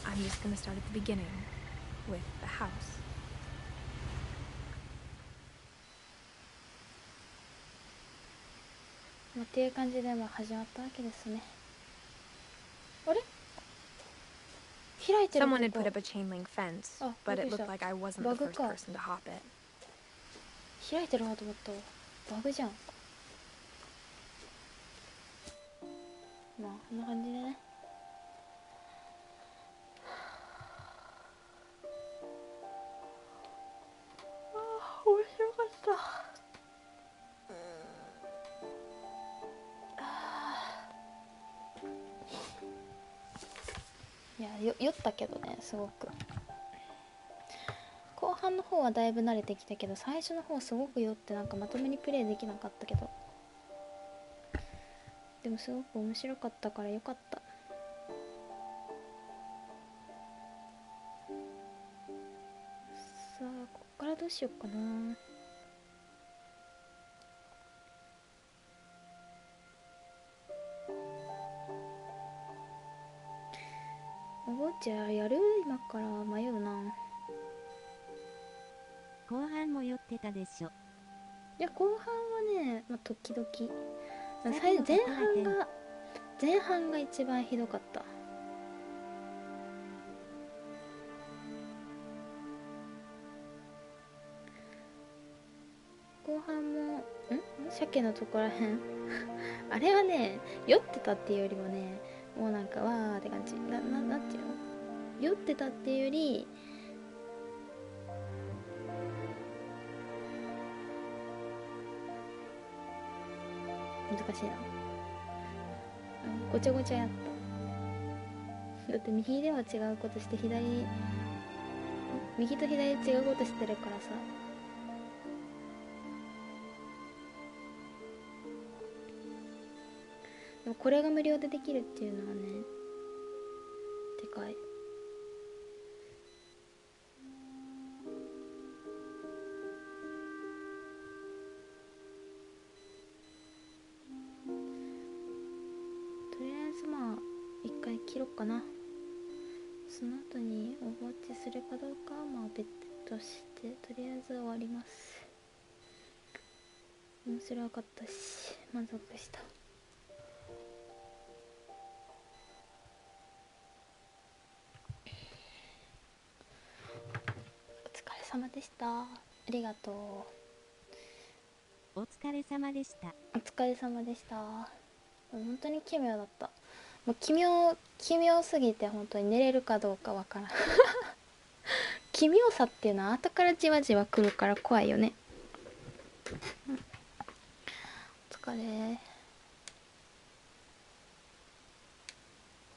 I'm just going to start at the beginning with the house. っていう感じで始まったわけですね。あれ？開いてる。 Someone had put up a chain link fence, but it looked like I wasn't the first person to hop it. 開いてるなと思ったわ。バグじゃん。まあこんな感じでね。面白かった。いや酔ったけどね、すごく。後半の方はだいぶ慣れてきたけど、最初の方すごく酔ってなんかまともにプレイできなかったけど、でもすごく面白かったからよかった。さあこっからどうしようかな。お坊ちゃんやる？今から迷うな。後半も酔ってたでしょ。いや後半はね、時々前半が一番ひどかった。後半も鮭のとこらへんあれはね酔ってたっていうよりもね、もうなんかわーって感じ。なんていうの、酔ってたっていうより難しいな。ごちゃごちゃやった。だって右では違うことして、右と左で違うことしてるからさ。でもこれが無料でできるっていうのはね、でかい。とりあえず一回切ろっかな。その後にお放置するかどうかは別として、とりあえず終わります。面白かったし満足した。お疲れ様でした。ありがとう。お疲れ様でした。お疲れ様でした。本当に奇妙だった。もう奇妙すぎて本当に寝れるかどうかわからん奇妙さっていうのは後からじわじわ来るから怖いよね。お疲れ。